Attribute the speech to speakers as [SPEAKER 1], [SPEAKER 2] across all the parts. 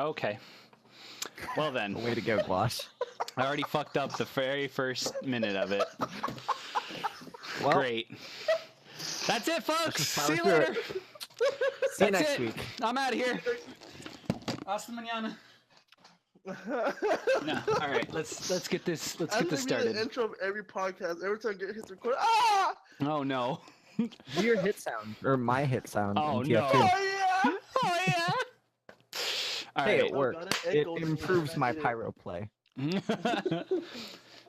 [SPEAKER 1] Okay. Well then.
[SPEAKER 2] Way to go, Gloss.
[SPEAKER 1] I already fucked up the very first minute of it.
[SPEAKER 2] Well,
[SPEAKER 1] Great. That's it, folks. See you
[SPEAKER 2] through
[SPEAKER 1] later.
[SPEAKER 2] See you
[SPEAKER 1] That's
[SPEAKER 2] next
[SPEAKER 1] it.
[SPEAKER 2] week.
[SPEAKER 1] I'm out of here. Hasta mañana. No. All right. Let's get this. Let's get this started.
[SPEAKER 3] The intro of every podcast. Every time I get hits record. Ah!
[SPEAKER 1] Oh no.
[SPEAKER 2] Do your hit sound or my hit sound.
[SPEAKER 1] Oh
[SPEAKER 2] in
[SPEAKER 1] no.
[SPEAKER 2] TF2.
[SPEAKER 3] Oh yeah.
[SPEAKER 1] Oh yeah. All
[SPEAKER 2] Hey,
[SPEAKER 1] right.
[SPEAKER 2] it worked. It improves my pyro play.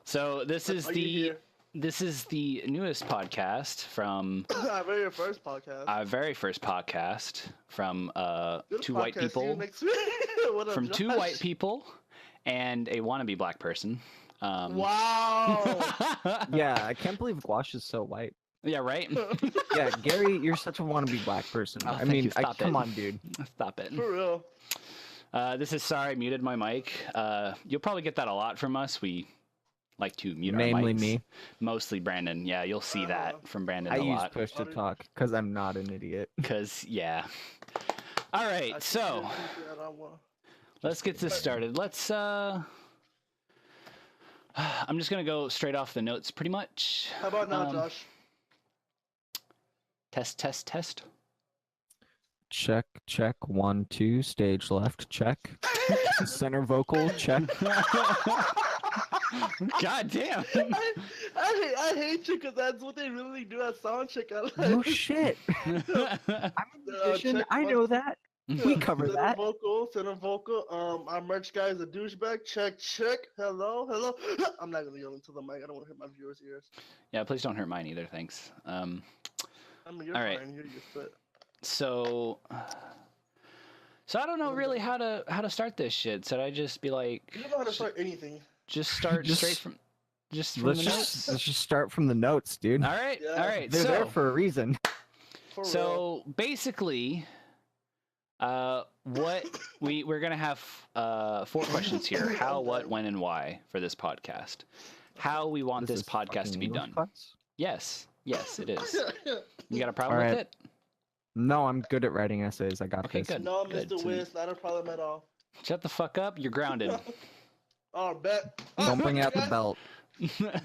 [SPEAKER 1] So this is the newest podcast from
[SPEAKER 3] our very first podcast.
[SPEAKER 1] Our very first podcast from two white
[SPEAKER 3] podcast.
[SPEAKER 1] people.
[SPEAKER 3] What up,
[SPEAKER 1] From
[SPEAKER 3] Josh?
[SPEAKER 1] two white people and a wannabe black person.
[SPEAKER 3] Wow.
[SPEAKER 2] Yeah, I can't believe Glosh is so white.
[SPEAKER 1] Yeah, right?
[SPEAKER 2] Yeah, Gary, you're such a wannabe black person.
[SPEAKER 1] Oh,
[SPEAKER 2] I
[SPEAKER 1] thank
[SPEAKER 2] mean,
[SPEAKER 1] you. Stop
[SPEAKER 2] come
[SPEAKER 1] it.
[SPEAKER 2] on, dude.
[SPEAKER 1] Stop it.
[SPEAKER 3] For real.
[SPEAKER 1] This is sorry, I muted my mic. You'll probably get that a lot from us. We like to mute our mics.
[SPEAKER 2] Mainly me.
[SPEAKER 1] Mostly Brandon. Yeah, you'll see that from Brandon
[SPEAKER 2] I
[SPEAKER 1] a
[SPEAKER 2] use
[SPEAKER 1] lot.
[SPEAKER 2] push to talk because I'm not an idiot.
[SPEAKER 1] Because, yeah. All right, so let's get this started. Let's, I'm just going to go straight off the notes pretty much.
[SPEAKER 3] How about now, Josh?
[SPEAKER 1] Test.
[SPEAKER 2] Check, check, 1, 2, stage left, check. Center vocal, check.
[SPEAKER 1] God damn.
[SPEAKER 3] I hate you because that's what they really do at soundcheck.
[SPEAKER 2] No shit. I'm a musician. I know that. We cover that.
[SPEAKER 3] Center vocal. Our merch guy is a douchebag. Check. Hello. I'm not gonna yell into the mic. I don't want to hurt my viewers' ears.
[SPEAKER 1] Yeah, please don't hurt mine either. Thanks.
[SPEAKER 3] I mean, you're
[SPEAKER 1] all
[SPEAKER 3] fine.
[SPEAKER 1] right.
[SPEAKER 3] You're used to it.
[SPEAKER 1] So I don't know really how to start this shit. Should I just be like?
[SPEAKER 3] You don't know how to start anything.
[SPEAKER 1] Just start straight from the notes.
[SPEAKER 2] Let's just start from the notes, dude.
[SPEAKER 1] All right.
[SPEAKER 3] Yeah.
[SPEAKER 1] All right.
[SPEAKER 2] They're there for a reason.
[SPEAKER 3] For real.
[SPEAKER 1] So basically, what we're gonna have 4 questions here: how, what, when, and why for this podcast. How we want this
[SPEAKER 2] is
[SPEAKER 1] podcast to
[SPEAKER 2] fucking
[SPEAKER 1] be
[SPEAKER 2] English
[SPEAKER 1] done.
[SPEAKER 2] class?
[SPEAKER 1] Yes, it is. You got a problem
[SPEAKER 2] All
[SPEAKER 1] with
[SPEAKER 2] right.
[SPEAKER 1] it?
[SPEAKER 2] No, I'm good at writing essays. I got
[SPEAKER 1] Okay,
[SPEAKER 2] this.
[SPEAKER 1] good.
[SPEAKER 3] No,
[SPEAKER 1] Good.
[SPEAKER 3] Mr. Wiz, not a problem at all.
[SPEAKER 1] Shut the fuck up. You're grounded.
[SPEAKER 3] Oh, bet.
[SPEAKER 2] Don't bring out the belt.
[SPEAKER 3] Not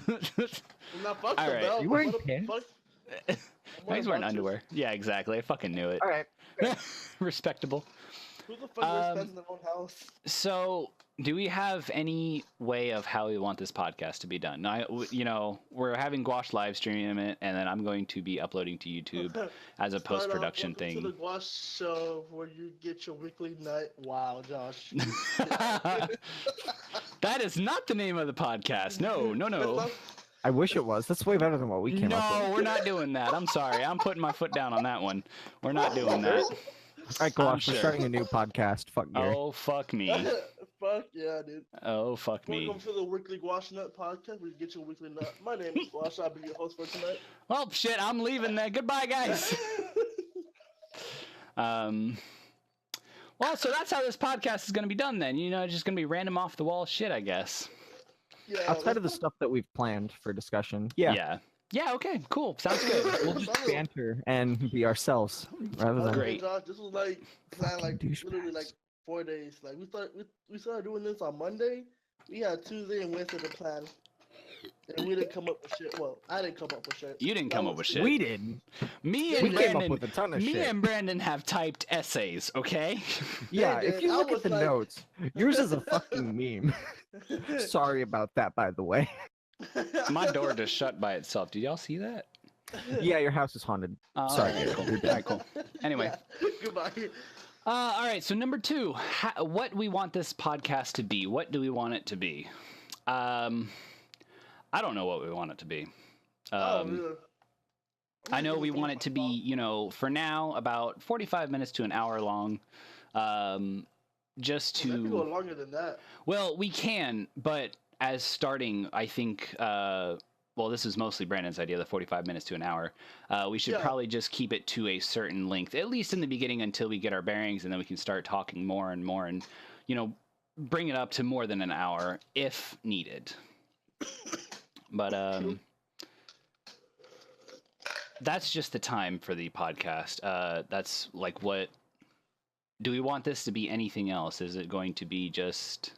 [SPEAKER 3] fuck
[SPEAKER 1] All
[SPEAKER 3] the
[SPEAKER 1] right.
[SPEAKER 3] belt.
[SPEAKER 2] You wearing
[SPEAKER 3] What the
[SPEAKER 2] pants?
[SPEAKER 3] fuck?
[SPEAKER 1] He's wearing underwear. Yeah, exactly. I fucking knew it.
[SPEAKER 2] All right.
[SPEAKER 1] Respectable.
[SPEAKER 3] Who the fuck wears pants in their own house?
[SPEAKER 1] So, do we have any way of how we want this podcast to be done? We're having Gwash live stream it, and then I'm going to be uploading to YouTube as a post-production
[SPEAKER 3] Welcome
[SPEAKER 1] thing.
[SPEAKER 3] to the Gwash Show, where you get your weekly night. Wow, Josh.
[SPEAKER 1] That is not the name of the podcast. No.
[SPEAKER 2] I wish it was. That's way better than what we came up with.
[SPEAKER 1] No, we're not doing that. I'm sorry. I'm putting my foot down on that one. We're not doing that.
[SPEAKER 2] All right, go
[SPEAKER 1] I'm
[SPEAKER 2] on.
[SPEAKER 1] sure.
[SPEAKER 2] We're starting a new podcast. Fuck Gary.
[SPEAKER 1] Oh, fuck me.
[SPEAKER 3] Fuck yeah, dude.
[SPEAKER 1] Oh, fuck me.
[SPEAKER 3] Welcome to the Weekly Gwash Nut Podcast, where you get your weekly nut. My name is Gwash. I'll be your host for tonight.
[SPEAKER 1] Well, shit, I'm leaving then. Goodbye, guys. Well, so that's how this podcast is going to be done then. It's just going to be random off the wall shit, I guess.
[SPEAKER 3] Yeah,
[SPEAKER 2] Outside of the stuff that we've planned for discussion. Yeah.
[SPEAKER 1] Yeah, okay, cool. Sounds good.
[SPEAKER 2] We'll just banter and be ourselves rather than.
[SPEAKER 1] Great.
[SPEAKER 3] Josh, this was like planned like
[SPEAKER 2] Fucking
[SPEAKER 3] literally like 4 days. Like we started doing this on Monday. We had Tuesday and Wednesday to plan, and we didn't come up with shit. Well, I didn't come up with shit.
[SPEAKER 1] You didn't come up with shit.
[SPEAKER 2] We did.
[SPEAKER 1] Me
[SPEAKER 2] We
[SPEAKER 1] and
[SPEAKER 2] came
[SPEAKER 1] Brandon,
[SPEAKER 2] up with a ton of
[SPEAKER 1] me
[SPEAKER 2] shit.
[SPEAKER 1] and Brandon have typed essays, okay?
[SPEAKER 2] Yeah,
[SPEAKER 3] Yeah,
[SPEAKER 2] if you
[SPEAKER 3] I
[SPEAKER 2] look at
[SPEAKER 3] was
[SPEAKER 2] the
[SPEAKER 3] like-
[SPEAKER 2] notes, yours is a fucking meme. Sorry about that, by the way.
[SPEAKER 1] My door just shut by itself. Did y'all see that?
[SPEAKER 2] Yeah, your house is haunted. Sorry,
[SPEAKER 1] all right, cool.
[SPEAKER 2] you're
[SPEAKER 1] All right, cool. Anyway.
[SPEAKER 3] Yeah. Goodbye.
[SPEAKER 1] All right, so number 2, what we want this podcast to be. What do we want it to be? I don't know what we want it to be.
[SPEAKER 3] Really?
[SPEAKER 1] I know we want it to be, for now, about 45 minutes to an hour long. Just
[SPEAKER 3] That could go
[SPEAKER 1] to...
[SPEAKER 3] longer than that.
[SPEAKER 1] Well, we can, but as starting, I think... well, this is mostly Brandon's idea, the 45 minutes to an hour. We should probably just keep it to a certain length, at least in the beginning until we get our bearings, and then we can start talking more and more and, bring it up to more than an hour if needed. But that's just the time for the podcast. That's like what do we want this to be anything else? Is it going to be just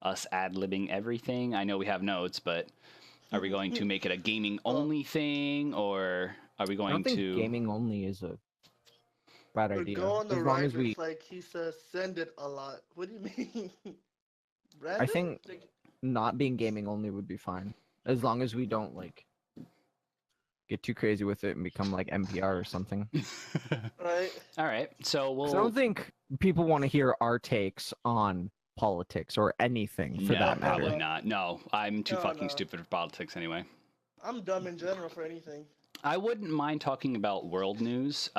[SPEAKER 1] us ad-libbing everything? I know we have notes, but are we going to make it a gaming only thing, or are we
[SPEAKER 2] I
[SPEAKER 1] going
[SPEAKER 2] don't think
[SPEAKER 1] to
[SPEAKER 2] gaming only is a bad
[SPEAKER 3] We
[SPEAKER 2] idea.
[SPEAKER 3] go on the
[SPEAKER 2] As long
[SPEAKER 3] right,
[SPEAKER 2] as we,
[SPEAKER 3] it's like he says, send it a lot. What do you mean?
[SPEAKER 2] I
[SPEAKER 3] Brandon?
[SPEAKER 2] think
[SPEAKER 3] Like,
[SPEAKER 2] not being gaming only would be fine. As long as we don't like get too crazy with it and become like NPR or something.
[SPEAKER 3] right?
[SPEAKER 1] All right, so
[SPEAKER 2] 'Cause I
[SPEAKER 1] we'll
[SPEAKER 2] don't think people want to hear our takes on politics or anything for
[SPEAKER 1] no,
[SPEAKER 2] that matter.
[SPEAKER 1] probably not. No, I'm too
[SPEAKER 3] No,
[SPEAKER 1] fucking
[SPEAKER 3] no.
[SPEAKER 1] stupid for politics anyway.
[SPEAKER 3] I'm dumb in general for anything.
[SPEAKER 1] I wouldn't mind talking about world news.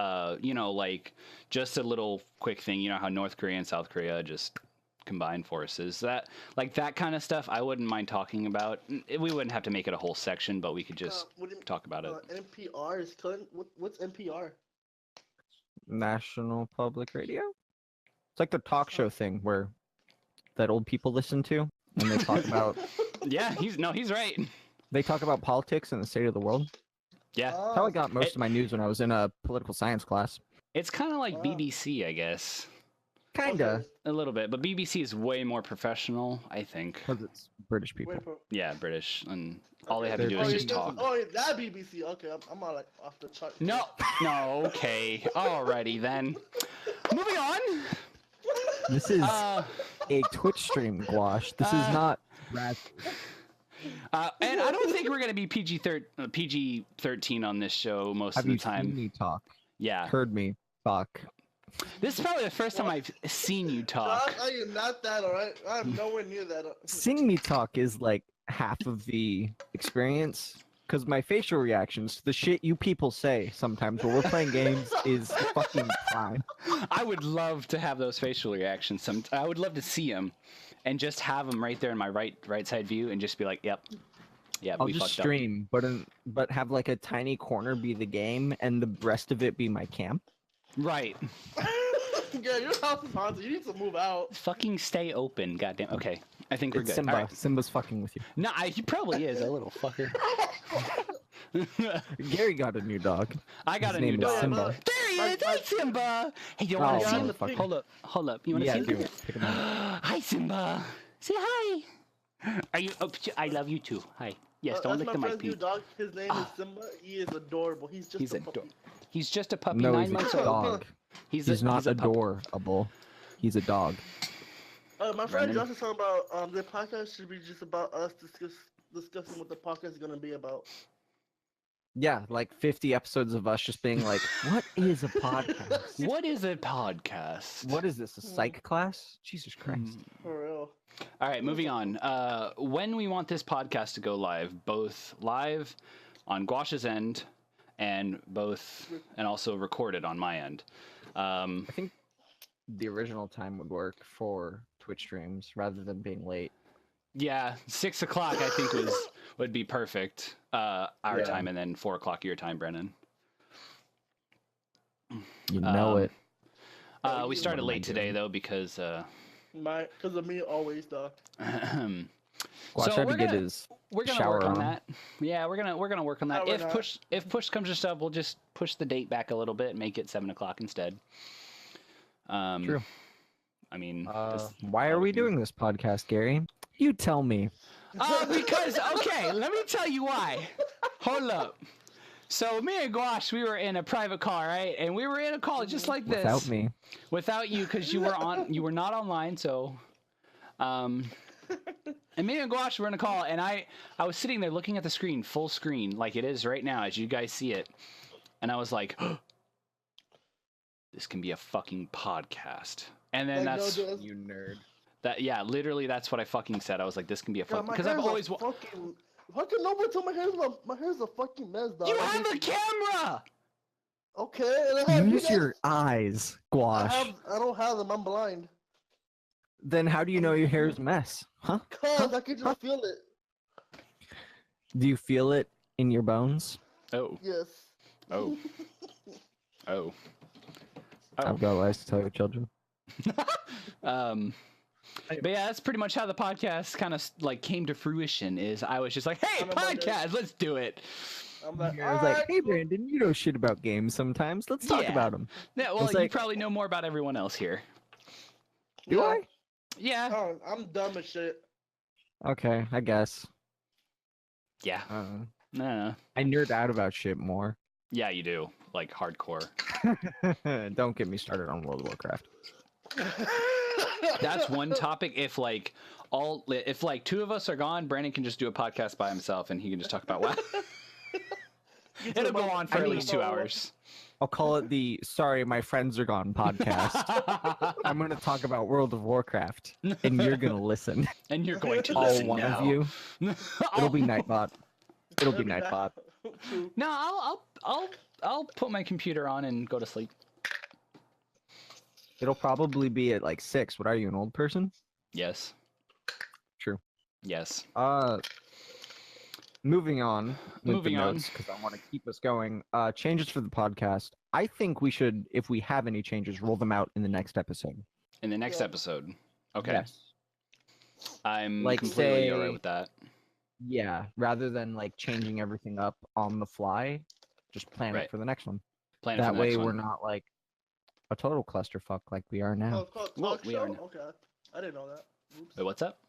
[SPEAKER 1] You know, like just a little quick thing. You know how North Korea and South Korea just combined forces. That like that kind of stuff. I wouldn't mind talking about. We wouldn't have to make it a whole section, but we could just
[SPEAKER 3] What do you,
[SPEAKER 1] talk about it.
[SPEAKER 3] NPR is Clinton. What's NPR?
[SPEAKER 2] National Public Radio? It's like the talk show thing where that old people listen to and they talk about
[SPEAKER 1] Yeah, he's right.
[SPEAKER 2] they talk about politics and the state of the world.
[SPEAKER 1] Yeah,
[SPEAKER 2] That's how I got most of my news when I was in a political science class.
[SPEAKER 1] it's kind of like
[SPEAKER 3] Wow.
[SPEAKER 1] BBC, I guess,
[SPEAKER 2] Kinda,
[SPEAKER 3] Okay.
[SPEAKER 1] a little bit. But BBC is way more professional, I think.
[SPEAKER 2] because it's British people.
[SPEAKER 3] Wait for.
[SPEAKER 1] Yeah, British, and all they have to
[SPEAKER 2] They're
[SPEAKER 1] do is
[SPEAKER 3] Oh,
[SPEAKER 1] just
[SPEAKER 3] yeah,
[SPEAKER 1] talk.
[SPEAKER 3] Oh, yeah, that BBC. Okay, I'm all like off the chart.
[SPEAKER 1] No, okay, alrighty then. Moving on.
[SPEAKER 2] This is
[SPEAKER 1] Uh,
[SPEAKER 2] a Twitch stream, Gwash. This is not
[SPEAKER 1] and I don't think we're gonna be PG-13 on this show most
[SPEAKER 2] have
[SPEAKER 1] of the
[SPEAKER 2] you seen
[SPEAKER 1] time.
[SPEAKER 2] me talk?
[SPEAKER 1] Yeah,
[SPEAKER 2] Heard me talk.
[SPEAKER 1] this is probably the first time I've seen you talk.
[SPEAKER 3] I am not that, alright? I'm nowhere near that.
[SPEAKER 2] Seeing me talk is like half of the experience. Because my facial reactions, the shit you people say sometimes when we're playing games is fucking fine.
[SPEAKER 1] I would love to have those facial reactions. I would love to see them, and just have them right there in my right side view, and just be like, "Yep, yeah,
[SPEAKER 2] I'll
[SPEAKER 1] we
[SPEAKER 2] just
[SPEAKER 1] fucked up."
[SPEAKER 2] stream, but have like a tiny corner be the game and the rest of it be my cam.
[SPEAKER 1] Right.
[SPEAKER 3] Yeah, your house is haunted. You need to move out.
[SPEAKER 1] Fucking stay open, goddamn. Okay, I think we're
[SPEAKER 2] It's
[SPEAKER 1] good.
[SPEAKER 2] Simba.
[SPEAKER 1] All right.
[SPEAKER 2] Simba's fucking with you.
[SPEAKER 1] Nah, he probably is a little fucker.
[SPEAKER 2] Gary got a new dog.
[SPEAKER 1] I got
[SPEAKER 2] His
[SPEAKER 1] a new
[SPEAKER 2] name is
[SPEAKER 1] dog.
[SPEAKER 2] Simba.
[SPEAKER 1] There he is. Hi, Simba. Hey, you
[SPEAKER 2] Oh,
[SPEAKER 1] want to see him?
[SPEAKER 2] motherfucker.
[SPEAKER 1] Hold up. You want to
[SPEAKER 2] Yeah,
[SPEAKER 1] see
[SPEAKER 2] do
[SPEAKER 1] him?
[SPEAKER 2] it. Pick him up.
[SPEAKER 1] Hi, Simba. Say hi. Are you? Oh, I love you too. Hi. Yes, don't lick
[SPEAKER 3] That's
[SPEAKER 1] the
[SPEAKER 3] my
[SPEAKER 1] mic,
[SPEAKER 3] friend's new
[SPEAKER 1] Pete.
[SPEAKER 3] dog. His name is Simba. He is adorable. He's just
[SPEAKER 1] He's
[SPEAKER 3] a puppy.
[SPEAKER 1] He's just a puppy,
[SPEAKER 2] No,
[SPEAKER 1] 9
[SPEAKER 2] he's
[SPEAKER 1] months
[SPEAKER 2] a
[SPEAKER 1] old.
[SPEAKER 2] dog.
[SPEAKER 1] He's
[SPEAKER 2] Not
[SPEAKER 1] a pup.
[SPEAKER 2] adorable. He's a dog.
[SPEAKER 3] My friend
[SPEAKER 1] Brandon?
[SPEAKER 3] Josh was talking about the podcast should be just about us discussing what the podcast is gonna be about.
[SPEAKER 2] Yeah, like 50 episodes of us just being like, what is a podcast?
[SPEAKER 1] What is a podcast?
[SPEAKER 2] What is this, a psych class? Jesus Christ.
[SPEAKER 3] For real.
[SPEAKER 1] All right, moving on. When we want this podcast to go live, both live on Guash's end and also recorded on my end.
[SPEAKER 2] I think the original time would work for Twitch streams rather than being late.
[SPEAKER 1] Yeah, 6 o'clock I think would be perfect. Our
[SPEAKER 2] Yeah.
[SPEAKER 1] time, and then 4 o'clock your time, Brennan.
[SPEAKER 2] You know it.
[SPEAKER 1] We started late today though because
[SPEAKER 3] Because of me always though.
[SPEAKER 2] Well, I
[SPEAKER 1] so
[SPEAKER 2] tried
[SPEAKER 1] we're
[SPEAKER 2] to get
[SPEAKER 1] gonna-
[SPEAKER 2] his
[SPEAKER 1] we're gonna
[SPEAKER 2] shower
[SPEAKER 1] work on
[SPEAKER 2] on.
[SPEAKER 1] that. Yeah, we're gonna work on that.
[SPEAKER 3] No, we're not.
[SPEAKER 1] If push comes to shove, we'll just push the date back a little bit and make it 7 o'clock instead.
[SPEAKER 2] True.
[SPEAKER 1] I mean,
[SPEAKER 2] Why are we doing this podcast, Gary? You tell me.
[SPEAKER 1] because okay, let me tell you why. Hold up. So me and Gwash, we were in a private call, right? And we were in a call just like this.
[SPEAKER 2] Without me.
[SPEAKER 1] Without you, because you were not online. So, and me and Gwash were in a call, and I was sitting there looking at the screen, full screen, like it is right now, as you guys see it, and I was like, this can be a fucking podcast. And then
[SPEAKER 3] Like,
[SPEAKER 1] that's
[SPEAKER 3] no, dude,
[SPEAKER 2] You nerd.
[SPEAKER 1] that. Yeah, literally, that's what I fucking said. I was like, this can be a
[SPEAKER 3] God,
[SPEAKER 1] fucking
[SPEAKER 3] my
[SPEAKER 1] because I've
[SPEAKER 3] hair's a
[SPEAKER 1] always.
[SPEAKER 3] fucking. How can nobody tell my hair's a fucking mess, dog?
[SPEAKER 1] You
[SPEAKER 3] I
[SPEAKER 1] have
[SPEAKER 3] mean,
[SPEAKER 1] a camera.
[SPEAKER 3] Okay, and I have you
[SPEAKER 2] Use
[SPEAKER 3] guys-
[SPEAKER 2] your eyes, Gwash.
[SPEAKER 3] I don't have them. I'm blind.
[SPEAKER 2] Then how do you know your hair is a mess? Huh?
[SPEAKER 3] Cause I can just feel it.
[SPEAKER 2] Do you feel it in your bones?
[SPEAKER 1] Oh,
[SPEAKER 3] Yes.
[SPEAKER 1] oh, oh.
[SPEAKER 2] I've got lies to tell your children.
[SPEAKER 1] But yeah, that's pretty much how the podcast kind of like came to fruition. Is I was just like, hey,
[SPEAKER 3] I'm about
[SPEAKER 1] podcast, let's do it.
[SPEAKER 3] I'm like,
[SPEAKER 2] I was like, hey, Brandon, you know shit about games sometimes. Let's talk about them.
[SPEAKER 1] Yeah, well, you probably know more about everyone else here.
[SPEAKER 2] Do I?
[SPEAKER 1] Yeah.
[SPEAKER 3] I'm dumb as shit.
[SPEAKER 2] Okay, I guess.
[SPEAKER 1] Yeah. No.
[SPEAKER 2] I nerd out about shit more.
[SPEAKER 1] Yeah, you do. Like hardcore.
[SPEAKER 2] Don't get me started on World of Warcraft.
[SPEAKER 1] That's one topic. If two of us are gone, Brandon can just do a podcast by himself and he can just talk about WoW. It'll go on for at least 2 hours.
[SPEAKER 2] I'll call it the Sorry My Friends Are Gone podcast. I'm going to talk about World of Warcraft, and you're going to listen.
[SPEAKER 1] And you're going to
[SPEAKER 2] all
[SPEAKER 1] listen
[SPEAKER 2] one
[SPEAKER 1] now.
[SPEAKER 2] of you. It'll be Nightbot. It'll be Nightbot.
[SPEAKER 1] No, I'll put my computer on and go to sleep.
[SPEAKER 2] It'll probably be at like 6. What are you, an old person?
[SPEAKER 1] Yes.
[SPEAKER 2] True.
[SPEAKER 1] Yes.
[SPEAKER 2] Moving on with the notes, because I want to keep us going. Changes for the podcast. I think we should, if we have any changes, roll them out in the next episode.
[SPEAKER 1] In the next episode. Okay.
[SPEAKER 2] Yes.
[SPEAKER 1] I'm completely alright with that.
[SPEAKER 2] Yeah, rather than like changing everything up on the fly, just plan it for the next one. That way we're not like a total clusterfuck like we are now.
[SPEAKER 3] Oh, it's called talk show? Okay, I didn't know that. Oops.
[SPEAKER 1] Wait, what's up?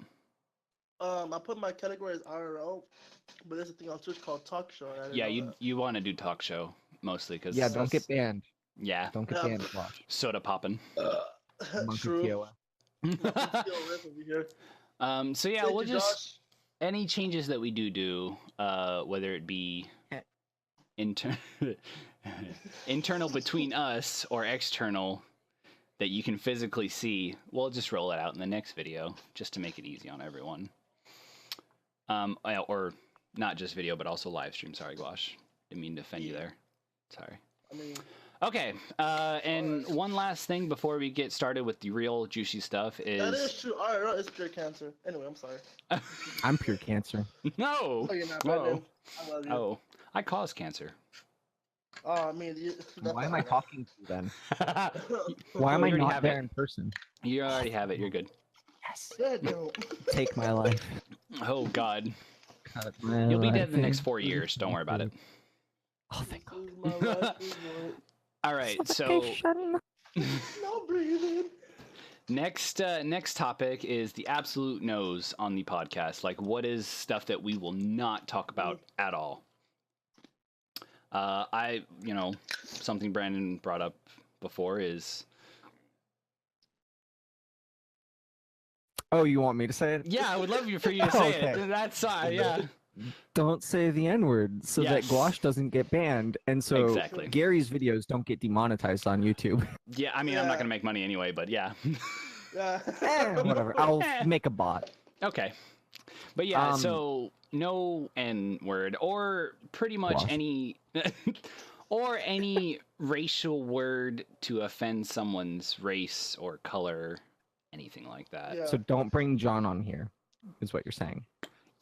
[SPEAKER 3] I put my category as IRL, but there's a thing on Twitch called talk show.
[SPEAKER 1] Yeah, you want to do talk show mostly because
[SPEAKER 2] don't get banned.
[SPEAKER 1] Yeah,
[SPEAKER 2] don't get banned.
[SPEAKER 1] Soda popping.
[SPEAKER 3] True.
[SPEAKER 1] So yeah, we'll just any changes that we do, whether it be internal between us or external that you can physically see, we'll just roll it out in the next video just to make it easy on everyone. Or not just video, but also live stream. Sorry, Gwash. Didn't mean to offend you there. Sorry. Okay, and one last thing before we get started with the real juicy stuff is...
[SPEAKER 3] That is true. IRL is pure cancer. Anyway, I'm sorry.
[SPEAKER 2] I'm pure cancer.
[SPEAKER 1] No!
[SPEAKER 3] Oh, you're not, Brandon. I love you.
[SPEAKER 1] Oh, I cause cancer.
[SPEAKER 3] Oh, I mean...
[SPEAKER 2] Why am I talking to you then? Why am I not there in person?
[SPEAKER 1] You already have it. You're good.
[SPEAKER 2] Yes. Take my life.
[SPEAKER 1] Oh, God. You'll be dead in the next 4 years. Don't worry about it.
[SPEAKER 2] Oh, thank God.
[SPEAKER 1] All right, so...
[SPEAKER 3] No breathing.
[SPEAKER 1] Next topic is the absolute no's on the podcast. Like, what is stuff that we will not talk about at all? Something Brandon brought up before is...
[SPEAKER 2] Oh, you want me to say it?
[SPEAKER 1] Yeah, I would love for you to say it. That's, yeah.
[SPEAKER 2] Don't say the N-word so that Gwash doesn't get banned, and so Gary's videos don't get demonetized on YouTube.
[SPEAKER 1] Yeah, I mean, I'm not going to make money anyway, but yeah.
[SPEAKER 2] Whatever, I'll make a bot.
[SPEAKER 1] Okay. But yeah, so no N-word, or pretty much any... or any racial word to offend someone's race or color, anything like that.
[SPEAKER 3] Yeah.
[SPEAKER 2] So don't bring John on here, is what you're saying.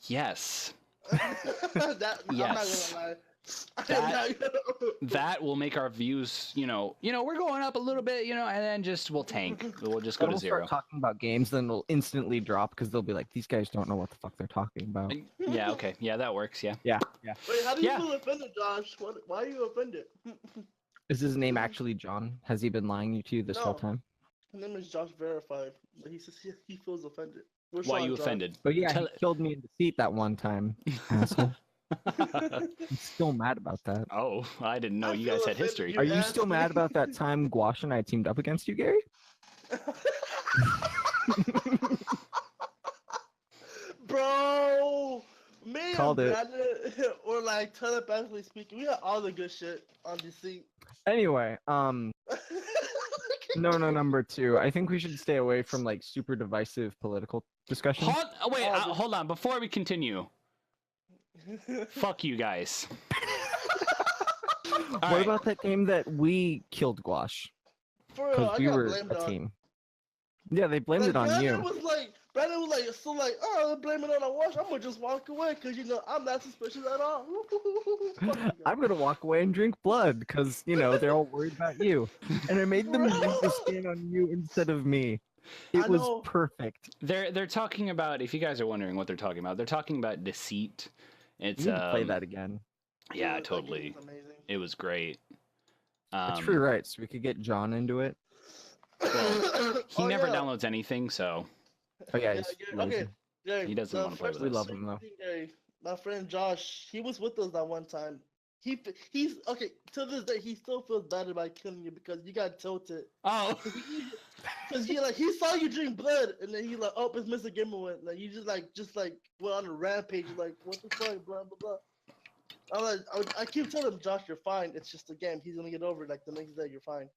[SPEAKER 1] Yes.
[SPEAKER 3] Yes. I'm not gonna lie.
[SPEAKER 1] That will make our views, we're going up a little bit, and then we'll tank. We'll just go to zero.
[SPEAKER 2] We'll start talking about games, then we'll instantly drop because they'll be like, these guys don't know what the fuck they're talking about.
[SPEAKER 1] Yeah, okay. Yeah, that works, yeah.
[SPEAKER 2] Yeah.
[SPEAKER 3] Wait, how do you feel offended, Josh? Why are you offended?
[SPEAKER 2] Is his name actually John? Has he been lying to you this whole time?
[SPEAKER 3] His name is Josh Verified. He says he feels offended.
[SPEAKER 1] Why are you offended?
[SPEAKER 2] But yeah, he killed me in deceit that one time, asshole. I'm still mad about that.
[SPEAKER 1] Oh, I didn't know you guys had history.
[SPEAKER 2] Are you still mad about that time Gwash and I teamed up against you, Gary?
[SPEAKER 3] Bro, me
[SPEAKER 2] Called
[SPEAKER 3] and
[SPEAKER 2] it.
[SPEAKER 3] or like telepathically speaking, we had all the good shit on deceit.
[SPEAKER 2] Anyway, no, number 2. I think we should stay away from like super divisive political discussions.
[SPEAKER 1] Hold on. Before we continue, fuck you guys.
[SPEAKER 2] What about that game that we killed Gwash? Because we were a team. Yeah, they blamed it on you.
[SPEAKER 3] Brandon was like, oh, blame it on a wash. I'm gonna just walk away because I'm not suspicious at all.
[SPEAKER 2] I'm gonna walk away and drink blood because they're all worried about you, and I made them use the skin on you instead of me. It was perfect.
[SPEAKER 1] They're talking about, if you guys are wondering what they're talking about, they're talking about deceit. It's
[SPEAKER 2] you need to play that again.
[SPEAKER 1] Yeah, totally. It was great.
[SPEAKER 2] It's free rights. We could get John into it.
[SPEAKER 1] Well, he never downloads anything, so.
[SPEAKER 2] Oh yeah, he's
[SPEAKER 3] okay. Yeah,
[SPEAKER 1] he doesn't want to play with us.
[SPEAKER 2] We love him though.
[SPEAKER 3] My friend Josh, he was with us that one time. He's okay to this day. He still feels bad about killing you because you got tilted.
[SPEAKER 1] Oh,
[SPEAKER 3] because he saw you drink blood and then he like, oh, it's Mr.Gamerwhiz. Like you just like went on a rampage. Like what the fuck, blah blah blah. I'm like, I keep telling him, Josh, you're fine. It's just a game. He's gonna get over it. Like the next day, you're fine.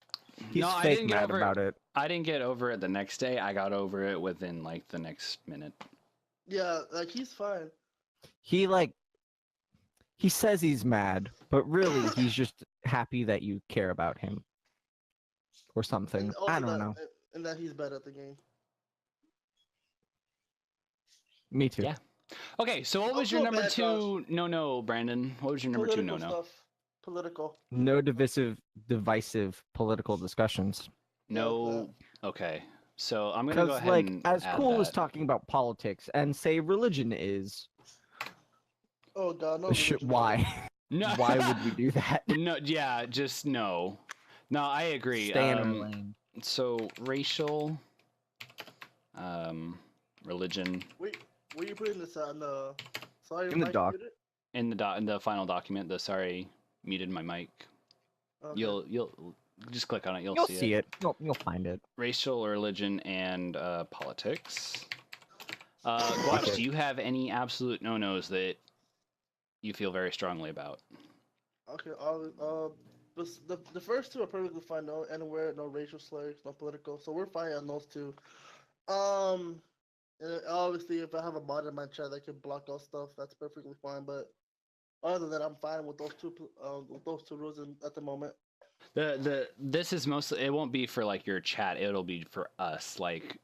[SPEAKER 2] He's fake mad about it.
[SPEAKER 1] I didn't get over it the next day. I got over it within like the next minute.
[SPEAKER 3] Yeah, like he's fine.
[SPEAKER 2] He says he's mad, but really he's just happy that you care about him. Or something. I don't know.
[SPEAKER 3] And that he's better at the game.
[SPEAKER 2] Me too.
[SPEAKER 1] Yeah. Okay, so what was your number two no, Brandon? What was your number two no?
[SPEAKER 3] Political.
[SPEAKER 2] No divisive political discussions.
[SPEAKER 1] No. Okay. So I'm gonna go ahead and
[SPEAKER 2] as cool as talking about politics and say religion is.
[SPEAKER 3] Oh God, no.
[SPEAKER 2] Why?
[SPEAKER 1] No.
[SPEAKER 2] Why would we do that?
[SPEAKER 1] No. Yeah. Just no. No, I agree.
[SPEAKER 2] Stay in our lane.
[SPEAKER 1] So racial, religion.
[SPEAKER 3] Wait, were you putting this on the? Sorry,
[SPEAKER 2] in the doc.
[SPEAKER 1] In the final document. Sorry, muted my mic. Okay. You'll just click on it. You'll see it.
[SPEAKER 2] You'll find it.
[SPEAKER 1] Racial, religion, and politics. Guash, do you have any absolute no-nos that you feel very strongly about?
[SPEAKER 3] Okay. The first two are perfectly fine. No anywhere, no racial slurs, no political. So we're fine on those two. And obviously, if I have a mod in my chat that can block all stuff, that's perfectly fine. But other than that, I'm fine with those two rules at the moment.
[SPEAKER 1] This is mostly. It won't be for like your chat. It'll be for us. Like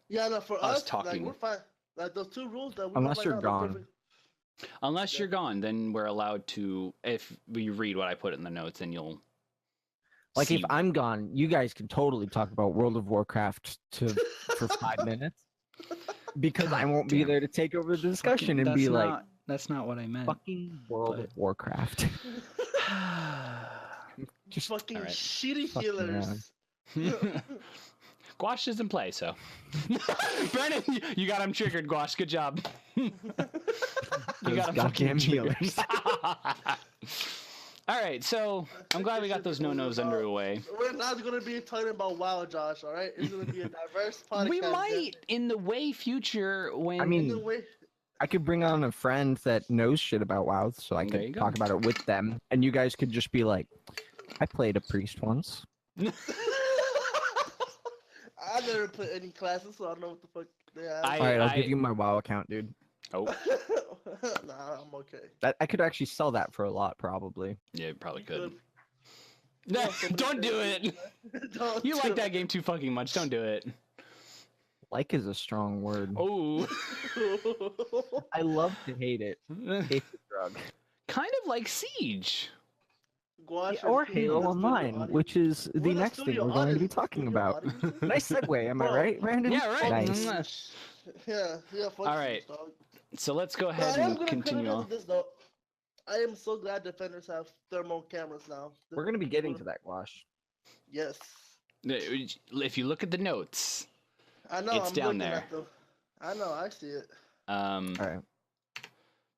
[SPEAKER 3] for us talking. Like, we're fine. Like those two rules that we
[SPEAKER 2] unless you're gone.
[SPEAKER 1] Unless you're gone, then we're allowed to. If we read what I put in the notes, then you'll.
[SPEAKER 2] Like if I'm gone, you guys can totally talk about World of Warcraft for 5 minutes. Because I won't be there to take over the discussion and be like,
[SPEAKER 1] that's not what I meant.
[SPEAKER 2] Fucking World of Warcraft.
[SPEAKER 3] Just fucking shitty healers.
[SPEAKER 1] Gwash doesn't play, so. Brandon, you got him triggered, Gwash. Good job. You got him fucking healers. All right, so I'm glad we got those no-nos underway.
[SPEAKER 3] We're not going to be talking about WoW, Josh, all right? It's going to be a diverse podcast.
[SPEAKER 1] We might in the way future when...
[SPEAKER 2] I mean, I could bring on a friend that knows shit about WoW, so I could talk about it with them, and you guys could just be like, I played a priest once.
[SPEAKER 3] I never played any classes, so I don't know what the fuck they have.
[SPEAKER 2] All right, I'll give you my WoW account, dude.
[SPEAKER 1] Oh.
[SPEAKER 3] Nah, I'm okay.
[SPEAKER 2] I could actually sell that for a lot, probably.
[SPEAKER 1] Yeah, you probably could. No, don't do it. You like that game too fucking much. Don't do it.
[SPEAKER 2] Like is a strong word.
[SPEAKER 1] Oh.
[SPEAKER 2] I love to hate it. Hate the drug.
[SPEAKER 1] Kind of like Siege.
[SPEAKER 2] Or Halo Online, which is the next thing we're going to be talking about. Nice segue, am I right, Brandon?
[SPEAKER 1] Yeah, right.
[SPEAKER 2] Nice.
[SPEAKER 3] Yeah.
[SPEAKER 1] All right. So let's go ahead and continue on.
[SPEAKER 3] I am so glad defenders have thermal cameras now.
[SPEAKER 2] We're going to be getting to that, Wash.
[SPEAKER 3] Yes.
[SPEAKER 1] If you look at the notes,
[SPEAKER 3] I know
[SPEAKER 1] it's down there.
[SPEAKER 3] I know, I see it.
[SPEAKER 2] All right.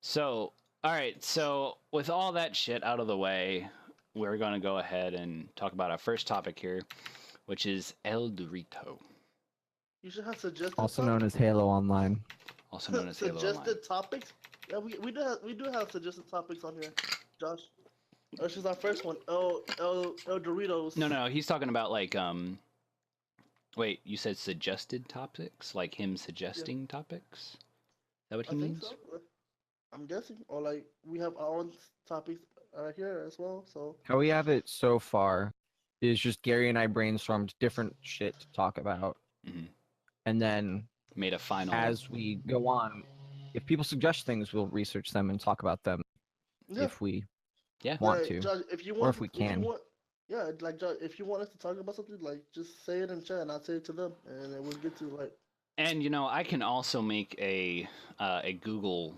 [SPEAKER 1] So, all right. So, with all that shit out of the way, we're going to go ahead and talk about our first topic here, which is El Dorito.
[SPEAKER 3] You should have suggested
[SPEAKER 2] also known as Halo Online.
[SPEAKER 1] Also known as Halo Online.
[SPEAKER 3] Suggested topics? Yeah, we do have suggested topics on here, Josh. This is our first one. El Doritos.
[SPEAKER 1] No, he's talking about like wait, you said suggested topics? Like him suggesting topics? Is that what he means?
[SPEAKER 3] So. I'm guessing. Or like we have our own topics here as well, so
[SPEAKER 2] how we have it so far is just Gary and I brainstormed different shit to talk about.
[SPEAKER 1] Mm-hmm.
[SPEAKER 2] And then
[SPEAKER 1] made a final
[SPEAKER 2] as we go on. If people suggest things, we'll research them and talk about them if we want to,
[SPEAKER 3] Judge, if you want,
[SPEAKER 2] or if we can.
[SPEAKER 3] Judge, if you want us to talk about something, like just say it in chat, and I'll say it to them, and then we'll get to like.
[SPEAKER 1] And I can also make a Google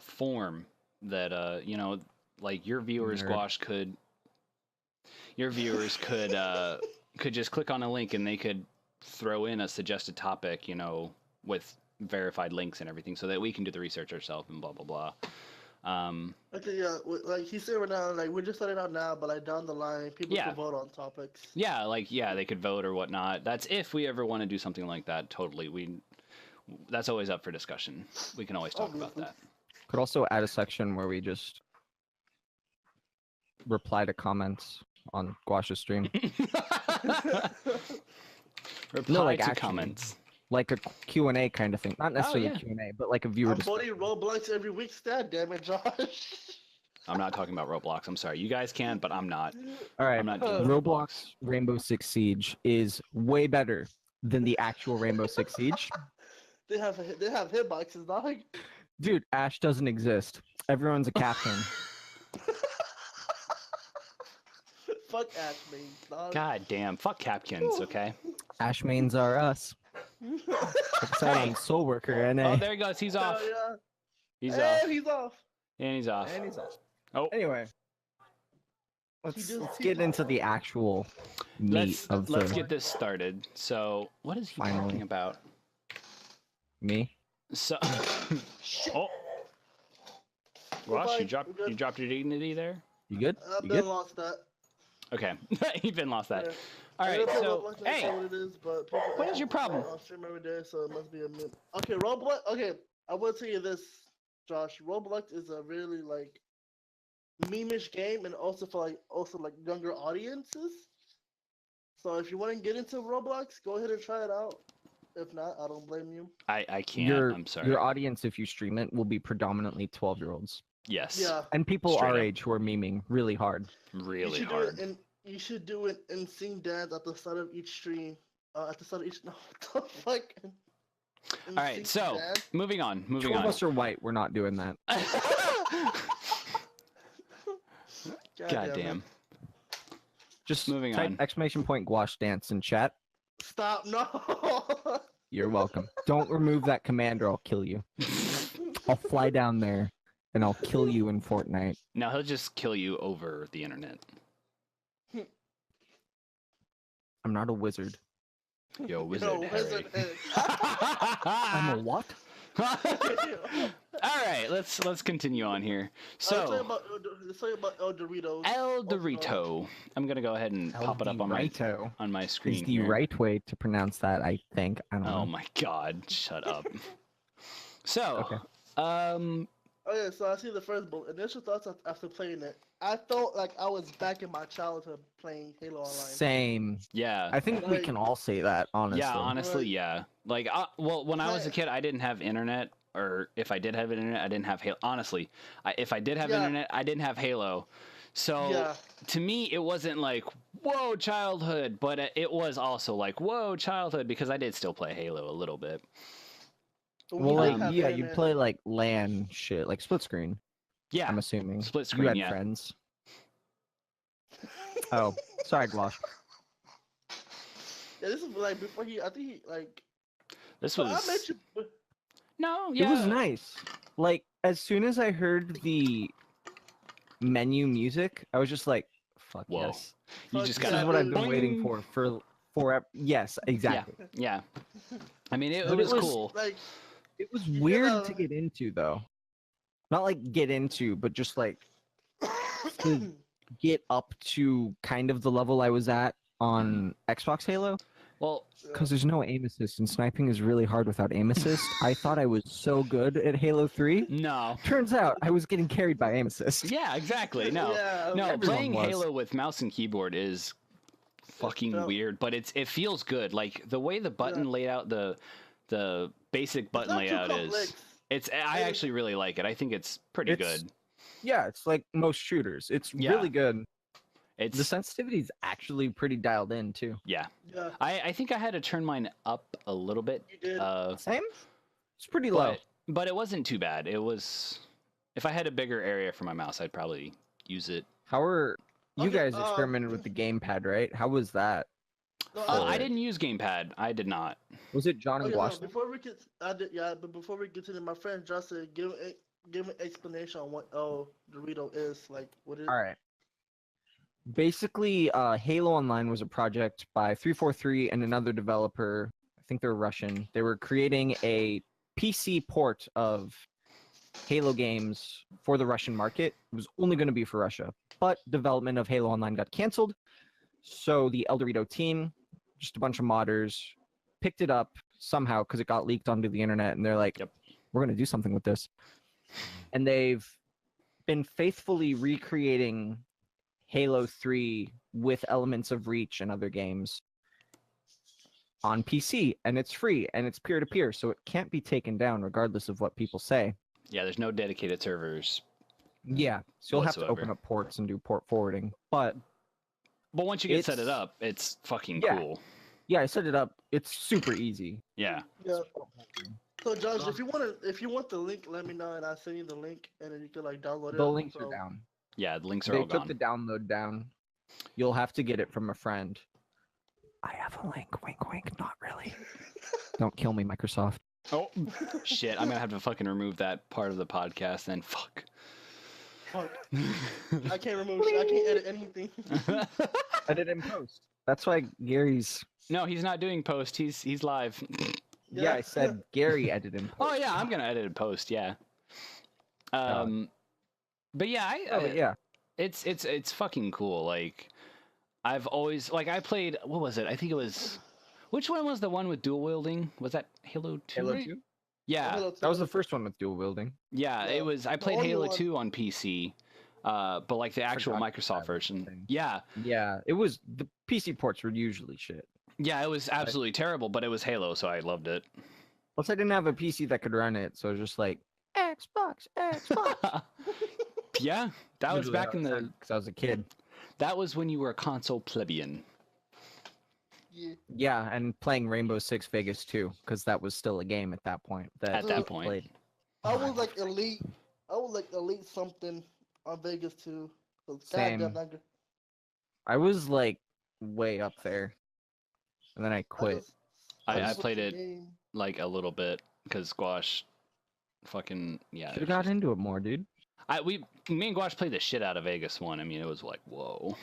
[SPEAKER 1] form that Like your viewers, Squash, your viewers could just click on a link and they could throw in a suggested topic, you know, with verified links and everything, so that we can do the research ourselves and blah blah blah.
[SPEAKER 3] Okay, yeah, like he said right now, like we're just starting out now, but like down the line, people can vote on topics.
[SPEAKER 1] Yeah, like they could vote or whatnot. That's if we ever want to do something like that. Totally, that's always up for discussion. We can always talk about that.
[SPEAKER 2] Could also add a section where we just reply to comments on Guash's stream.
[SPEAKER 1] Reply to comments.
[SPEAKER 2] Like a Q&A kind of thing. Not necessarily Q&A, but like a viewer discussion.
[SPEAKER 3] I'm voting Roblox every week, stat, damn it, Josh.
[SPEAKER 1] I'm not talking about Roblox. I'm sorry. You guys can, but I'm not.
[SPEAKER 2] All right.
[SPEAKER 1] I'm not doing
[SPEAKER 2] Roblox Rainbow Six Siege is way better than the actual Rainbow Six Siege.
[SPEAKER 3] They have hitboxes, dog.
[SPEAKER 2] Dude, Ash doesn't exist. Everyone's a captain.
[SPEAKER 3] Fuck Ash mains, dog.
[SPEAKER 1] God damn. Fuck Capkins, okay?
[SPEAKER 2] Ash mains are us. Check us out on Soul Worker NA.
[SPEAKER 1] Oh, there he goes. He's off.
[SPEAKER 3] Yeah.
[SPEAKER 1] He's
[SPEAKER 3] and
[SPEAKER 1] off.
[SPEAKER 3] He's off.
[SPEAKER 1] And he's off.
[SPEAKER 2] And he's off.
[SPEAKER 1] Oh.
[SPEAKER 2] Anyway. Let's get into the actual meat of the...
[SPEAKER 1] Let's get this started. So, what is he talking about?
[SPEAKER 2] Me?
[SPEAKER 1] So... oh. Ross, you dropped your dignity there?
[SPEAKER 2] You good?
[SPEAKER 3] I've been lost that.
[SPEAKER 1] Okay. You've been lost that.
[SPEAKER 3] Yeah.
[SPEAKER 1] All right, so, hey,
[SPEAKER 3] what
[SPEAKER 1] is your problem?
[SPEAKER 3] I'll stream every day, so it must be a meme. Okay, Roblox, okay, I will tell you this, Josh. Roblox is a really, like, meme-ish game, and also for, like, younger audiences. So if you want to get into Roblox, go ahead and try it out. If not, I don't blame you.
[SPEAKER 1] I can't, I'm sorry.
[SPEAKER 2] Your audience, if you stream it, will be predominantly 12-year-olds.
[SPEAKER 1] Yes.
[SPEAKER 3] Yeah.
[SPEAKER 2] And people our age who are memeing really hard.
[SPEAKER 1] Really hard.
[SPEAKER 3] You should do an insane dance at the start of each stream. At the start of each. No, what the fuck?
[SPEAKER 1] All right, so moving on.
[SPEAKER 2] Two of us are white. We're not doing that.
[SPEAKER 1] God damn.
[SPEAKER 2] Just
[SPEAKER 1] moving on.
[SPEAKER 2] Exclamation point Gouache dance in chat.
[SPEAKER 3] Stop! No.
[SPEAKER 2] You're welcome. Don't remove that command or I'll kill you. I'll fly down there and I'll kill you in Fortnite.
[SPEAKER 1] No, he'll just kill you over the internet.
[SPEAKER 2] I'm not a wizard.
[SPEAKER 1] Yo, wizard.
[SPEAKER 2] I'm a what?
[SPEAKER 1] All right, let's continue on here. So
[SPEAKER 3] let's talk about El Dorito.
[SPEAKER 1] El Dorito. I'm gonna go ahead and pop it up on my screen.
[SPEAKER 2] Is the right way to pronounce that? I think. I don't know.
[SPEAKER 1] Oh my God! Shut up. So,
[SPEAKER 2] okay.
[SPEAKER 3] Okay, so I see the first bullet. Initial thoughts after playing it. I felt like I was back in my childhood playing Halo Online.
[SPEAKER 2] Same.
[SPEAKER 1] Yeah.
[SPEAKER 2] I think we can all say that, honestly.
[SPEAKER 1] Yeah, honestly, yeah. Like, well, when I was a kid, I didn't have internet, or if I did have internet, I didn't have Halo. Honestly, if I did have internet, I didn't have Halo. So, to me, it wasn't like, whoa, childhood, but it was also like, whoa, childhood, because I did still play Halo a little bit.
[SPEAKER 2] Well, yeah, you'd play like LAN shit, like split screen.
[SPEAKER 1] Yeah,
[SPEAKER 2] I'm assuming.
[SPEAKER 1] Split screen,
[SPEAKER 2] you had friends. Oh, sorry, Gouache.
[SPEAKER 3] Yeah, this is like before I think he like.
[SPEAKER 1] This was.
[SPEAKER 3] I met you.
[SPEAKER 2] No, yeah. It was nice. Like as soon as I heard the menu music, I was just like, "Fuck yes!"
[SPEAKER 1] You just got.
[SPEAKER 2] This is what I've been waiting for forever. Yes, exactly.
[SPEAKER 1] Yeah. I mean, it was cool.
[SPEAKER 3] Like,
[SPEAKER 2] it was weird to get into, though. Not like get into, but just like to get up to kind of the level I was at on Xbox Halo.
[SPEAKER 1] Well,
[SPEAKER 2] because there's no aim assist, and sniping is really hard without aim assist. I thought I was so good at Halo 3.
[SPEAKER 1] No.
[SPEAKER 2] Turns out I was getting carried by aim assist.
[SPEAKER 1] Yeah, exactly. No, playing Halo with mouse and keyboard is fucking weird, but it feels good. Like the way the button layout, the basic button layout is. I actually really like it. I think it's pretty good.
[SPEAKER 2] Yeah, it's like most shooters. It's really good. The sensitivity is actually pretty dialed in too.
[SPEAKER 1] Yeah. I think I had to turn mine up a little bit.
[SPEAKER 3] You did.
[SPEAKER 2] Same. It's pretty low,
[SPEAKER 1] but it wasn't too bad. It was. If I had a bigger area for my mouse, I'd probably use it.
[SPEAKER 2] How are you guys experimented with the gamepad, right? How was that?
[SPEAKER 1] I didn't use gamepad. I did not.
[SPEAKER 2] Was it John and Gouache?
[SPEAKER 3] Before we get, but before we get to my friend Justin, give an explanation on what El Dorito is? Like, what is?
[SPEAKER 2] All right. Basically, Halo Online was a project by 343 and another developer. I think they're Russian. They were creating a PC port of Halo games for the Russian market. It was only going to be for Russia, but development of Halo Online got canceled. So the El Dorito team, just a bunch of modders, picked it up somehow because it got leaked onto the internet, and they're like,
[SPEAKER 1] Yep.
[SPEAKER 2] we're going to do something with this. And they've been faithfully recreating Halo 3 with elements of Reach and other games on PC, and it's free, and it's peer-to-peer, so it can't be taken down regardless of what people say.
[SPEAKER 1] Yeah, there's no dedicated servers.
[SPEAKER 2] Yeah, so you'll have to
[SPEAKER 1] Whatsoever.
[SPEAKER 2] open up ports and do port forwarding, but
[SPEAKER 1] once you get set it
[SPEAKER 2] it's-
[SPEAKER 1] up, it's fucking
[SPEAKER 2] Yeah.
[SPEAKER 1] cool.
[SPEAKER 2] yeah, I set it up. It's super easy.
[SPEAKER 1] Yeah.
[SPEAKER 3] Yeah. So Josh, if you want the link, let me know, and I'll send you the link, and then you can like download it.
[SPEAKER 2] The links
[SPEAKER 3] So-
[SPEAKER 2] are down.
[SPEAKER 1] Yeah, the links are
[SPEAKER 2] They
[SPEAKER 1] all
[SPEAKER 2] took
[SPEAKER 1] gone.
[SPEAKER 2] the download down. You'll have to get it from a friend. I have a link. Wink, wink. Not really. Don't kill me, Microsoft.
[SPEAKER 1] Oh, shit. I'm going to have to fucking remove that part of the podcast then. Fuck.
[SPEAKER 3] Fuck. I can't remove. I can't edit anything.
[SPEAKER 2] Edit and post. That's why Gary's.
[SPEAKER 1] No, he's not doing post. He's live.
[SPEAKER 2] Yeah, I said Gary edited and post.
[SPEAKER 1] Oh, yeah, I'm going to edit and post, yeah. But yeah,
[SPEAKER 2] But yeah.
[SPEAKER 1] it's fucking cool. Like, I've always, like, I played, what was it? I think it was, which one was the one with dual wielding? Was that Halo 2?
[SPEAKER 2] Halo 2?
[SPEAKER 1] Yeah,
[SPEAKER 2] That was the first one with dual wielding.
[SPEAKER 1] yeah,
[SPEAKER 3] Yeah,
[SPEAKER 1] it was, I
[SPEAKER 3] the
[SPEAKER 1] played
[SPEAKER 3] only
[SPEAKER 1] Halo
[SPEAKER 3] one.
[SPEAKER 1] 2 on PC, but like the actual
[SPEAKER 2] Forgot
[SPEAKER 1] Microsoft
[SPEAKER 2] that
[SPEAKER 1] version.
[SPEAKER 2] thing.
[SPEAKER 1] Yeah,
[SPEAKER 2] Yeah, it was. The PC ports were usually shit.
[SPEAKER 1] yeah, it was absolutely terrible, but it was Halo, so I loved it.
[SPEAKER 2] Plus, I didn't have a PC that could run it, so it was just like, Xbox, Xbox.
[SPEAKER 1] Yeah, that was back in the,
[SPEAKER 2] Because I was a kid.
[SPEAKER 1] that was when you were a console plebeian.
[SPEAKER 3] Yeah.
[SPEAKER 2] Yeah, and playing Rainbow Six Vegas too, because that was still a game at that point.
[SPEAKER 1] At that
[SPEAKER 3] I
[SPEAKER 1] point.
[SPEAKER 2] played.
[SPEAKER 3] I was like elite. I was like elite something on Vegas too. So
[SPEAKER 2] Same.
[SPEAKER 3] goddamn, that good.
[SPEAKER 2] I was like way up there, and then I
[SPEAKER 3] I
[SPEAKER 2] quit.
[SPEAKER 3] just-
[SPEAKER 1] I
[SPEAKER 3] just
[SPEAKER 1] played
[SPEAKER 3] watched the
[SPEAKER 1] it
[SPEAKER 3] game.
[SPEAKER 1] like a little bit because Squash, fucking yeah.
[SPEAKER 2] Should
[SPEAKER 1] it
[SPEAKER 2] have
[SPEAKER 1] was
[SPEAKER 2] got
[SPEAKER 1] just-
[SPEAKER 2] into it more, dude.
[SPEAKER 1] me and Squash played the shit out of Vegas one. I mean, it was like whoa.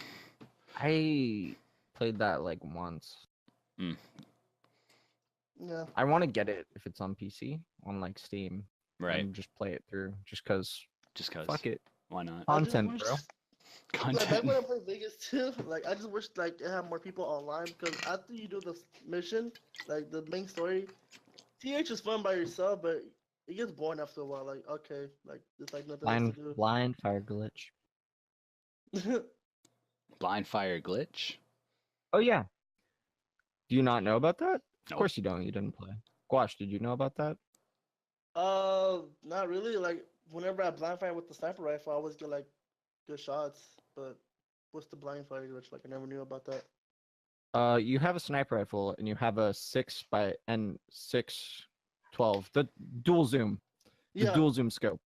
[SPEAKER 2] I played that like once.
[SPEAKER 3] Yeah.
[SPEAKER 2] I want to get it if it's on PC on like Steam,
[SPEAKER 1] Right,
[SPEAKER 2] and just play it through, just cause.
[SPEAKER 1] just cause.
[SPEAKER 2] Fuck it,
[SPEAKER 1] Why not?
[SPEAKER 3] I just
[SPEAKER 2] content,
[SPEAKER 3] wish-
[SPEAKER 2] bro.
[SPEAKER 3] Like, back
[SPEAKER 1] Content.
[SPEAKER 3] when I played Vegas too, like I just wish like it had more people online because after you do the mission, like the main story, TH is fun by yourself, but it gets boring after a while. Like okay, like it's like nothing else to
[SPEAKER 2] Blind fire glitch.
[SPEAKER 3] do.
[SPEAKER 1] Blind fire glitch.
[SPEAKER 2] Oh yeah. Do you not know about that?
[SPEAKER 1] No.
[SPEAKER 2] Of course you don't. You didn't play. Squash, did you know about that?
[SPEAKER 3] Not really. Like whenever I blind fire with the sniper rifle, I always get like good shots. But what's the blind fire glitch? Like I never knew about that.
[SPEAKER 2] You have a sniper rifle and you have a 6x612, the dual zoom, the
[SPEAKER 3] Yeah.
[SPEAKER 2] dual zoom scope,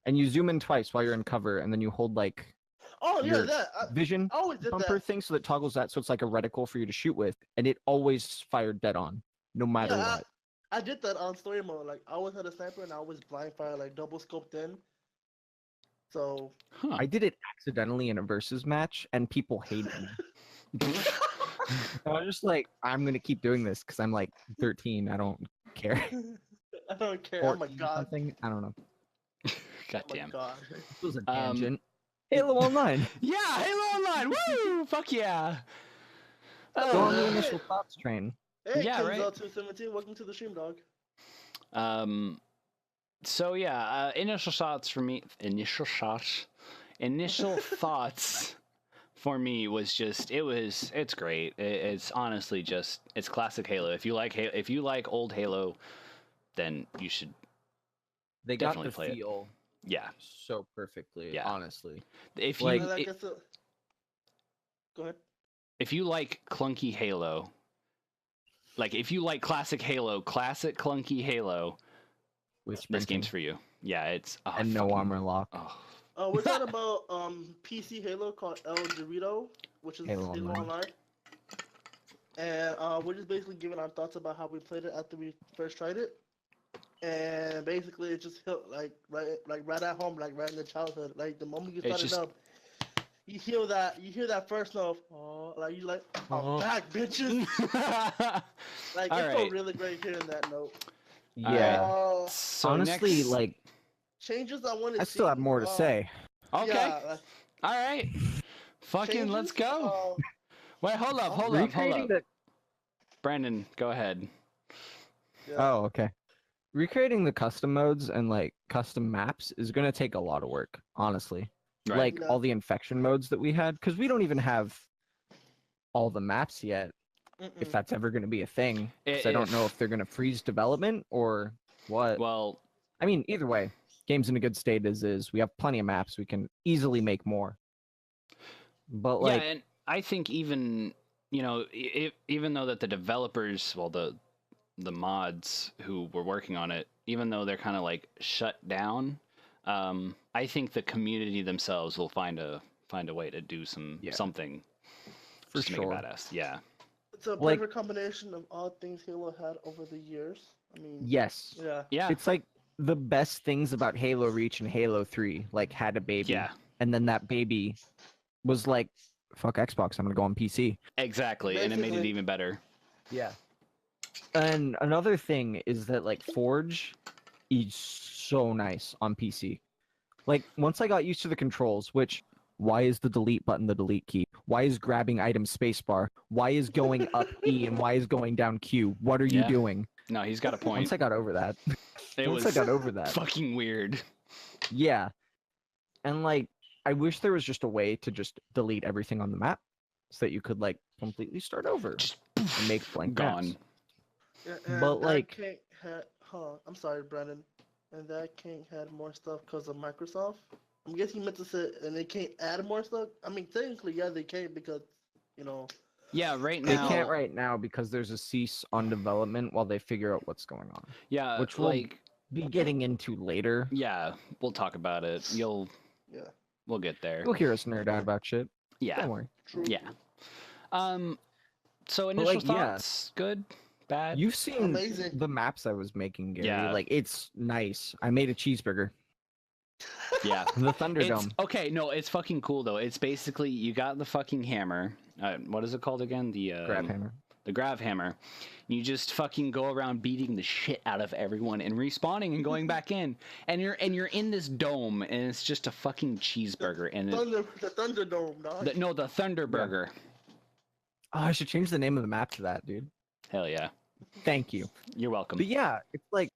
[SPEAKER 2] and you zoom in twice while you're in cover, and then you hold like
[SPEAKER 3] Oh yeah,
[SPEAKER 2] your
[SPEAKER 3] that.
[SPEAKER 2] vision
[SPEAKER 3] I always did
[SPEAKER 2] bumper
[SPEAKER 3] that.
[SPEAKER 2] thing, so that toggles that, so it's like a reticle for you to shoot with, and it always fired dead on, no matter
[SPEAKER 3] Yeah,
[SPEAKER 2] what.
[SPEAKER 3] I did that on story mode. Like I always had a sniper and I always blind fire like double scoped in. So
[SPEAKER 1] Huh.
[SPEAKER 2] I did it accidentally in a versus match, and people hated me. I was just like, I'm gonna keep doing this because I'm like 13. I don't care.
[SPEAKER 3] I don't care. Oh my
[SPEAKER 2] 14 or
[SPEAKER 3] god.
[SPEAKER 2] something. I don't know.
[SPEAKER 1] God
[SPEAKER 3] Oh my
[SPEAKER 1] damn.
[SPEAKER 3] god.
[SPEAKER 2] This was a
[SPEAKER 1] Um,
[SPEAKER 2] tangent. Halo Online.
[SPEAKER 1] Yeah, Halo Online. Woo! Fuck yeah.
[SPEAKER 2] Go on the
[SPEAKER 3] Oh,
[SPEAKER 2] initial thoughts train.
[SPEAKER 3] Hey,
[SPEAKER 1] Yeah, right.
[SPEAKER 3] Kenzel 217, welcome to the stream, dog.
[SPEAKER 1] So yeah, initial shots for me. Initial thoughts for me was just it's great. It's honestly just it's classic Halo. If you like old Halo, then you should
[SPEAKER 2] They got
[SPEAKER 1] Definitely
[SPEAKER 2] the
[SPEAKER 1] play it.
[SPEAKER 2] feel
[SPEAKER 1] yeah.
[SPEAKER 2] so perfectly.
[SPEAKER 1] Yeah.
[SPEAKER 2] Honestly.
[SPEAKER 1] If
[SPEAKER 2] Like-
[SPEAKER 1] you
[SPEAKER 3] Like, it's a... Go ahead.
[SPEAKER 1] if you like clunky Halo, like if you like classic clunky Halo,
[SPEAKER 2] With
[SPEAKER 1] this
[SPEAKER 2] sprinting
[SPEAKER 1] game's for you. Yeah, it's
[SPEAKER 2] and no
[SPEAKER 1] fucking-
[SPEAKER 2] armor lock.
[SPEAKER 1] Oh,
[SPEAKER 3] We're talking about PC Halo called El Dorito, which is
[SPEAKER 2] Halo
[SPEAKER 3] Halo
[SPEAKER 2] Online.
[SPEAKER 3] Online. And we're just basically giving our thoughts about how we played it after we first tried it. and basically it just hit like right at home, like right in the childhood. Like the moment you start it up, you hear that first note, oh, like you like, I'm back, bitches. Like it felt really great hearing that note.
[SPEAKER 2] Yeah.
[SPEAKER 1] So
[SPEAKER 2] honestly,
[SPEAKER 1] next...
[SPEAKER 2] like
[SPEAKER 3] changes I want to see.
[SPEAKER 2] I still have more to say.
[SPEAKER 1] Okay.
[SPEAKER 3] Yeah,
[SPEAKER 1] all right. Fucking
[SPEAKER 3] changes,
[SPEAKER 1] let's go. Wait, hold up. Brandon, go ahead.
[SPEAKER 3] Yeah.
[SPEAKER 2] Oh, okay. Recreating the custom modes and like custom maps is gonna take a lot of work, honestly.
[SPEAKER 1] Right.
[SPEAKER 2] Like all the infection modes that we had, because we don't even have all the maps yet. If that's ever gonna be a thing, because I don't know if they're gonna freeze development or what.
[SPEAKER 1] Well,
[SPEAKER 2] I mean, either way, game's in a good state as is. We have plenty of maps. We can easily make more. But like,
[SPEAKER 1] yeah, and I think even even though that the developers, well, the mods who were working on it, even though they're kind of like shut down, I think the community themselves will find a way to do something
[SPEAKER 2] for
[SPEAKER 1] just to
[SPEAKER 2] sure.
[SPEAKER 1] make it badass. Yeah.
[SPEAKER 3] It's a perfect combination of all things Halo had over the years. I mean,
[SPEAKER 2] yes.
[SPEAKER 3] Yeah.
[SPEAKER 2] It's like the best things about Halo Reach and Halo 3 like had a baby.
[SPEAKER 1] Yeah.
[SPEAKER 2] And then that baby was like, fuck Xbox, I'm gonna go on PC.
[SPEAKER 1] Exactly. And it made it even better.
[SPEAKER 2] Yeah. And another thing is that like Forge is so nice on PC. Like once I got used to the controls, which why is the delete button the delete key? Why is grabbing item spacebar? Why is going up E and why is going down Q? What are you doing?
[SPEAKER 1] No, he's got a point.
[SPEAKER 2] Once I got over that.
[SPEAKER 1] Once
[SPEAKER 2] I got over that.
[SPEAKER 1] Fucking weird.
[SPEAKER 2] Yeah. And like I wish there was just a way to just delete everything on the map so that you could like completely start over and make blank
[SPEAKER 1] gone.
[SPEAKER 2] maps.
[SPEAKER 3] Yeah,
[SPEAKER 2] but like
[SPEAKER 3] I'm sorry, Brandon. And that King had more stuff because of Microsoft. I'm guessing you meant to say, and they can't add more stuff. I mean, technically, yeah, they can because,
[SPEAKER 1] Yeah, right
[SPEAKER 2] they
[SPEAKER 1] now
[SPEAKER 2] can't right now because there's a cease on development while they figure out what's going on.
[SPEAKER 1] Yeah,
[SPEAKER 2] which we'll be getting into later.
[SPEAKER 1] Yeah, we'll talk about it. We'll get there.
[SPEAKER 2] You'll hear us nerd out about shit.
[SPEAKER 1] Yeah.
[SPEAKER 2] Don't worry.
[SPEAKER 3] True.
[SPEAKER 1] Yeah. So initial thoughts, good, bad?
[SPEAKER 2] You've seen
[SPEAKER 3] Amazing.
[SPEAKER 2] the maps I was making, Gary.
[SPEAKER 1] Yeah.
[SPEAKER 2] Like it's nice. I made a cheeseburger.
[SPEAKER 1] Yeah.
[SPEAKER 2] The Thunderdome.
[SPEAKER 1] Okay, no, it's fucking cool though. It's basically you got the fucking hammer. What is it called again? The
[SPEAKER 2] grav hammer.
[SPEAKER 1] The grav hammer. You just fucking go around beating the shit out of everyone and respawning and going back in. And you're in this dome and it's just a fucking cheeseburger and
[SPEAKER 3] the Thunderdome, dog.
[SPEAKER 1] The Thunderburger.
[SPEAKER 2] Oh, I should change the name of the map to that, dude.
[SPEAKER 1] Hell yeah.
[SPEAKER 2] Thank you.
[SPEAKER 1] You're welcome.
[SPEAKER 2] But yeah, it's like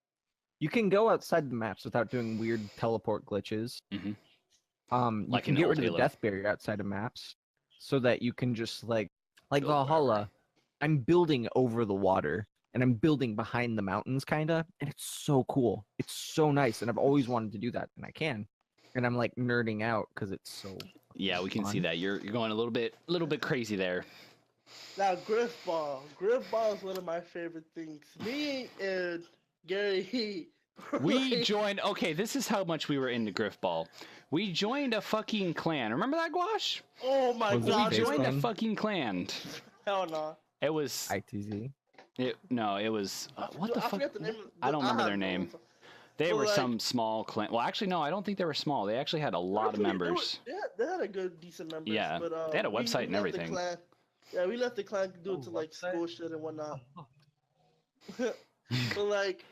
[SPEAKER 2] you can go outside the maps without doing weird teleport glitches.
[SPEAKER 1] Mm-hmm.
[SPEAKER 2] You can get rid of the death barrier outside of maps so that you can just like Valhalla. I'm building over the water and I'm building behind the mountains kinda, and it's so cool. It's so nice, and I've always wanted to do that, and I can. And I'm like nerding out because it's so
[SPEAKER 1] we can
[SPEAKER 2] fun.
[SPEAKER 1] see that. You're going a little bit crazy there.
[SPEAKER 3] Now Griff Ball is one of my favorite things. Me and Gary
[SPEAKER 1] we joined. Okay, this is how much we were into Griff Ball. We joined a fucking clan. Remember that, Gwash?
[SPEAKER 3] Oh my god!
[SPEAKER 1] We joined a fucking clan.
[SPEAKER 3] Hell no.
[SPEAKER 1] It was
[SPEAKER 2] ITZ.
[SPEAKER 1] It was what the fuck?
[SPEAKER 3] Forget the name
[SPEAKER 1] I don't remember their name. They were
[SPEAKER 3] like,
[SPEAKER 1] some small clan. Well, actually, no, I don't think they were small. They actually had a lot of members.
[SPEAKER 3] They had a good, decent members.
[SPEAKER 1] Yeah,
[SPEAKER 3] but,
[SPEAKER 1] they had a website and everything.
[SPEAKER 3] Yeah, we left the clan due to like school shit and whatnot. But like,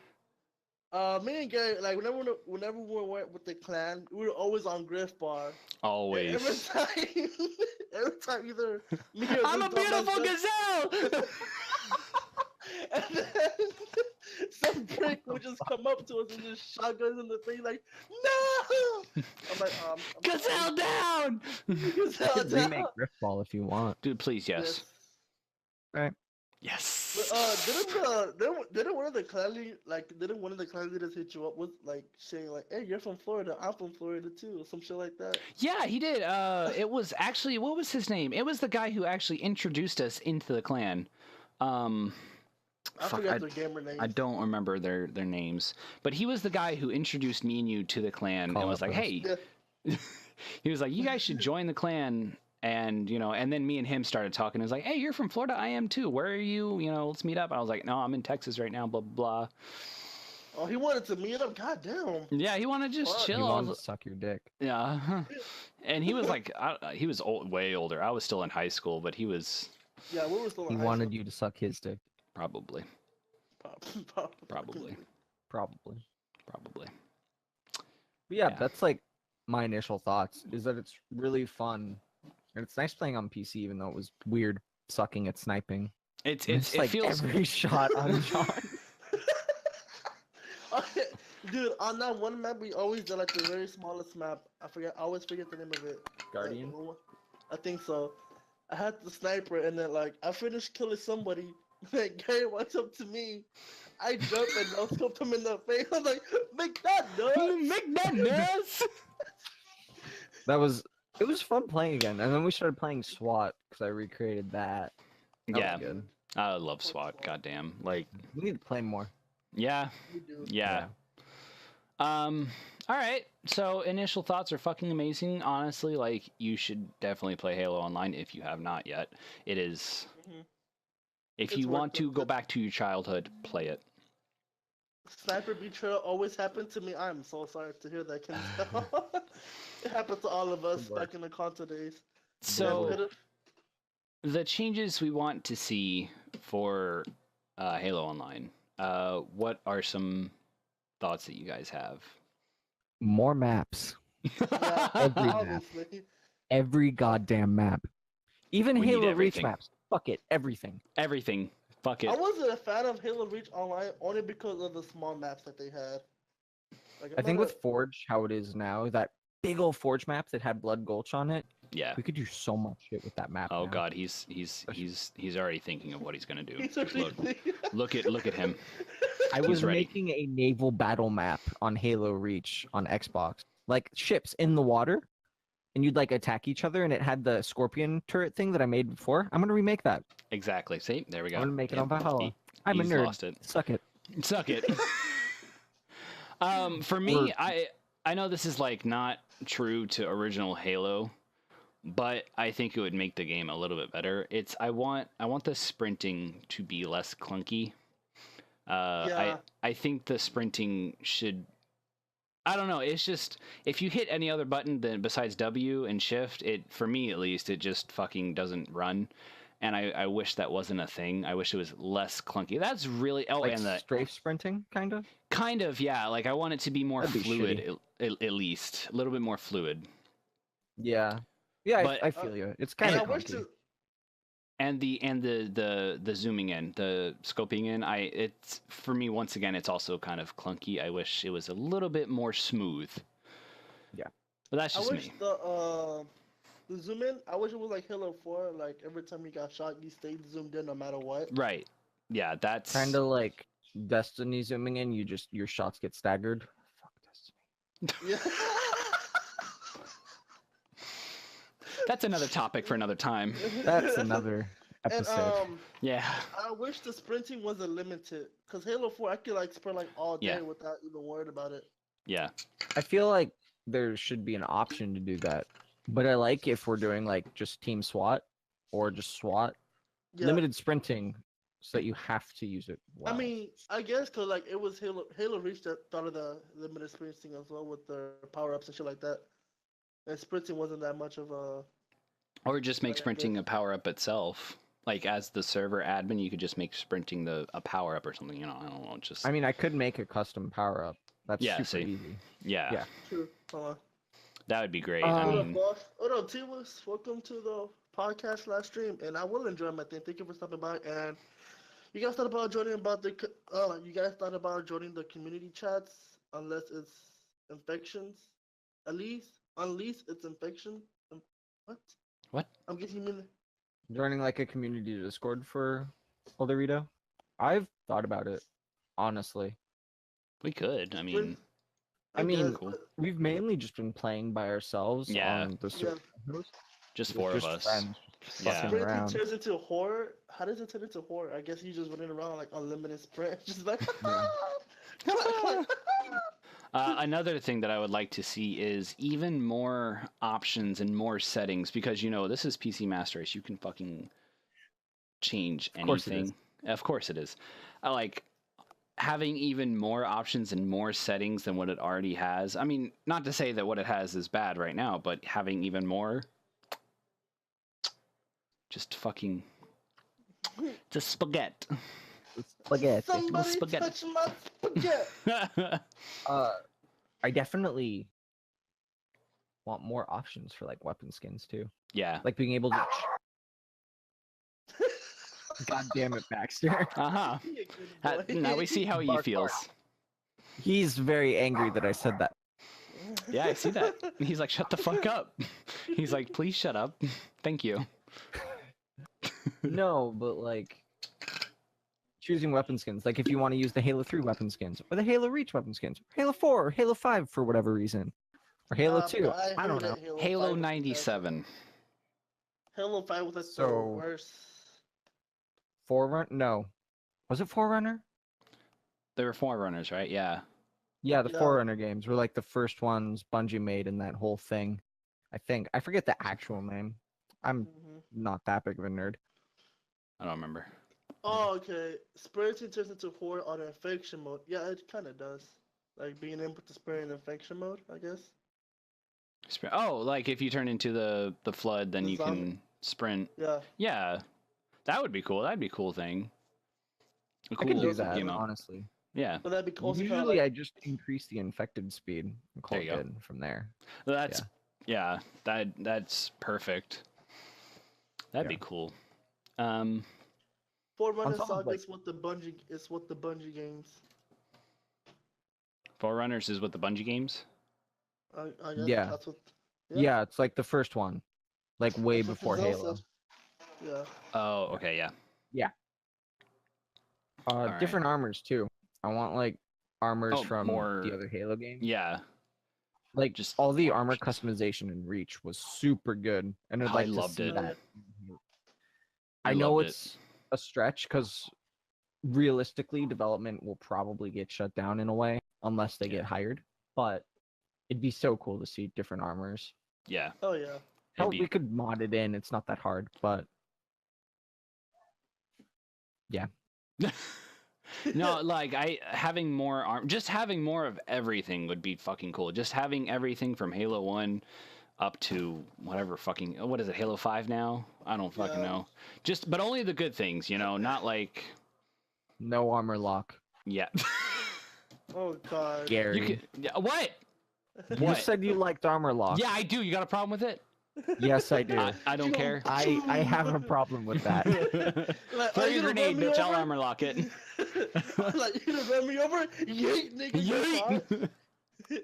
[SPEAKER 3] me and Gary, like whenever we went with the clan, we were always on Griff Bar.
[SPEAKER 1] Always.
[SPEAKER 3] Every time either me or
[SPEAKER 1] I'm a beautiful gazelle.
[SPEAKER 3] And then some prick would just come up to us and just shotguns in the face like, no! I'm like,
[SPEAKER 1] gazelle down!
[SPEAKER 3] Gazelle down!
[SPEAKER 2] Remake Riftball if you want.
[SPEAKER 1] Dude, please, yes.
[SPEAKER 2] Right.
[SPEAKER 1] Yes.
[SPEAKER 3] But, didn't one of the clan leaders hit you up with like saying like, hey, you're from Florida, I'm from Florida too, or some shit like that?
[SPEAKER 1] Yeah, he did. It was actually, what was his name? It was the guy who actually introduced us into the clan.
[SPEAKER 3] I forgot their gamer names.
[SPEAKER 1] I don't remember their names, but he was the guy who introduced me and you to the clan and was like, hey, he was like, you guys should join the clan. And, and then me and him started talking. It was like, hey, you're from Florida. I am too. Where are you? Let's meet up. I was like, no, I'm in Texas right now, blah, blah, blah.
[SPEAKER 3] Oh, he wanted to meet up. God damn.
[SPEAKER 1] Yeah, he wanted to just
[SPEAKER 3] Fuck.
[SPEAKER 1] chill.
[SPEAKER 2] He wanted to suck your dick.
[SPEAKER 1] Yeah, and he was like, he was way older. I was still in high school, but he was
[SPEAKER 3] Yeah, we were still
[SPEAKER 2] He
[SPEAKER 3] in high
[SPEAKER 2] wanted
[SPEAKER 3] school.
[SPEAKER 2] you to suck his dick.
[SPEAKER 1] probably.
[SPEAKER 2] Probably.
[SPEAKER 1] Probably.
[SPEAKER 2] But yeah,
[SPEAKER 1] Yeah.
[SPEAKER 2] that's like my initial thoughts. Is that it's really fun, and it's nice playing on PC, even though it was weird sucking at sniping.
[SPEAKER 1] It
[SPEAKER 2] Like
[SPEAKER 1] feels
[SPEAKER 2] every shot on John.
[SPEAKER 3] Okay, dude, on that one map, we always did like the very smallest map. I always forget the name of it.
[SPEAKER 2] Guardian?
[SPEAKER 3] I think so. I had the sniper, and then like I finished killing somebody. Then Gary walks up to me. I jump and no scoped him in the face. I'm like, make that noise.
[SPEAKER 1] Make that noise.
[SPEAKER 2] It was fun playing again, and then we started playing SWAT because I recreated that. That
[SPEAKER 1] Yeah,
[SPEAKER 2] was good.
[SPEAKER 1] I love SWAT. Goddamn, like
[SPEAKER 2] We need to play more.
[SPEAKER 1] yeah.
[SPEAKER 3] We do.
[SPEAKER 1] Yeah. All right. So initial thoughts are fucking amazing. Honestly, like you should definitely play Halo Online if you have not yet. It is.
[SPEAKER 3] Mhm.
[SPEAKER 1] If
[SPEAKER 3] It's
[SPEAKER 1] you
[SPEAKER 3] worth
[SPEAKER 1] want to
[SPEAKER 3] it.
[SPEAKER 1] go back to your childhood, play it.
[SPEAKER 3] Sniper betrayal always happened to me. I'm so sorry to hear that, Ken. It happened to all of us
[SPEAKER 2] Good work.
[SPEAKER 3] back in the Conta days.
[SPEAKER 1] So the changes we want to see for Halo Online. What are some thoughts that you guys have?
[SPEAKER 2] More maps.
[SPEAKER 3] Yeah,
[SPEAKER 2] Every map.
[SPEAKER 3] obviously.
[SPEAKER 2] Every goddamn map. Even
[SPEAKER 1] We need
[SPEAKER 2] Halo Reach
[SPEAKER 1] everything.
[SPEAKER 2] maps. Fuck it. Everything.
[SPEAKER 1] Everything. Fuck
[SPEAKER 3] I
[SPEAKER 1] it.
[SPEAKER 3] wasn't a fan of Halo Reach Online only because of the small maps that they had. Like,
[SPEAKER 2] I think with Forge, how it is now, that big old Forge map that had Blood Gulch on it,
[SPEAKER 1] Yeah.
[SPEAKER 2] we could do so much shit with that map.
[SPEAKER 1] Oh
[SPEAKER 2] now.
[SPEAKER 1] god, he's already thinking of what he's gonna do.
[SPEAKER 3] He's
[SPEAKER 1] Just
[SPEAKER 3] actually
[SPEAKER 1] look at him.
[SPEAKER 2] I
[SPEAKER 1] He's
[SPEAKER 2] was
[SPEAKER 1] ready.
[SPEAKER 2] making a naval battle map on Halo Reach on Xbox, like ships in the water, and you'd like attack each other, and it had the Scorpion turret thing that I made before. I'm gonna remake that.
[SPEAKER 1] Exactly. See, there we go.
[SPEAKER 2] I'm gonna make it
[SPEAKER 1] Yep.
[SPEAKER 2] on Valhalla.
[SPEAKER 1] He-
[SPEAKER 2] I'm a
[SPEAKER 1] he's
[SPEAKER 2] nerd.
[SPEAKER 1] lost it.
[SPEAKER 2] Suck it.
[SPEAKER 1] Suck it. For me, I know this is like not true to original Halo, but I think it would make the game a little bit better. I want the sprinting to be less clunky.
[SPEAKER 3] Yeah.
[SPEAKER 1] I think the sprinting should. I don't know. It's just if you hit any other button than besides W and Shift, for me at least, it just fucking doesn't run. And I wish that wasn't a thing. I wish it was less clunky. That's really
[SPEAKER 2] Like
[SPEAKER 1] and the
[SPEAKER 2] strafe sprinting, kind of.
[SPEAKER 1] kind of yeah. Like I want it to be more
[SPEAKER 2] That'd be
[SPEAKER 1] fluid, at least a little bit more fluid.
[SPEAKER 2] Yeah. Yeah,
[SPEAKER 1] But-
[SPEAKER 2] I feel you. It's kind
[SPEAKER 3] And
[SPEAKER 2] of
[SPEAKER 3] I wish
[SPEAKER 2] clunky.
[SPEAKER 3] to,
[SPEAKER 1] And the zooming in, the scoping in, it's for me once again, it's also kind of clunky. I wish it was a little bit more smooth.
[SPEAKER 2] Yeah.
[SPEAKER 1] But that's
[SPEAKER 3] I
[SPEAKER 1] just
[SPEAKER 3] wish
[SPEAKER 1] me.
[SPEAKER 3] the zoom in. I wish it was like Halo 4. Like every time you got shot, you stayed zoomed in no matter what.
[SPEAKER 1] Right. Yeah, that's
[SPEAKER 2] Kind of like Destiny zooming in. Your shots get staggered. Fuck Destiny.
[SPEAKER 3] Yeah.
[SPEAKER 1] that's another topic for another time.
[SPEAKER 2] That's another
[SPEAKER 3] And
[SPEAKER 2] episode.
[SPEAKER 1] Yeah.
[SPEAKER 3] I wish the sprinting wasn't limited. Cause Halo 4, I could like sprint like all day
[SPEAKER 1] Yeah.
[SPEAKER 3] without even worried about it.
[SPEAKER 1] Yeah.
[SPEAKER 2] I feel like there should be an option to do that. But I like if we're doing like just team SWAT or just SWAT,
[SPEAKER 3] Yeah.
[SPEAKER 2] limited sprinting so that you have to use it.
[SPEAKER 3] I
[SPEAKER 2] well.
[SPEAKER 3] mean, I guess cause like it was Halo Reach that thought of the limited sprinting as well with their power ups and shit like that. And sprinting wasn't that much of a.
[SPEAKER 1] Or just make
[SPEAKER 3] Like, I
[SPEAKER 1] sprinting
[SPEAKER 3] guess-
[SPEAKER 1] a power up itself. Like as the server admin, you could just make sprinting a power up or something. You know, I don't know. Just
[SPEAKER 2] I mean, I could make a custom power up. That's
[SPEAKER 1] Yeah,
[SPEAKER 2] super
[SPEAKER 1] see.
[SPEAKER 2] easy.
[SPEAKER 1] yeah,
[SPEAKER 2] yeah.
[SPEAKER 3] True. Hold on.
[SPEAKER 1] that would be great. I
[SPEAKER 3] What
[SPEAKER 2] Um,
[SPEAKER 3] up,
[SPEAKER 1] mean,
[SPEAKER 3] boss? What up, T-Wus? Welcome to the podcast live stream, and I will enjoy my thing. Thank you for stopping by. And you guys thought about joining you guys thought about joining the community chats unless it's infections, unleash its infection. What?
[SPEAKER 1] What?
[SPEAKER 3] I'm guessing you mean.
[SPEAKER 2] Joining like a community Discord for Olderito. I've thought about it, honestly.
[SPEAKER 1] we could. I mean,
[SPEAKER 2] I mean,
[SPEAKER 3] guess,
[SPEAKER 1] cool.
[SPEAKER 3] but-
[SPEAKER 2] We've mainly just been playing by ourselves
[SPEAKER 1] Yeah.
[SPEAKER 2] on the server.
[SPEAKER 1] just four of us.
[SPEAKER 2] Friends,
[SPEAKER 1] Yeah.
[SPEAKER 2] fucking
[SPEAKER 3] Sprinting
[SPEAKER 2] around.
[SPEAKER 3] turns into horror. How does it turn into horror? I guess you just running around like unlimited sprint, just like.
[SPEAKER 1] Another thing that I would like to see is even more options and more settings because this is PC Master Race. You can fucking change
[SPEAKER 2] Of course it
[SPEAKER 1] anything. Of course it is. I like having even more options and more settings than what it already has. I mean, not to say that what it has is bad right now, but having even more, just fucking, just spaghetti.
[SPEAKER 2] Spaghetti.
[SPEAKER 3] Somebody
[SPEAKER 1] spaghetti.
[SPEAKER 3] touch my spaghetti.
[SPEAKER 2] I definitely want more options for like weapon skins too.
[SPEAKER 1] Yeah.
[SPEAKER 2] Like being able to. God damn it, Baxter.
[SPEAKER 1] Uh-huh.
[SPEAKER 3] Be a good boy.
[SPEAKER 1] Now we see how he
[SPEAKER 2] Bark,
[SPEAKER 1] feels.
[SPEAKER 2] He's very angry that I said that.
[SPEAKER 1] Yeah, I see that. He's like, shut the fuck up. He's like, please shut up. Thank you.
[SPEAKER 2] No, but like choosing weapon skins. Like if you want to use the Halo 3 weapon skins, or the Halo Reach weapon skins, or Halo 4, or Halo 5 for whatever reason. Or Halo 2. I don't know.
[SPEAKER 1] Halo 97.
[SPEAKER 3] Halo 5 was like the
[SPEAKER 2] So-
[SPEAKER 3] worst.
[SPEAKER 2] Forerunner? No. Was it Forerunner?
[SPEAKER 1] There were Forerunners, right? Yeah.
[SPEAKER 2] Yeah, the
[SPEAKER 3] Yeah.
[SPEAKER 2] Forerunner games were like the first ones Bungie made in that whole thing. I think. I forget the actual name. I'm
[SPEAKER 3] Mhm.
[SPEAKER 2] not that big of a nerd.
[SPEAKER 1] I don't remember.
[SPEAKER 3] Oh, okay. Spiriting turns into horde on infection mode. Yeah, it kind of does. Like being able to spray in infection mode, I guess.
[SPEAKER 1] Oh, like if you turn into the flood, then
[SPEAKER 3] The
[SPEAKER 1] you
[SPEAKER 3] zombie.
[SPEAKER 1] can sprint.
[SPEAKER 3] Yeah.
[SPEAKER 1] Yeah. That would be cool. That'd be a cool thing. A
[SPEAKER 2] I can do
[SPEAKER 3] Those are
[SPEAKER 2] that,
[SPEAKER 1] game mode.
[SPEAKER 2] honestly.
[SPEAKER 1] Yeah.
[SPEAKER 3] But that'd be also kind of
[SPEAKER 2] Usually
[SPEAKER 3] like,
[SPEAKER 2] I just increase the infected speed and call
[SPEAKER 1] There
[SPEAKER 2] it
[SPEAKER 1] you go.
[SPEAKER 2] good from there.
[SPEAKER 1] That's that's perfect. That'd be
[SPEAKER 2] Yeah.
[SPEAKER 1] cool.
[SPEAKER 3] Forerunner
[SPEAKER 2] on top of,
[SPEAKER 3] Saga
[SPEAKER 2] like-
[SPEAKER 3] is what the Bungie games.
[SPEAKER 1] Forerunners is what the Bungie games.
[SPEAKER 3] I guess
[SPEAKER 2] Yeah.
[SPEAKER 3] that's what.
[SPEAKER 2] Yeah. It's like the first one. Like way
[SPEAKER 3] That's what
[SPEAKER 2] before
[SPEAKER 3] Fazelle
[SPEAKER 2] Halo.
[SPEAKER 3] said. Yeah.
[SPEAKER 1] Oh, okay, yeah. Alright.
[SPEAKER 2] Different armors too. I want like armors
[SPEAKER 1] Oh,
[SPEAKER 2] from
[SPEAKER 1] more-
[SPEAKER 2] the other Halo games.
[SPEAKER 1] Yeah.
[SPEAKER 2] Like
[SPEAKER 1] just
[SPEAKER 2] all the
[SPEAKER 1] more
[SPEAKER 2] armor
[SPEAKER 1] options.
[SPEAKER 2] customization in Reach was super good, and I'd
[SPEAKER 1] I
[SPEAKER 2] like to
[SPEAKER 1] loved
[SPEAKER 2] see
[SPEAKER 1] it.
[SPEAKER 2] that.
[SPEAKER 1] I
[SPEAKER 2] I know
[SPEAKER 1] loved it.
[SPEAKER 2] it's a stretch because realistically, development will probably get shut down in a way unless they
[SPEAKER 1] Yeah.
[SPEAKER 2] get hired. But it'd be so cool to see different armors.
[SPEAKER 1] Yeah.
[SPEAKER 3] Oh yeah.
[SPEAKER 2] Hell,
[SPEAKER 1] It'd
[SPEAKER 2] we
[SPEAKER 1] be
[SPEAKER 2] could mod it in. It's not that hard, but
[SPEAKER 1] No, like having more just having more of everything would be fucking cool. Just having everything from Halo 1 up to whatever fucking what is it, Halo 5 now? I don't fucking
[SPEAKER 3] Yeah.
[SPEAKER 1] know. Just but only the good things, you know, not like
[SPEAKER 2] no armor lock.
[SPEAKER 1] yeah.
[SPEAKER 3] Oh god.
[SPEAKER 2] Gary,
[SPEAKER 1] You can what?
[SPEAKER 2] you
[SPEAKER 1] What?
[SPEAKER 2] said you liked armor lock.
[SPEAKER 1] Yeah, I do. You got a problem with it?
[SPEAKER 2] Yes, I do.
[SPEAKER 1] I don't care.
[SPEAKER 2] I have a problem with that.
[SPEAKER 3] Like,
[SPEAKER 1] Throw
[SPEAKER 3] are
[SPEAKER 1] your
[SPEAKER 3] you gonna
[SPEAKER 1] grenade,
[SPEAKER 3] run me
[SPEAKER 1] bitch. I'll
[SPEAKER 3] over?
[SPEAKER 1] armor lock it.
[SPEAKER 3] Like, you gonna run me over? Yeet, nigga.
[SPEAKER 1] Yeet.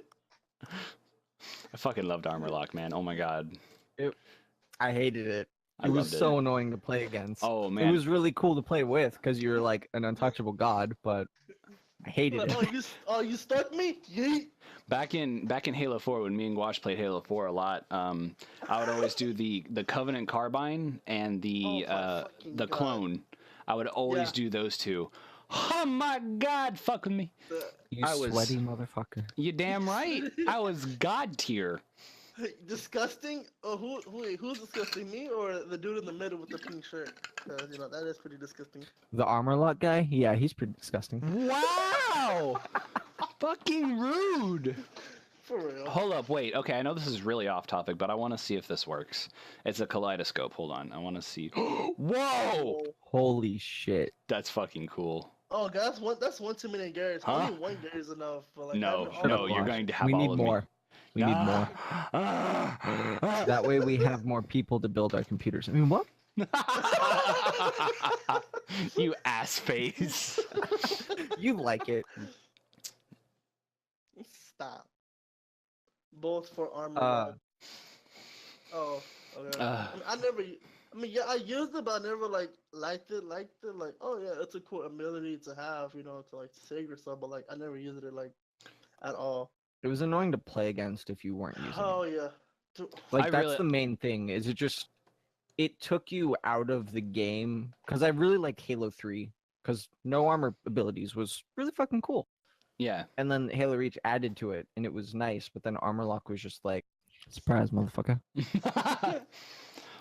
[SPEAKER 1] I fucking loved armor lock, man. Oh my god.
[SPEAKER 2] I hated it.
[SPEAKER 1] I
[SPEAKER 2] It was
[SPEAKER 1] loved it.
[SPEAKER 2] so annoying to play against.
[SPEAKER 1] Oh
[SPEAKER 2] It
[SPEAKER 1] man.
[SPEAKER 2] was really cool to play with because you're like an untouchable god, but I hated
[SPEAKER 3] Like,
[SPEAKER 2] it.
[SPEAKER 3] you stuck me? Yeet.
[SPEAKER 1] Back in Halo 4, when me and Gwash played Halo 4 a lot, I would always do the Covenant Carbine and
[SPEAKER 3] Oh my fucking
[SPEAKER 1] the
[SPEAKER 3] God.
[SPEAKER 1] clone. I would always
[SPEAKER 3] Yeah.
[SPEAKER 1] do those two. Oh my god, fuck with me.
[SPEAKER 2] You
[SPEAKER 1] I was-
[SPEAKER 2] sweaty motherfucker.
[SPEAKER 1] You damn right. I was god tier.
[SPEAKER 3] Disgusting? Oh, who's disgusting? Me or the dude in the middle with the pink shirt? 'Cause, you know, that is pretty disgusting.
[SPEAKER 2] The armor lock guy? Yeah, he's pretty disgusting.
[SPEAKER 1] Wow. Fucking rude.
[SPEAKER 3] For real.
[SPEAKER 1] Hold up, wait. Okay, I know this is really off topic, but I want to see if this works. It's a kaleidoscope. Hold on. I want to see. Whoa!
[SPEAKER 2] Holy shit.
[SPEAKER 1] That's fucking cool.
[SPEAKER 3] Oh, God, that's one too many Garys.
[SPEAKER 1] Huh?
[SPEAKER 3] Only one Gary is enough. But, like,
[SPEAKER 1] No,
[SPEAKER 3] having all
[SPEAKER 1] no,
[SPEAKER 3] of
[SPEAKER 1] you're
[SPEAKER 3] them-
[SPEAKER 1] going to have
[SPEAKER 2] We
[SPEAKER 1] all
[SPEAKER 2] need
[SPEAKER 1] of
[SPEAKER 2] more. We need more.
[SPEAKER 1] more.
[SPEAKER 2] That way we have more people to build our computers. I mean, what?
[SPEAKER 1] You ass face.
[SPEAKER 2] You like it.
[SPEAKER 3] Stop. Both for armor.
[SPEAKER 2] Uh,
[SPEAKER 3] Oh, okay.
[SPEAKER 1] Uh.
[SPEAKER 3] I never. I mean, yeah, I used it, but I never like liked it. Like, oh yeah, it's a cool ability to have, you know, to like save yourself. But like, I never used it like at all.
[SPEAKER 2] It was annoying to play against if you weren't using
[SPEAKER 3] Oh
[SPEAKER 2] it.
[SPEAKER 3] yeah. Dude,
[SPEAKER 2] Like
[SPEAKER 1] I
[SPEAKER 2] that's
[SPEAKER 1] really-
[SPEAKER 2] the main thing. Is it took you out of the game because I really like Halo 3 because no armor abilities was really fucking cool.
[SPEAKER 1] Yeah.
[SPEAKER 2] And then Halo Reach added to it and it was nice, but then armor lock was just like surprise, motherfucker.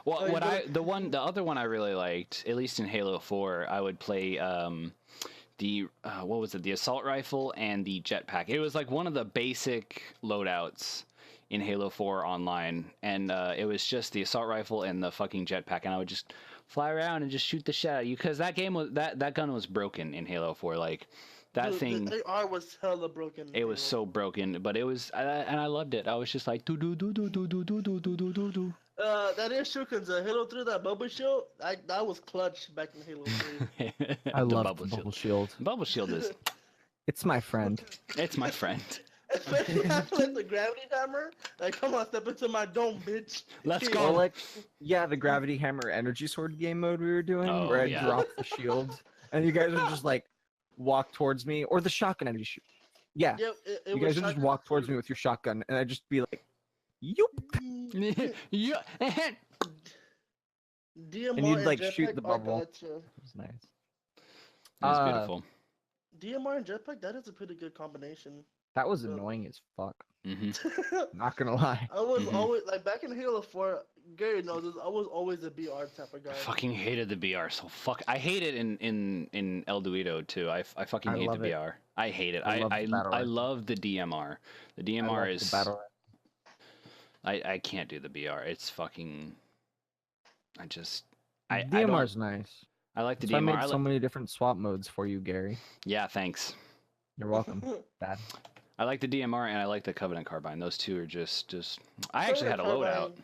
[SPEAKER 1] Well,
[SPEAKER 3] Oh,
[SPEAKER 1] what
[SPEAKER 3] you
[SPEAKER 1] the other one I really liked, at least in Halo 4, I would play the what was it? The assault rifle and the jetpack. It was like one of the basic loadouts in Halo 4 online, and it was just the assault rifle and the fucking jetpack, and I would just fly around and just shoot the shit out of you because that game was that gun was broken in Halo 4. Like that thing.
[SPEAKER 3] The AR was hella broken.
[SPEAKER 1] It was so broken, but it was, and I loved it. I was just like do do do do do do do do do do do do.
[SPEAKER 3] That is true, because Halo 3, that bubble shield, that was clutch back in Halo 3.
[SPEAKER 2] I love bubble shield.
[SPEAKER 1] Bubble shield is.
[SPEAKER 2] It's my friend.
[SPEAKER 1] It's my friend.
[SPEAKER 3] Especially after like the gravity hammer. Like, come on, step into my dome, bitch.
[SPEAKER 1] Let's
[SPEAKER 3] Yeah.
[SPEAKER 1] go.
[SPEAKER 2] Well, like, yeah, the gravity hammer energy sword game mode we were doing,
[SPEAKER 1] Oh,
[SPEAKER 2] where I
[SPEAKER 1] yeah.
[SPEAKER 2] dropped the shield, and you guys would just like walk towards me, or the shotgun energy shield. Yeah,
[SPEAKER 3] Yeah,
[SPEAKER 2] you guys would just walk towards me with your shotgun, and I'd just be like, "Yoop!"
[SPEAKER 1] Yeah.
[SPEAKER 3] DMR
[SPEAKER 2] And you'd, like,
[SPEAKER 3] Jetpack
[SPEAKER 2] shoot the
[SPEAKER 3] are
[SPEAKER 2] bubble.
[SPEAKER 3] gotcha.
[SPEAKER 2] It was nice.
[SPEAKER 1] It was beautiful.
[SPEAKER 3] DMR and Jetpack, that is a pretty good combination.
[SPEAKER 2] That was annoying as fuck.
[SPEAKER 1] Hmm.
[SPEAKER 2] Not gonna lie.
[SPEAKER 3] I was
[SPEAKER 1] Mhm.
[SPEAKER 3] always, like, back in Halo 4, Gary knows this, I was always a BR type of guy.
[SPEAKER 1] I fucking hated the BR so fuck. I hate it in El Duito too. I fucking
[SPEAKER 2] I
[SPEAKER 1] hate the
[SPEAKER 2] love it.
[SPEAKER 1] BR. I hate it.
[SPEAKER 2] I love the battle
[SPEAKER 1] I
[SPEAKER 2] rifle.
[SPEAKER 1] love the DMR. The
[SPEAKER 2] I
[SPEAKER 1] DMR
[SPEAKER 2] love
[SPEAKER 1] is
[SPEAKER 2] the battle.
[SPEAKER 1] I can't do the BR. It's fucking. I just. I
[SPEAKER 2] DMR's nice.
[SPEAKER 1] I like the
[SPEAKER 2] So I
[SPEAKER 1] DMR.
[SPEAKER 2] made so many different swap modes for you, Gary.
[SPEAKER 1] Yeah, thanks.
[SPEAKER 2] You're welcome. Dad.
[SPEAKER 1] I like the DMR and I like the Covenant Carbine. Those two are just. I actually had a
[SPEAKER 3] Covenant
[SPEAKER 1] loadout.
[SPEAKER 3] Carbine,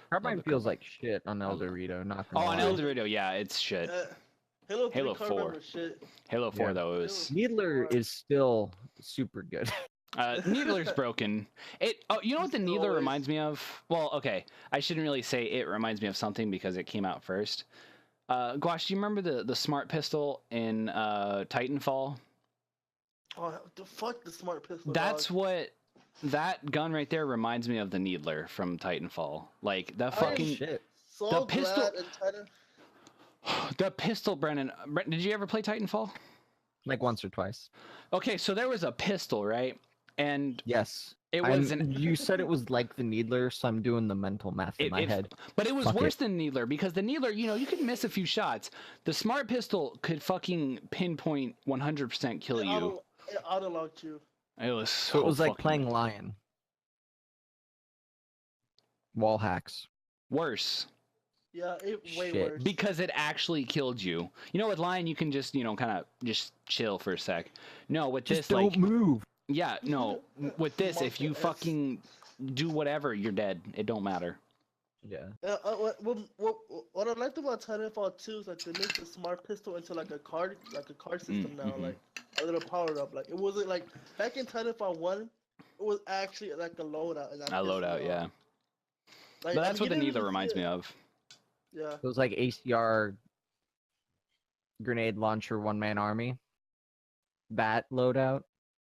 [SPEAKER 2] Carbine
[SPEAKER 1] the
[SPEAKER 2] feels like shit on El Dorito. Not
[SPEAKER 1] Oh,
[SPEAKER 2] gonna
[SPEAKER 1] on
[SPEAKER 2] lie.
[SPEAKER 1] El Dorito, yeah, it's shit.
[SPEAKER 3] Halo 3
[SPEAKER 1] Halo
[SPEAKER 3] Carbine
[SPEAKER 1] 4.
[SPEAKER 3] was shit.
[SPEAKER 1] Halo 4
[SPEAKER 2] Yeah.
[SPEAKER 1] though, it was.
[SPEAKER 2] Needler is still super good.
[SPEAKER 1] Needler's broken. It. Oh, you know what the
[SPEAKER 3] Still
[SPEAKER 1] Needler
[SPEAKER 3] is.
[SPEAKER 1] reminds me of? Well, okay, I shouldn't really say it reminds me of something because it came out first. Gwash, do you remember the smart pistol in Titanfall?
[SPEAKER 3] Oh, the fuck the smart pistol.
[SPEAKER 1] That's
[SPEAKER 3] dog.
[SPEAKER 1] what that gun right there reminds me of the Needler from Titanfall. Like the
[SPEAKER 3] I am
[SPEAKER 1] fucking
[SPEAKER 2] Shit.
[SPEAKER 3] so
[SPEAKER 1] the pistol-
[SPEAKER 3] glad and Titan.
[SPEAKER 1] the pistol, Brennan. Did you ever play Titanfall?
[SPEAKER 2] Like once or twice.
[SPEAKER 1] Okay, so there was a pistol, right? And
[SPEAKER 2] Yes.
[SPEAKER 1] it was
[SPEAKER 2] You said it was like the Needler, so I'm doing the mental math in my head.
[SPEAKER 1] But it was
[SPEAKER 2] Fuck
[SPEAKER 1] worse
[SPEAKER 2] it.
[SPEAKER 1] than Needler because the Needler, you could miss a few shots. The smart pistol could fucking pinpoint 100% kill you.
[SPEAKER 3] It auto-locked you.
[SPEAKER 1] It was
[SPEAKER 2] So it was like
[SPEAKER 1] fucking
[SPEAKER 2] playing Lion. Wall hacks.
[SPEAKER 1] worse
[SPEAKER 3] Yeah, it way
[SPEAKER 2] Shit.
[SPEAKER 3] worse.
[SPEAKER 1] because it actually killed you. You know, with Lion, you can just kind of just chill for a sec. No, with
[SPEAKER 2] Just
[SPEAKER 1] this, like,
[SPEAKER 2] don't move.
[SPEAKER 1] yeah, no, with this, if you
[SPEAKER 3] Marcus.
[SPEAKER 1] fucking do whatever, you're dead. It don't matter.
[SPEAKER 2] Yeah.
[SPEAKER 3] What I liked about Titanfall 2 is like they made the smart pistol into like a card system now,
[SPEAKER 1] mhm.
[SPEAKER 3] like a little power up. Like it wasn't like back in Titanfall 1, it was actually like a loadout. And that
[SPEAKER 1] A
[SPEAKER 3] pissed me
[SPEAKER 1] loadout,
[SPEAKER 3] off.
[SPEAKER 1] yeah.
[SPEAKER 3] Like,
[SPEAKER 1] But that's what the
[SPEAKER 3] didn't
[SPEAKER 1] Needler
[SPEAKER 3] really
[SPEAKER 1] reminds
[SPEAKER 3] see
[SPEAKER 1] me
[SPEAKER 3] it.
[SPEAKER 1] of.
[SPEAKER 3] Yeah.
[SPEAKER 2] It was like ACR grenade launcher one man army. That loadout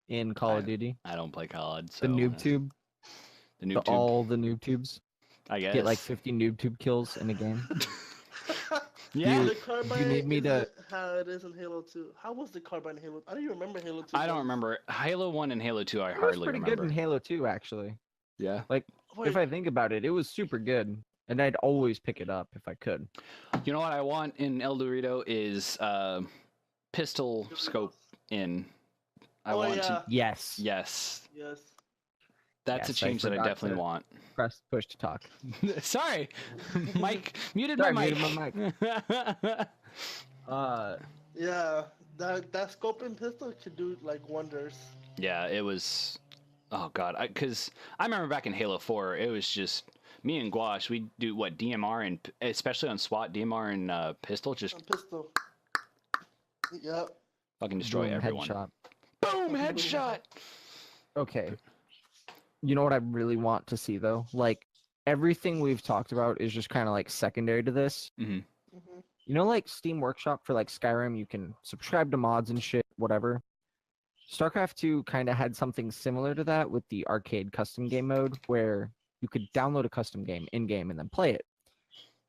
[SPEAKER 2] in Call of Duty.
[SPEAKER 1] I don't play COD, so
[SPEAKER 2] The noob tube.
[SPEAKER 1] the noob tube,
[SPEAKER 2] All the noob tubes.
[SPEAKER 1] I guess.
[SPEAKER 2] Get like 50 noob tube kills in a game.
[SPEAKER 1] yeah.
[SPEAKER 2] You-
[SPEAKER 3] The carbine
[SPEAKER 2] need me to-
[SPEAKER 3] isn't how it is in Halo 2. How was the carbine in Halo? I don't even remember Halo 2.
[SPEAKER 1] I don't remember Halo 1 and Halo 2. I
[SPEAKER 2] It was
[SPEAKER 1] hardly
[SPEAKER 2] pretty
[SPEAKER 1] remember.
[SPEAKER 2] good in Halo 2, actually.
[SPEAKER 1] Yeah.
[SPEAKER 3] Wait,
[SPEAKER 2] If I think about it, it was super good. And I'd always pick it up if I could.
[SPEAKER 1] You know what I want in El Dorito is pistol scope in. I
[SPEAKER 3] Oh,
[SPEAKER 1] want
[SPEAKER 3] yeah.
[SPEAKER 1] to.
[SPEAKER 2] Yes.
[SPEAKER 1] Yes.
[SPEAKER 3] Yes.
[SPEAKER 1] That's a
[SPEAKER 2] Yes, I
[SPEAKER 1] change that I
[SPEAKER 2] forgot
[SPEAKER 1] definitely
[SPEAKER 2] to-
[SPEAKER 1] want.
[SPEAKER 2] Press push to talk.
[SPEAKER 1] Sorry. Mike muted
[SPEAKER 2] Sorry,
[SPEAKER 1] my
[SPEAKER 2] muted
[SPEAKER 1] mic.
[SPEAKER 3] Yeah. That scoping pistol could do like wonders.
[SPEAKER 1] Yeah, it was. Oh god, because I remember back in Halo 4, it was just me and Gwash. We do what DMR and especially on SWAT, DMR and pistol, just
[SPEAKER 3] A pistol. Yep.
[SPEAKER 1] fucking destroy
[SPEAKER 2] Boom,
[SPEAKER 1] everyone.
[SPEAKER 2] Headshot.
[SPEAKER 1] Boom, headshot.
[SPEAKER 2] Okay. You know what I really want to see though? Like everything we've talked about is just kind of like secondary to this.
[SPEAKER 1] Hmm.
[SPEAKER 3] Hmm.
[SPEAKER 2] You know, like Steam Workshop for like Skyrim, you can subscribe to mods and shit, whatever. StarCraft 2 kind of had something similar to that with the arcade custom game mode where you could download a custom game in game and then play it.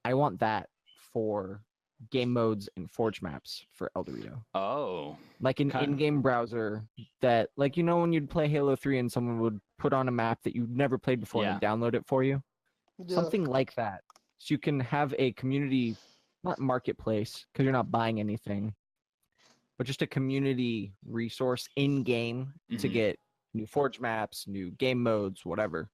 [SPEAKER 2] I want that for game modes and forge maps for El Dorito.
[SPEAKER 1] Oh.
[SPEAKER 2] Like an
[SPEAKER 1] Kind-
[SPEAKER 2] in-game browser that, like, you know, when you'd play Halo 3 and someone would put on a map that you'd never played before and download it for you.
[SPEAKER 3] Yeah.
[SPEAKER 2] Something like that. So you can have a community, not marketplace, because you're not buying anything, but just a community resource in game to get new Forge maps, new game modes, whatever.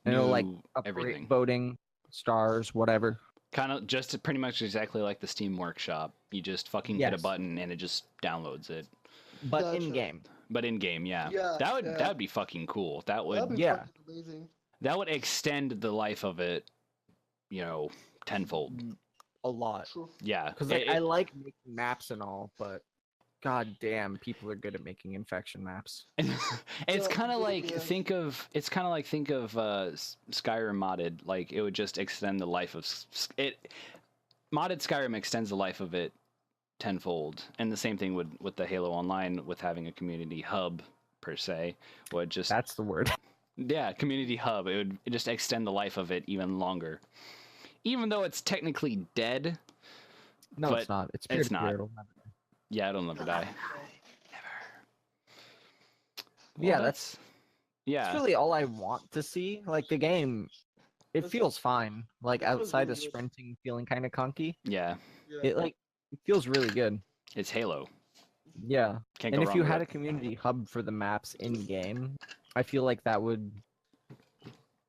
[SPEAKER 2] And it'll like upgrade
[SPEAKER 1] everything.
[SPEAKER 2] voting, stars, whatever.
[SPEAKER 1] Kind of just pretty much exactly like the Steam Workshop. You just fucking hit a button and it just downloads it.
[SPEAKER 2] But
[SPEAKER 3] Gotcha.
[SPEAKER 2] in game.
[SPEAKER 1] But in game, yeah.
[SPEAKER 3] Yeah,
[SPEAKER 1] that would be fucking cool. That
[SPEAKER 3] That'd
[SPEAKER 1] would
[SPEAKER 3] be fucking amazing.
[SPEAKER 1] that would extend the life of it, you know, tenfold.
[SPEAKER 2] A lot.
[SPEAKER 3] True.
[SPEAKER 1] Yeah,
[SPEAKER 2] Because I like making maps and all, but god damn, people are good at making infection maps.
[SPEAKER 1] it's
[SPEAKER 3] So,
[SPEAKER 1] kind of like
[SPEAKER 3] yeah.
[SPEAKER 1] think of Skyrim modded. Like it would just extend the life of it. Modded Skyrim extends the life of it tenfold, and the same thing with the Halo Online with having a community hub per se would just
[SPEAKER 2] That's the word.
[SPEAKER 1] yeah, community hub. It would just extend the life of it even longer, even though it's technically dead.
[SPEAKER 2] No,
[SPEAKER 1] But
[SPEAKER 2] it's not. It's
[SPEAKER 1] it's
[SPEAKER 2] peer-to-peer,
[SPEAKER 1] not.
[SPEAKER 2] it'll never die.
[SPEAKER 1] Yeah, it'll never die. Well,
[SPEAKER 2] Yeah, that's really all I want to see. Like the game, it
[SPEAKER 3] That's-
[SPEAKER 2] feels fine. Like
[SPEAKER 3] it feels
[SPEAKER 2] outside
[SPEAKER 3] really
[SPEAKER 2] of
[SPEAKER 3] good.
[SPEAKER 2] sprinting feeling kind of clunky,
[SPEAKER 1] yeah.
[SPEAKER 3] Yeah.
[SPEAKER 2] it feels really good.
[SPEAKER 1] It's Halo.
[SPEAKER 2] Yeah.
[SPEAKER 1] Can't
[SPEAKER 2] And
[SPEAKER 1] go
[SPEAKER 2] if
[SPEAKER 1] wrong
[SPEAKER 2] you
[SPEAKER 1] with
[SPEAKER 2] had
[SPEAKER 1] it.
[SPEAKER 2] a community hub for the maps in game, I feel like that would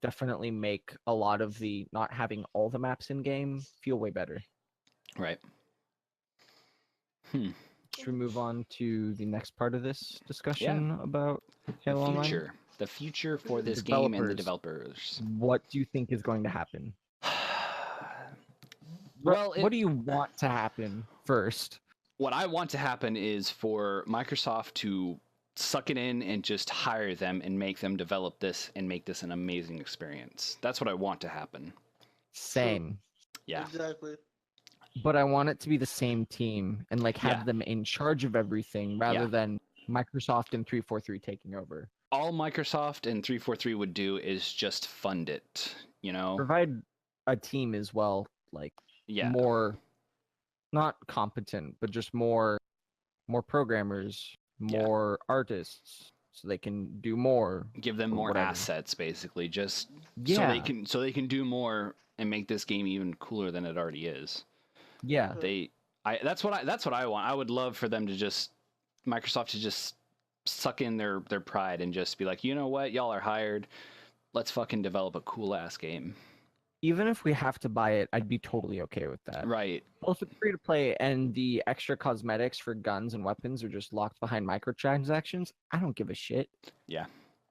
[SPEAKER 2] definitely make a lot of the not having all the maps in game feel way better.
[SPEAKER 1] Right.
[SPEAKER 2] Should we move on to the next part of this discussion about Halo
[SPEAKER 1] The
[SPEAKER 2] Online?
[SPEAKER 1] future. The future for this game and the developers.
[SPEAKER 2] What do you think is going to happen?
[SPEAKER 1] Well,
[SPEAKER 2] what do you want to happen first?
[SPEAKER 1] What I want to happen is for Microsoft to suck it in and just hire them and make them develop this and make this an amazing experience. That's what I want to happen.
[SPEAKER 2] Same.
[SPEAKER 1] Yeah.
[SPEAKER 3] Exactly.
[SPEAKER 2] But I want it to be the same team and like have
[SPEAKER 1] Yeah.
[SPEAKER 2] them in charge of everything rather
[SPEAKER 1] Yeah.
[SPEAKER 2] than Microsoft and 343 taking over.
[SPEAKER 1] All Microsoft and 343 would do is just fund it, you know?
[SPEAKER 2] Provide a team as well, like
[SPEAKER 1] Yeah.
[SPEAKER 2] more not competent, but just more programmers,
[SPEAKER 1] Yeah.
[SPEAKER 2] more artists, so they can do more.
[SPEAKER 1] Give them
[SPEAKER 2] or
[SPEAKER 1] more
[SPEAKER 2] whatever.
[SPEAKER 1] assets basically, just
[SPEAKER 2] Yeah.
[SPEAKER 1] so they can do more and make this game even cooler than it already is.
[SPEAKER 2] Yeah.
[SPEAKER 1] That's what I want. I would love for them to just Microsoft to just suck in their pride and just be like, you know what, y'all are hired. Let's fucking develop a cool ass game.
[SPEAKER 2] Even if we have to buy it, I'd be totally okay with that.
[SPEAKER 1] Right.
[SPEAKER 2] Well, if it's free to play and the extra cosmetics for guns and weapons are just locked behind microtransactions, I don't give a shit.
[SPEAKER 1] Yeah.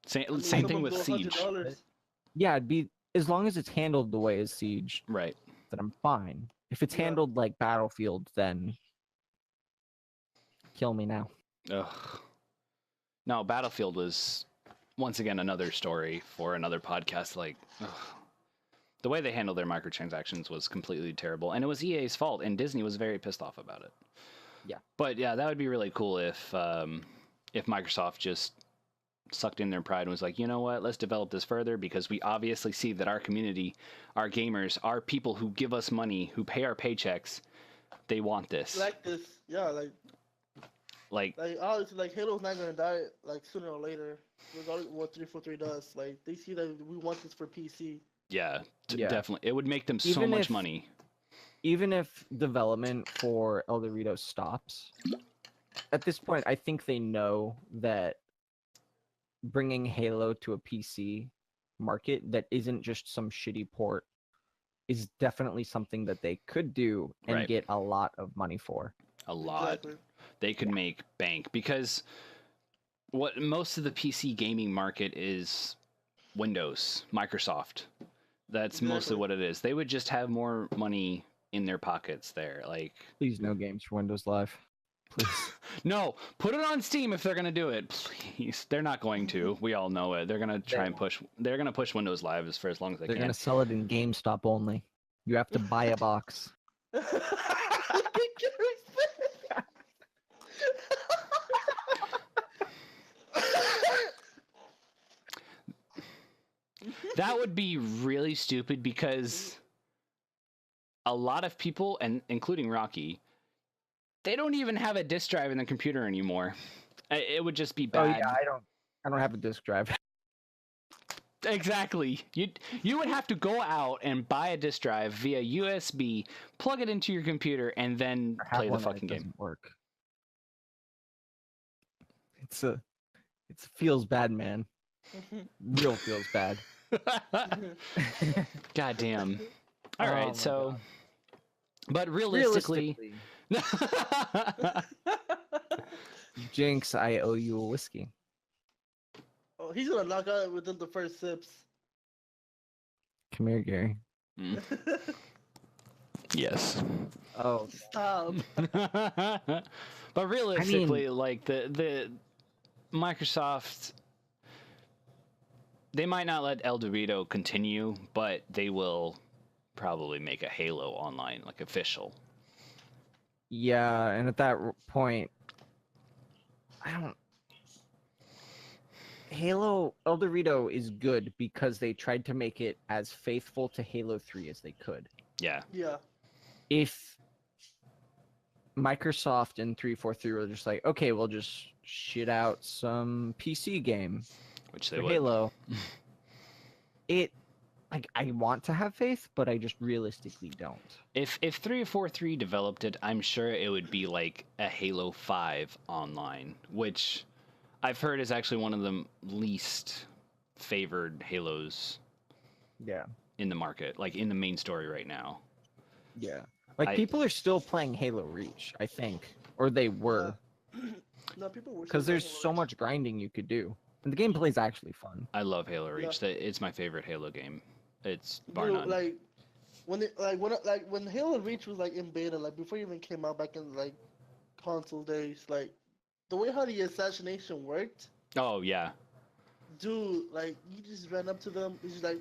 [SPEAKER 1] Same
[SPEAKER 3] I mean,
[SPEAKER 1] thing
[SPEAKER 3] someone
[SPEAKER 1] with
[SPEAKER 3] go
[SPEAKER 1] Siege.
[SPEAKER 3] $100.
[SPEAKER 2] Yeah, it'd be as long as it's handled the way as Siege,
[SPEAKER 1] Right.
[SPEAKER 2] then I'm fine. If it's
[SPEAKER 3] Yeah.
[SPEAKER 2] handled like Battlefield, then kill me now.
[SPEAKER 1] Ugh. No, Battlefield was once again another story for another podcast. Like, ugh. The way they handled their microtransactions was completely terrible, and it was EA's fault, and Disney was very pissed off about it.
[SPEAKER 2] Yeah.
[SPEAKER 1] But yeah, that would be really cool if Microsoft just sucked in their pride and was like, you know what, let's develop this further because we obviously see that our community, our gamers, our people who give us money, who pay our paychecks, they want this.
[SPEAKER 3] Like this, yeah,
[SPEAKER 1] Like
[SPEAKER 3] obviously, like Halo's not gonna die like sooner or later, regardless of what 343 does. Like they see that we want this for PC.
[SPEAKER 1] yeah,
[SPEAKER 2] Yeah.
[SPEAKER 1] definitely, it would make them so
[SPEAKER 2] Even
[SPEAKER 1] much
[SPEAKER 2] if-
[SPEAKER 1] money.
[SPEAKER 2] Even if development for El Dorito stops, at this point, I think they know that bringing Halo to a PC market that isn't just some shitty port is definitely something that they could do and
[SPEAKER 1] Right.
[SPEAKER 2] get a lot of money for.
[SPEAKER 1] A lot.
[SPEAKER 3] Exactly.
[SPEAKER 1] They could make bank because what most of the PC gaming market is Windows, Microsoft. That's mostly
[SPEAKER 3] Exactly.
[SPEAKER 1] what it is. They would just have more money in their pockets there. Like,
[SPEAKER 2] Please, no games for Windows Live. Please.
[SPEAKER 1] no, put it on Steam if they're gonna do it. Please, they're not going to. We all know it. They're gonna try and push. They're gonna push Windows Live for as long as they
[SPEAKER 2] They're
[SPEAKER 1] can.
[SPEAKER 2] gonna sell it in GameStop only. You have to buy a box.
[SPEAKER 1] That would be really stupid because a lot of people, and including Rocky, they don't even have a disk drive in the computer anymore. It would just be
[SPEAKER 2] Oh
[SPEAKER 1] bad.
[SPEAKER 2] yeah, I don't have a disk drive.
[SPEAKER 1] Exactly. You would have to go out and buy a disk drive via USB, plug it into your computer, and then
[SPEAKER 2] I have
[SPEAKER 1] play the
[SPEAKER 2] one and it
[SPEAKER 1] fucking game.
[SPEAKER 2] doesn't work. it feels bad, man. Real feels bad.
[SPEAKER 1] God damn. All
[SPEAKER 2] Oh
[SPEAKER 1] right,
[SPEAKER 2] my
[SPEAKER 1] so,
[SPEAKER 2] God.
[SPEAKER 1] but realistically,
[SPEAKER 2] Jinx, I owe you a whiskey.
[SPEAKER 3] Oh, he's gonna knock out within the first sips.
[SPEAKER 2] Come here, Gary.
[SPEAKER 1] yes.
[SPEAKER 2] Oh,
[SPEAKER 3] Stop.
[SPEAKER 1] But realistically, like the Microsoft, they might not let El Dorito continue, but they will probably make a Halo Online like official.
[SPEAKER 2] yeah, and at that point, I don't. Halo El Dorito is good because they tried to make it as faithful to Halo 3 as they could.
[SPEAKER 1] Yeah.
[SPEAKER 3] Yeah.
[SPEAKER 2] If Microsoft and 343 were just like, okay, we'll just shit out some PC game
[SPEAKER 1] Which they
[SPEAKER 2] for
[SPEAKER 1] would.
[SPEAKER 2] Halo, it like I want to have faith, but I just realistically don't.
[SPEAKER 1] If 343 developed it, I'm sure it would be like a Halo 5 online, which I've heard is actually one of the least favored Halos
[SPEAKER 2] Yeah.
[SPEAKER 1] in the market, like in the main story right now.
[SPEAKER 2] Yeah. Like people are still playing Halo Reach, I think, or they were,
[SPEAKER 3] No, people were
[SPEAKER 2] because there's so much grinding you could do, and the gameplay is actually fun.
[SPEAKER 1] I love Halo Reach.
[SPEAKER 3] Yeah.
[SPEAKER 1] It's my favorite Halo game. It's bar
[SPEAKER 3] Dude,
[SPEAKER 1] none.
[SPEAKER 3] like when Halo Reach was like in beta, like before it even came out back in like console days, like the way how the assassination worked,
[SPEAKER 1] Oh yeah.
[SPEAKER 2] Oh,
[SPEAKER 3] dude, like you just ran up to them, it's just like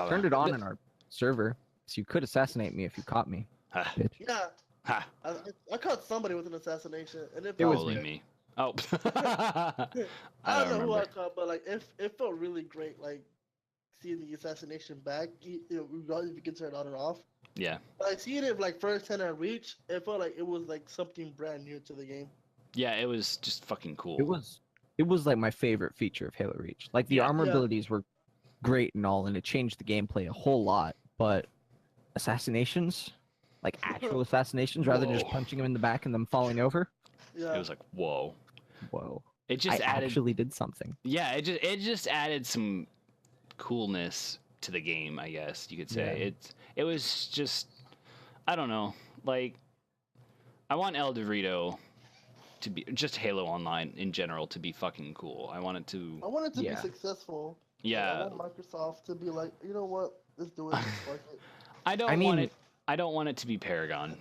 [SPEAKER 2] Turned it on in our server, so you could assassinate me if you caught me.
[SPEAKER 1] Ha.
[SPEAKER 2] Bitch.
[SPEAKER 3] yeah.
[SPEAKER 1] Ha.
[SPEAKER 3] I caught somebody with an assassination, and it
[SPEAKER 2] was
[SPEAKER 1] Probably
[SPEAKER 3] felt
[SPEAKER 1] me. Oh.
[SPEAKER 3] I
[SPEAKER 1] I
[SPEAKER 3] don't
[SPEAKER 1] don't
[SPEAKER 3] know who I
[SPEAKER 1] remember.
[SPEAKER 3] caught, but like it felt really great, like seeing the assassination back. Regardless if you can turn it on or off.
[SPEAKER 1] Yeah.
[SPEAKER 3] Like seeing it like first hand on Reach, it felt like it was like something brand new to the game.
[SPEAKER 1] Yeah, it was just fucking cool.
[SPEAKER 2] It was like my favorite feature of Halo Reach. Like the
[SPEAKER 1] Yeah.
[SPEAKER 2] armor
[SPEAKER 3] Yeah.
[SPEAKER 2] abilities were great and all, and it changed the gameplay a whole lot. But assassinations, like actual assassinations, rather than just
[SPEAKER 1] Whoa.
[SPEAKER 2] punching them in the back and them falling over.
[SPEAKER 3] Yeah.
[SPEAKER 1] It was like, whoa.
[SPEAKER 2] Whoa!
[SPEAKER 1] It just
[SPEAKER 2] I
[SPEAKER 1] added
[SPEAKER 2] actually did something.
[SPEAKER 1] Yeah, it just added some coolness to the game, I guess you could say.
[SPEAKER 2] Yeah.
[SPEAKER 1] It was just, I don't know, like I want El Dorito to be just Halo Online in general to be fucking cool. I want it to
[SPEAKER 3] I want it to
[SPEAKER 2] Yeah.
[SPEAKER 3] be successful.
[SPEAKER 1] yeah.
[SPEAKER 3] I want Microsoft to be like, you know what? Let's do it. Fuck it.
[SPEAKER 1] I don't want it to be Paragon.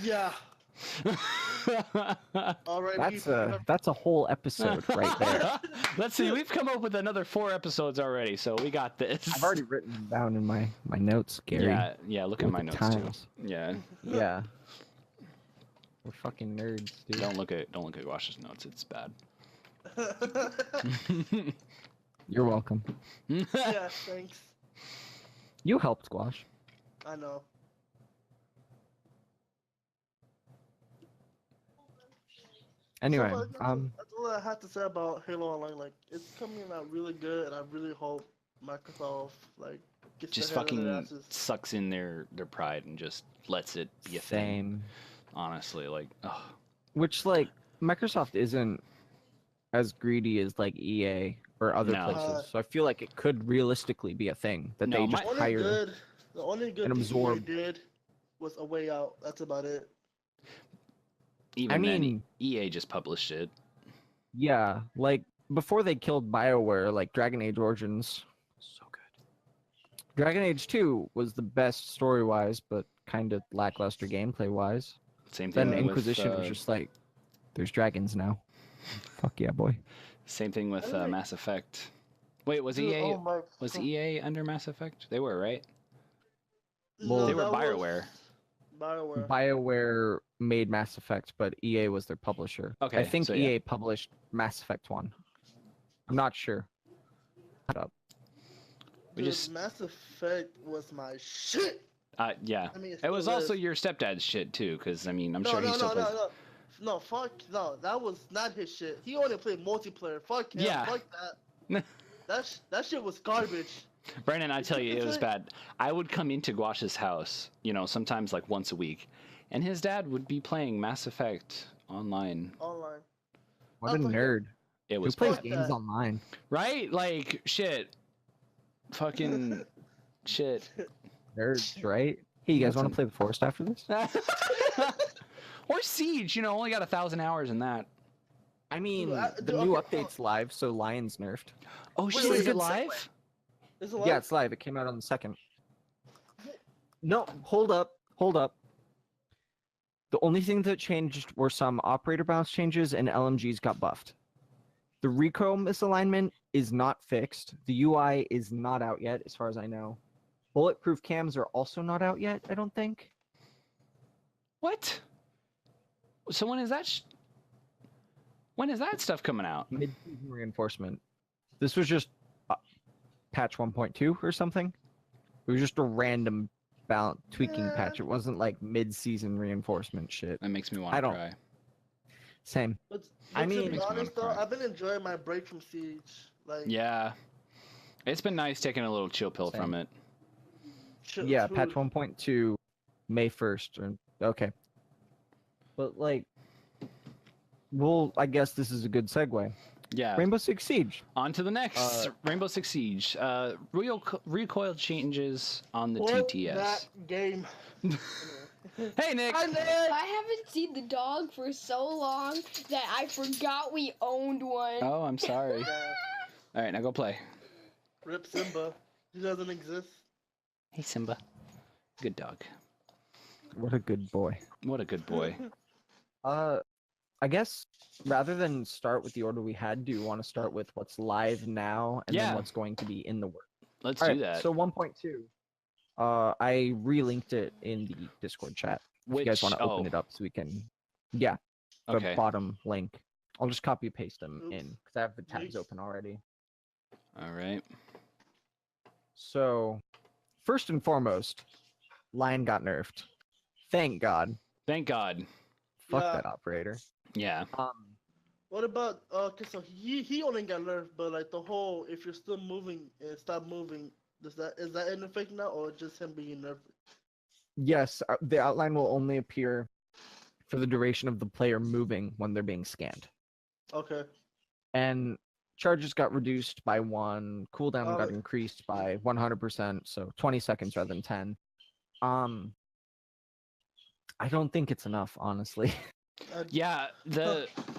[SPEAKER 3] Yeah. All right.
[SPEAKER 2] That's a whole episode right there.
[SPEAKER 1] Let's see, we've come up with another 4 episodes already, so we got this.
[SPEAKER 2] I've already written them down in my notes, Gary.
[SPEAKER 1] Yeah, look at
[SPEAKER 2] With
[SPEAKER 1] my
[SPEAKER 2] the
[SPEAKER 1] notes
[SPEAKER 2] times.
[SPEAKER 1] too. Yeah.
[SPEAKER 2] Yeah. We're fucking nerds, dude.
[SPEAKER 1] Don't look at Wash's notes, it's bad.
[SPEAKER 2] You're welcome.
[SPEAKER 3] Yeah. Thanks.
[SPEAKER 2] You helped, Squash.
[SPEAKER 3] I know.
[SPEAKER 2] Anyway,
[SPEAKER 3] So, that's all I have to say about Halo Online. Like, it's coming out really good, and I really hope Microsoft like gets
[SPEAKER 1] Just
[SPEAKER 3] their head in their
[SPEAKER 1] fucking
[SPEAKER 3] asses.
[SPEAKER 1] sucks in their pride and just lets it be a thing.
[SPEAKER 2] same.
[SPEAKER 1] Honestly, like, ugh.
[SPEAKER 2] Which like Microsoft isn't as greedy as like EA or other
[SPEAKER 1] No.
[SPEAKER 2] places, so I feel like it could realistically be a thing that
[SPEAKER 1] No,
[SPEAKER 2] they
[SPEAKER 1] my-
[SPEAKER 2] just
[SPEAKER 3] Only
[SPEAKER 2] hire.
[SPEAKER 3] good, the only good
[SPEAKER 2] and
[SPEAKER 3] thing
[SPEAKER 2] absorb.
[SPEAKER 3] they did was A Way Out. That's about it.
[SPEAKER 1] Even
[SPEAKER 2] I
[SPEAKER 1] then,
[SPEAKER 2] mean-
[SPEAKER 1] EA just published it.
[SPEAKER 2] Yeah, like before they killed BioWare, like Dragon Age Origins.
[SPEAKER 1] So good.
[SPEAKER 2] Dragon Age 2 was the best story-wise, but kind of lackluster gameplay-wise.
[SPEAKER 1] Same thing
[SPEAKER 2] Then
[SPEAKER 1] with
[SPEAKER 2] Inquisition was just like, there's dragons now. Fuck yeah, boy.
[SPEAKER 1] same thing with
[SPEAKER 3] I like-
[SPEAKER 1] Mass Effect. Wait, was
[SPEAKER 3] Dude,
[SPEAKER 1] EA
[SPEAKER 3] oh my-
[SPEAKER 1] was EA under Mass Effect? They were, right?
[SPEAKER 2] Well,
[SPEAKER 1] They were
[SPEAKER 3] that was
[SPEAKER 1] BioWare.
[SPEAKER 3] BioWare.
[SPEAKER 2] BioWare made Mass Effect, but EA was their publisher.
[SPEAKER 1] Okay,
[SPEAKER 2] I think
[SPEAKER 1] so yeah.
[SPEAKER 2] EA published Mass Effect 1. I'm not sure. Shut up.
[SPEAKER 1] We
[SPEAKER 3] Dude,
[SPEAKER 1] just
[SPEAKER 3] Mass Effect was my shit.
[SPEAKER 1] yeah.
[SPEAKER 3] I mean,
[SPEAKER 1] It was
[SPEAKER 3] still
[SPEAKER 1] also
[SPEAKER 3] is.
[SPEAKER 1] your stepdad's shit too, because I mean, I'm
[SPEAKER 3] no,
[SPEAKER 1] sure
[SPEAKER 3] no,
[SPEAKER 1] he still
[SPEAKER 3] no,
[SPEAKER 1] plays.
[SPEAKER 3] no, no, no, fuck, no, that was not his shit. He only played multiplayer. Fuck him.
[SPEAKER 1] Yeah.
[SPEAKER 3] Fuck that. That shit was garbage.
[SPEAKER 1] Brandon, I tell you, it was bad. I would come into Guash's house, sometimes like once a week, And his dad would be playing Mass Effect online.
[SPEAKER 3] Online.
[SPEAKER 2] What a
[SPEAKER 3] That's okay.
[SPEAKER 2] nerd.
[SPEAKER 1] It
[SPEAKER 2] Who
[SPEAKER 1] was
[SPEAKER 2] plays
[SPEAKER 1] fun.
[SPEAKER 2] games online?
[SPEAKER 1] Right? Like, shit. Fucking shit.
[SPEAKER 2] Nerds, right? Hey, you guys
[SPEAKER 1] That's
[SPEAKER 2] want to play the Forest after this?
[SPEAKER 1] Or Siege, only got 1,000 hours in that.
[SPEAKER 2] I mean,
[SPEAKER 3] Dude,
[SPEAKER 2] the new update's live, so Lion's nerfed.
[SPEAKER 1] Oh,
[SPEAKER 3] Wait,
[SPEAKER 1] shit,
[SPEAKER 3] wait,
[SPEAKER 1] is it
[SPEAKER 3] good
[SPEAKER 1] live?
[SPEAKER 3] Is it
[SPEAKER 2] Yeah,
[SPEAKER 3] live?
[SPEAKER 2] it's live. It came out on the 2nd. No, hold up. The only thing that changed were some operator bounce changes, and LMGs got buffed. The recoil misalignment is not fixed. The UI is not out yet, as far as I know. Bulletproof cams are also not out yet, I don't think.
[SPEAKER 1] What? So when is that? When is that stuff coming out?
[SPEAKER 2] Mid-season reinforcement. This was just patch 1.2 or something. It was just a random tweaking patch. It wasn't like mid-season reinforcement shit.
[SPEAKER 1] That makes me want
[SPEAKER 2] I
[SPEAKER 1] to
[SPEAKER 2] don't-
[SPEAKER 1] cry.
[SPEAKER 2] Same.
[SPEAKER 3] But
[SPEAKER 2] I mean-
[SPEAKER 3] to be
[SPEAKER 1] Makes me wanna
[SPEAKER 3] honest though,
[SPEAKER 1] cry.
[SPEAKER 3] I've been enjoying my break from Siege. Like,
[SPEAKER 1] Yeah. It's been nice taking a little chill pill
[SPEAKER 2] Same.
[SPEAKER 1] from it.
[SPEAKER 2] Yeah,
[SPEAKER 3] dude,
[SPEAKER 2] patch 1.2, May 1st. Okay. But like, I guess this is a good segue.
[SPEAKER 1] Yeah.
[SPEAKER 2] Rainbow Six Siege.
[SPEAKER 1] On to the next. Rainbow Six Siege. Recoil changes on the
[SPEAKER 3] what
[SPEAKER 1] TTS.
[SPEAKER 3] that game.
[SPEAKER 1] Hey, Nick!
[SPEAKER 3] Hi, Nick!
[SPEAKER 4] I haven't seen the dog for so long that I forgot we owned one.
[SPEAKER 1] Oh, I'm sorry.
[SPEAKER 3] Yeah,
[SPEAKER 1] All right, now go play.
[SPEAKER 3] Rip Simba. He doesn't exist.
[SPEAKER 1] Hey, Simba. Good dog.
[SPEAKER 2] What a good boy.
[SPEAKER 1] What a good boy.
[SPEAKER 2] I guess rather than start with the order we had, do you want to start with what's live now and
[SPEAKER 1] Yeah.
[SPEAKER 2] then what's going to be in the work?
[SPEAKER 1] Let's
[SPEAKER 2] All
[SPEAKER 1] do
[SPEAKER 2] right,
[SPEAKER 1] that.
[SPEAKER 2] So 1.2. I relinked it in the Discord chat. If you guys want to open it up so we can, the
[SPEAKER 1] Okay.
[SPEAKER 2] bottom link. I'll just copy paste them
[SPEAKER 3] Oops.
[SPEAKER 2] in because I have the tabs
[SPEAKER 3] Yeet.
[SPEAKER 2] open already.
[SPEAKER 1] All right.
[SPEAKER 2] So, first and foremost, Lion got nerfed. Thank God.
[SPEAKER 1] Thank God.
[SPEAKER 2] Fuck
[SPEAKER 3] Yeah.
[SPEAKER 2] that operator.
[SPEAKER 1] Yeah.
[SPEAKER 3] What about okay? So he only got nerfed, but like the whole if you're still moving and stop moving, is that in effect now or just him being nerfed?
[SPEAKER 2] Yes, the outline will only appear for the duration of the player moving when they're being scanned.
[SPEAKER 3] Okay.
[SPEAKER 2] And charges got reduced by 1, cooldown got
[SPEAKER 3] Oh.
[SPEAKER 2] increased by 100%, so 20 seconds rather than 10. I don't think it's enough, honestly.
[SPEAKER 1] Yeah.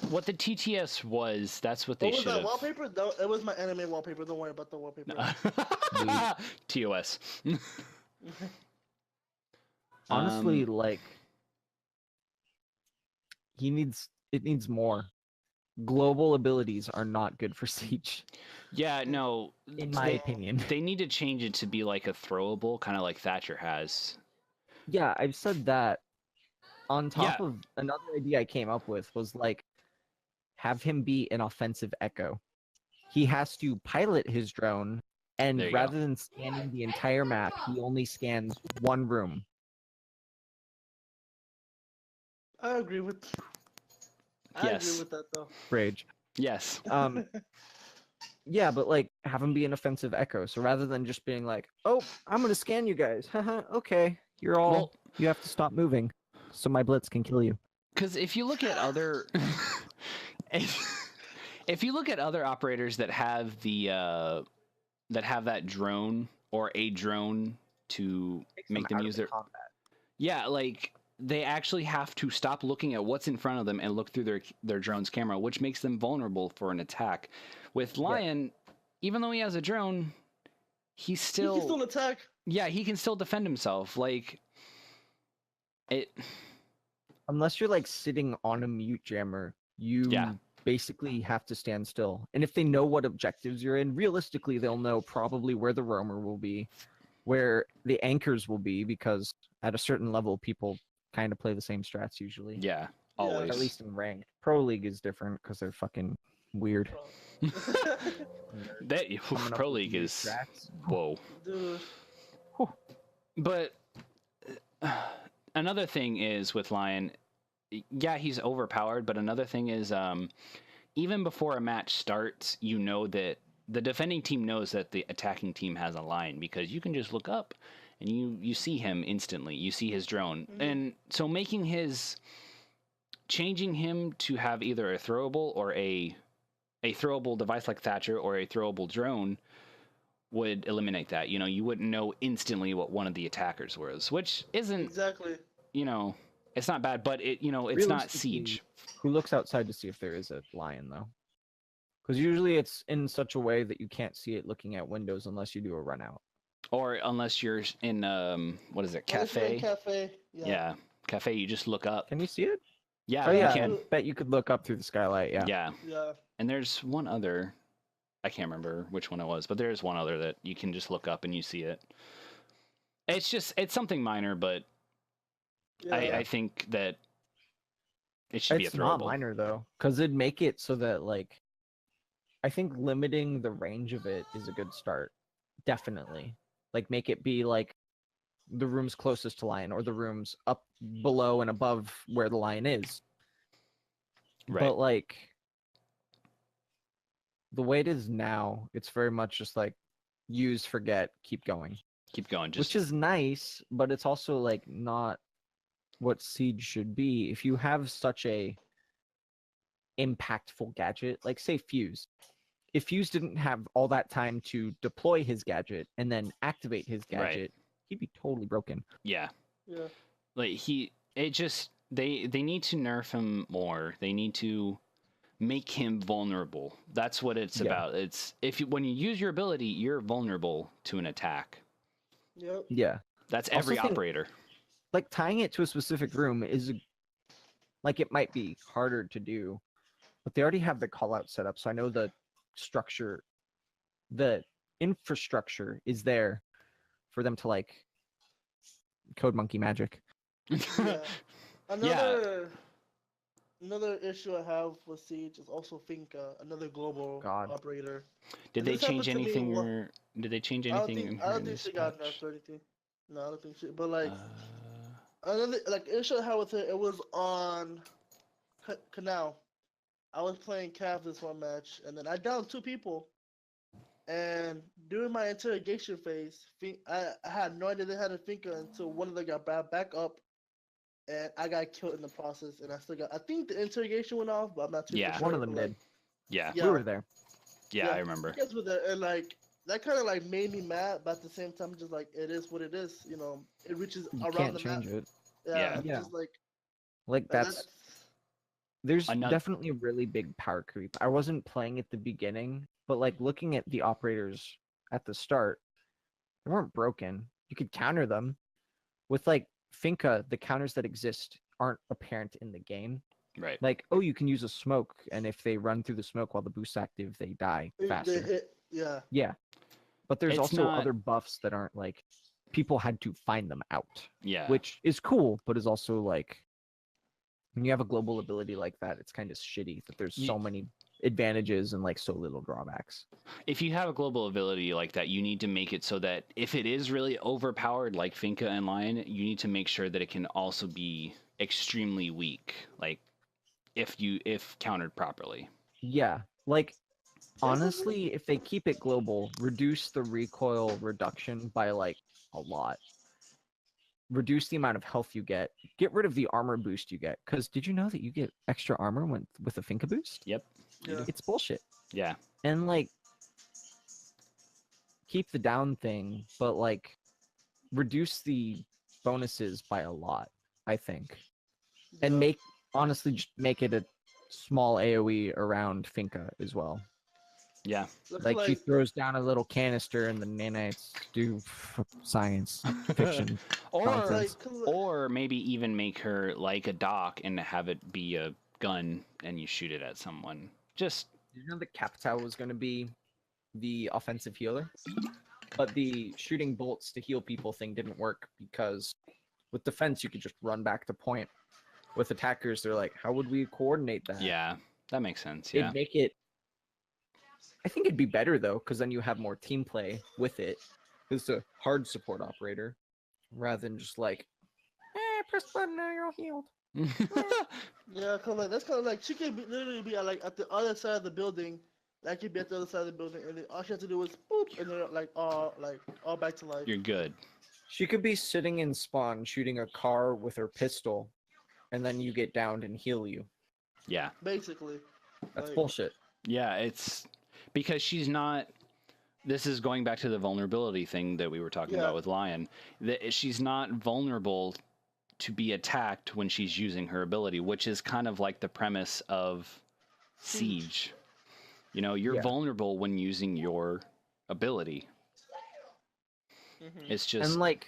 [SPEAKER 1] What the TTS was, that's what they
[SPEAKER 3] What was
[SPEAKER 1] should
[SPEAKER 3] that
[SPEAKER 1] have.
[SPEAKER 3] wallpaper? It was my anime wallpaper. Don't worry about the wallpaper.
[SPEAKER 1] TOS.
[SPEAKER 2] Honestly, like it needs more. Global abilities are not good for Siege,
[SPEAKER 1] Yeah, no.
[SPEAKER 2] in my
[SPEAKER 1] they,
[SPEAKER 2] opinion.
[SPEAKER 1] they need to change it to be like a throwable, kind of like Thatcher has.
[SPEAKER 2] Yeah, I've said that. On top
[SPEAKER 1] Yeah.
[SPEAKER 2] of another idea I came up with was like have him be an offensive echo. He has to pilot his drone, and
[SPEAKER 1] There you
[SPEAKER 2] rather than scanning the entire map, he only scans one room.
[SPEAKER 3] I agree with. I
[SPEAKER 1] Yes.
[SPEAKER 3] agree with that though.
[SPEAKER 2] Rage.
[SPEAKER 1] Yes.
[SPEAKER 2] Yeah, but like have him be an offensive echo. So rather than just being like, "Oh, I'm gonna scan you guys," haha, okay, you're all
[SPEAKER 1] Well-
[SPEAKER 2] you have to stop moving, so my blitz can kill you.
[SPEAKER 1] Because if you look at other, if you look at other operators that have that drone or a drone to make them use their, yeah, like they actually have to stop looking at what's in front of them and look through their drone's camera, which makes them vulnerable for an attack. With Lion, even though he has a drone, he
[SPEAKER 3] He can still attack.
[SPEAKER 1] yeah, he can still defend himself. Like it.
[SPEAKER 2] Unless you're like sitting on a mute jammer, you basically have to stand still. And if they know what objectives you're in, realistically, they'll know probably where the roamer will be, where the anchors will be, because at a certain level, people kind of play the same strats usually.
[SPEAKER 1] Yeah, always.
[SPEAKER 2] At least in ranked. Pro League is different because they're fucking weird.
[SPEAKER 1] That
[SPEAKER 2] Coming up
[SPEAKER 1] Pro
[SPEAKER 2] with
[SPEAKER 1] League
[SPEAKER 2] new
[SPEAKER 1] is
[SPEAKER 2] strats.
[SPEAKER 1] whoa.
[SPEAKER 3] Dude.
[SPEAKER 1] But another thing is with Lion, yeah, he's overpowered. But another thing is, even before a match starts, you know that the defending team knows that the attacking team has a Lion because you can just look up and you see him instantly. You see his drone, and so changing him to have either a throwable or a throwable device like Thatcher or a throwable drone would eliminate that. You know, you wouldn't know instantly what one of the attackers was, which isn't
[SPEAKER 3] Exactly.
[SPEAKER 1] you know, it's not bad, but it's not Siege.
[SPEAKER 2] Who looks outside to see if there is a lion, though? Because usually it's in such a way that you can't see it looking at windows unless you do a run out.
[SPEAKER 1] Or unless you're in, what is it,
[SPEAKER 3] Unless you're in
[SPEAKER 1] cafe?
[SPEAKER 3] cafe.
[SPEAKER 1] Yeah, cafe, you just look up.
[SPEAKER 2] Can you see it?
[SPEAKER 1] Yeah,
[SPEAKER 2] Oh
[SPEAKER 1] you
[SPEAKER 2] yeah,
[SPEAKER 1] can.
[SPEAKER 2] I bet you could look up through the skylight. Yeah.
[SPEAKER 1] Yeah.
[SPEAKER 3] Yeah.
[SPEAKER 1] And there's one other, I can't remember which one it was, but there's one other that you can just look up and you see it. It's something minor, but
[SPEAKER 3] Yeah.
[SPEAKER 1] I think that it should be a
[SPEAKER 2] It's not
[SPEAKER 1] throwable.
[SPEAKER 2] minor though, because it'd make it so that like, I think limiting the range of it is a good start. Definitely, like make it be like the rooms closest to lion or the rooms up below and above where the lion is.
[SPEAKER 1] Right.
[SPEAKER 2] But like the way it is now, it's very much just like use, forget, keep going.
[SPEAKER 1] Keep going.
[SPEAKER 2] Which is nice, but it's also like not what Siege should be. If you have such a impactful gadget, like say Fuse. If Fuse didn't have all that time to deploy his gadget and then activate his gadget, he'd be totally broken.
[SPEAKER 1] Yeah.
[SPEAKER 3] Yeah.
[SPEAKER 1] Like they need to nerf him more. They need to make him vulnerable. That's what it's about. It's when you use your ability, you're vulnerable to an attack.
[SPEAKER 3] Yep.
[SPEAKER 2] Yeah.
[SPEAKER 1] That's every
[SPEAKER 2] Also think,
[SPEAKER 1] operator.
[SPEAKER 2] Like tying it to a specific room is like it might be harder to do, but they already have the call out set up. So I know the structure, the infrastructure is there for them to like code monkey magic.
[SPEAKER 3] Yeah. Another issue I have with Siege is also Finka, another global operator.
[SPEAKER 1] Did they change anything? Did they change anything?
[SPEAKER 3] I don't think she got nerfed or anything. No, I don't think she. But like another like issue I had with it was on Canal. I was playing Cav this one match, and then I downed 2 people. And during my interrogation phase, I had no idea they had a Finka until one of them got back up, and I got killed in the process. And I still got. I think the interrogation went off, but I'm not too sure.
[SPEAKER 2] One of them did.
[SPEAKER 1] Yeah.
[SPEAKER 2] We were there.
[SPEAKER 1] Yeah, I remember.
[SPEAKER 3] You guys were there, and like that kind of like made me mad, but at the same time, just like it is what it is. You know, it reaches
[SPEAKER 2] You
[SPEAKER 3] around
[SPEAKER 2] can't
[SPEAKER 3] the
[SPEAKER 2] change
[SPEAKER 3] map.
[SPEAKER 2] it.
[SPEAKER 3] Yeah.
[SPEAKER 2] Yeah.
[SPEAKER 3] Just
[SPEAKER 2] like that's. There's definitely a really big power creep. I wasn't playing at the beginning, but like looking at the operators at the start, they weren't broken. You could counter them. With like Finka, the counters that exist aren't apparent in the game.
[SPEAKER 1] Right.
[SPEAKER 2] Like, oh, you can use a smoke, and if they run through the smoke while the boost's active, they die faster.
[SPEAKER 3] Yeah.
[SPEAKER 2] Yeah. But there's also other buffs that aren't like people had to find them out.
[SPEAKER 1] Yeah.
[SPEAKER 2] Which is cool, but is also like when you have a global ability like that, it's kind of shitty that there's so many advantages and like so little drawbacks.
[SPEAKER 1] If you have a global ability like that, you need to make it so that if it is really overpowered like Finka and Lion, you need to make sure that it can also be extremely weak, like if countered properly.
[SPEAKER 2] Yeah, like honestly, if they keep it global, reduce the recoil reduction by like a lot. Reduce the amount of health you get. Get rid of the armor boost you get. Because did you know that you get extra armor with a Finka boost?
[SPEAKER 1] Yep.
[SPEAKER 3] Yeah.
[SPEAKER 2] It's bullshit.
[SPEAKER 1] Yeah.
[SPEAKER 2] And like, keep the down thing, but like, reduce the bonuses by a lot, I think. Yeah. And honestly, just make it a small AoE around Finka as well.
[SPEAKER 1] Yeah.
[SPEAKER 2] Like he throws down a little canister and the nanites do science fiction.
[SPEAKER 1] or maybe even make her like a dock and have it be a gun and you shoot it at someone. Just
[SPEAKER 2] you know the Capitao was going to be the offensive healer, but the shooting bolts to heal people thing didn't work because with defense you could just run back to point. With attackers, they're like, how would we coordinate that?
[SPEAKER 1] Yeah, that makes sense. Yeah.
[SPEAKER 2] It'd make it. I think it'd be better though, because then you have more team play with it. It's a hard support operator, rather than just like, press button now you're all healed.
[SPEAKER 3] Yeah, cause like that's kind of like she could literally be like at the other side of the building. That could be at the other side of the building, and then all she has to do is boop, and they're like all back to life.
[SPEAKER 1] You're good.
[SPEAKER 2] She could be sitting in spawn shooting a car with her pistol, and then you get downed and heal you.
[SPEAKER 1] Yeah.
[SPEAKER 3] Basically.
[SPEAKER 2] That's
[SPEAKER 3] Like,
[SPEAKER 2] bullshit.
[SPEAKER 1] Yeah, it's because she's not. This is going back to the vulnerability thing that we were talking about with Lion. That she's not vulnerable to be attacked when she's using her ability, which is kind of like the premise of Siege. You know, you're vulnerable when using your ability. It's just
[SPEAKER 2] And like,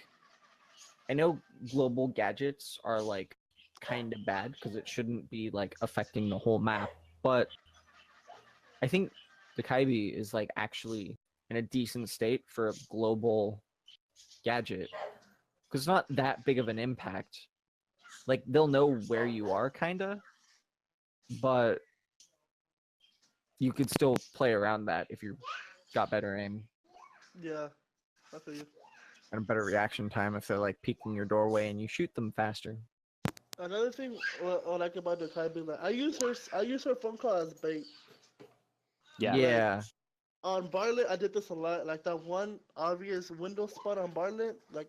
[SPEAKER 2] I know global gadgets are like kind of bad because it shouldn't be like affecting the whole map, but I think the Kaibi is like actually in a decent state for a global gadget because it's not that big of an impact. Like they'll know where you are, kinda, but you could still play around that if you got better aim
[SPEAKER 3] yeah, I feel you.
[SPEAKER 2] and a better reaction time if they're like peeking your doorway and you shoot them faster.
[SPEAKER 3] Another thing I like about the Kaibi, like I use her phone call as bait.
[SPEAKER 1] yeah.
[SPEAKER 2] Yeah.
[SPEAKER 3] On Barlet, I did this a lot. Like that one obvious window spot on Barlet, like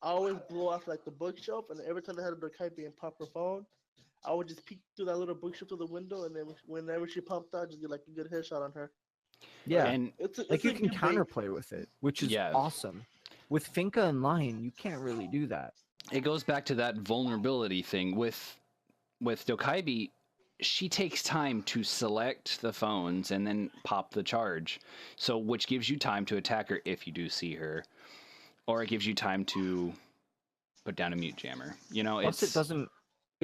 [SPEAKER 3] I always blow off like the bookshelf, and every time I had a Kaibi and pop her phone, I would just peek through that little bookshelf through the window, and then whenever she popped out, just get like a good headshot on her.
[SPEAKER 2] Yeah.
[SPEAKER 1] And
[SPEAKER 2] like you can
[SPEAKER 3] good bait.
[SPEAKER 2] counterplay with it, which is awesome. With Finka and Lion, you can't really do that.
[SPEAKER 1] It goes back to that vulnerability thing with Dokaibi. She takes time to select the phones and then pop the charge, so which gives you time to attack her if you do see her, or it gives you time to put down a mute jammer. You know,
[SPEAKER 2] Plus, it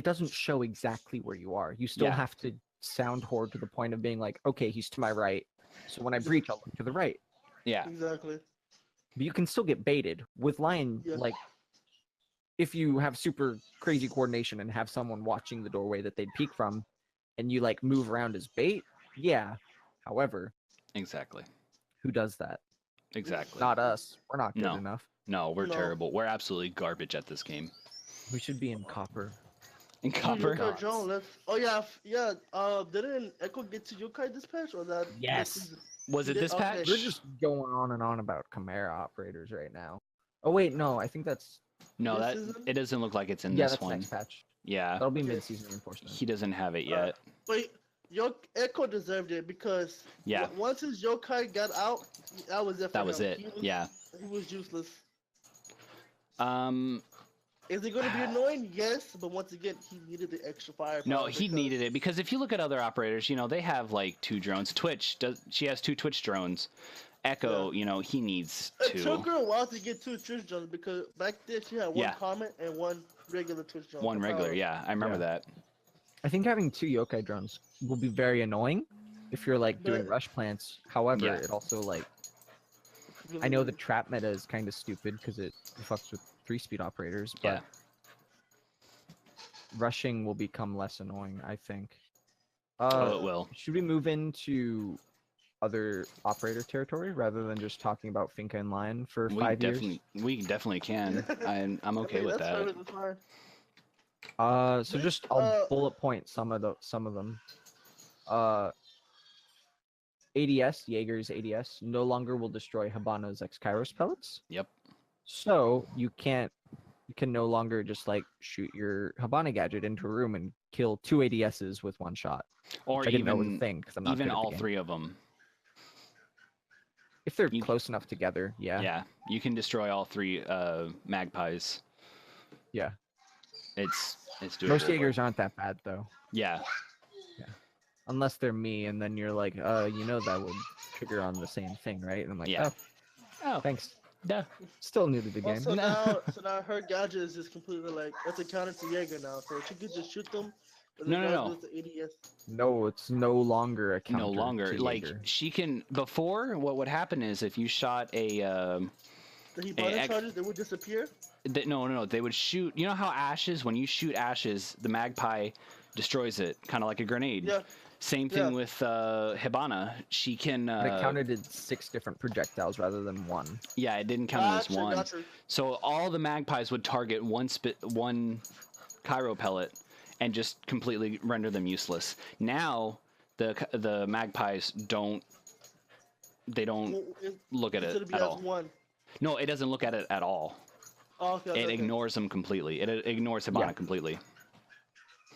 [SPEAKER 2] doesn't show exactly where you are. You still have to sound horde to the point of being like, okay, he's to my right, so when I breach, I'll look to the right.
[SPEAKER 1] Yeah,
[SPEAKER 3] exactly.
[SPEAKER 2] But you can still get baited with Lion. Like, if you have super crazy coordination and have someone watching the doorway that they'd peek from, and you like move around as bait, however,
[SPEAKER 1] exactly.
[SPEAKER 2] Who does that?
[SPEAKER 1] Exactly.
[SPEAKER 2] Not us. We're not good enough.
[SPEAKER 1] No, we're terrible. We're absolutely garbage at this game.
[SPEAKER 2] We should be in copper.
[SPEAKER 1] In copper?
[SPEAKER 3] Oh yeah. Didn't Echo get to Yokai Dispatch or that?
[SPEAKER 2] Yes.
[SPEAKER 1] Was it Dispatch?
[SPEAKER 3] Okay.
[SPEAKER 2] We're just going on and on about Chimera operators right now. Oh wait, no, I think that's.
[SPEAKER 1] No, it doesn't look like it's in this
[SPEAKER 2] that's
[SPEAKER 1] one.
[SPEAKER 2] Next patch.
[SPEAKER 1] Yeah.
[SPEAKER 2] That'll be mid-season reinforcement.
[SPEAKER 1] He doesn't have it yet.
[SPEAKER 3] Wait, Echo deserved it because once his Yokai got out, that was it.
[SPEAKER 1] That was it.
[SPEAKER 3] He was useless. Is it going to be annoying? Yes, but once again, he needed the extra fire.
[SPEAKER 1] No, he needed it because if you look at other operators, you know, they have like 2 drones. She has 2 Twitch drones. Echo, you know, he needs 2.
[SPEAKER 3] It took her a while to get 2 Twitch drones because back then she had 1 comment and 1 regular Twitch drone.
[SPEAKER 1] 1 regular, I remember that.
[SPEAKER 2] I think having 2 yokai drones will be very annoying if you're like doing rush plants. However, it also like I know the trap meta is kind of stupid because it fucks with 3-speed operators, but rushing will become less annoying, I think.
[SPEAKER 1] It will.
[SPEAKER 2] Should we move into other operator territory rather than just talking about Finka and Lion for 5 years?
[SPEAKER 1] We definitely can. I'm okay with that.
[SPEAKER 2] So just I'll bullet point some of them. ADS, Jaeger's ADS, no longer will destroy Habano's X-Kairos pellets.
[SPEAKER 1] Yep.
[SPEAKER 2] So you can no longer just like shoot your Habana gadget into a room and kill 2 ADSs with 1 shot.
[SPEAKER 1] Or even all 3 of them.
[SPEAKER 2] If they're close enough together,
[SPEAKER 1] Yeah, you can destroy all 3 magpies.
[SPEAKER 2] Yeah.
[SPEAKER 1] It's doable.
[SPEAKER 2] Most Jaegers aren't that bad though.
[SPEAKER 1] Yeah.
[SPEAKER 2] Unless they're me, and then you're like, you know that would trigger on the same thing, right? And I'm like, oh, thanks.
[SPEAKER 1] Yeah.
[SPEAKER 2] Still new to the game.
[SPEAKER 3] So now her gadget is just completely like that's a counter to Jaeger now, so she could just shoot them.
[SPEAKER 1] No.
[SPEAKER 2] No, it's no longer a counter.
[SPEAKER 1] No longer. Like she can. Before, what would happen is if you shot a.
[SPEAKER 3] The Hibana charges, they would disappear.
[SPEAKER 1] No. They would shoot. You know how ashes? When you shoot ashes, the magpie destroys it, kind of like a grenade.
[SPEAKER 3] Yeah.
[SPEAKER 1] Same thing with Hibana. She can.
[SPEAKER 2] It counted 6 different projectiles rather than 1.
[SPEAKER 1] Yeah, it didn't count as 1. So all the magpies would target one Cairo pellet and just completely render them useless. Now the magpies don't look at it at all. No, it doesn't look at it at all.
[SPEAKER 3] Oh, okay, okay,
[SPEAKER 1] It
[SPEAKER 3] okay.
[SPEAKER 1] ignores him completely. It ignores Hibana completely.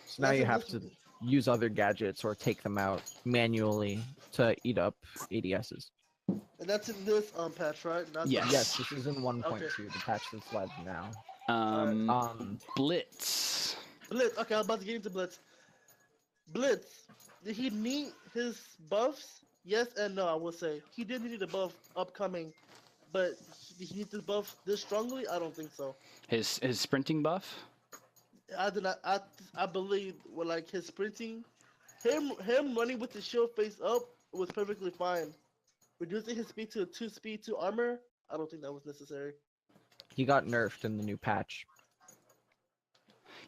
[SPEAKER 2] So now you have to use other gadgets or take them out manually to eat up ADSs.
[SPEAKER 3] And that's in this patch, right? Not
[SPEAKER 1] Yes.
[SPEAKER 2] Yes, this is in 1.2,
[SPEAKER 3] Okay.
[SPEAKER 2] the patch that's live now.
[SPEAKER 1] Blitz.
[SPEAKER 3] Blitz. Okay, I'm about to get into Blitz. Blitz. Did he need his buffs? Yes and no. I will say he did need a buff upcoming, but did he need this buff this strongly? I don't think so.
[SPEAKER 1] His sprinting buff.
[SPEAKER 3] I do not. I believe with like his sprinting, him running with the shield face up was perfectly fine. Reducing his speed to 2 speed 2 armor, I don't think that was necessary.
[SPEAKER 2] He got nerfed in the new patch.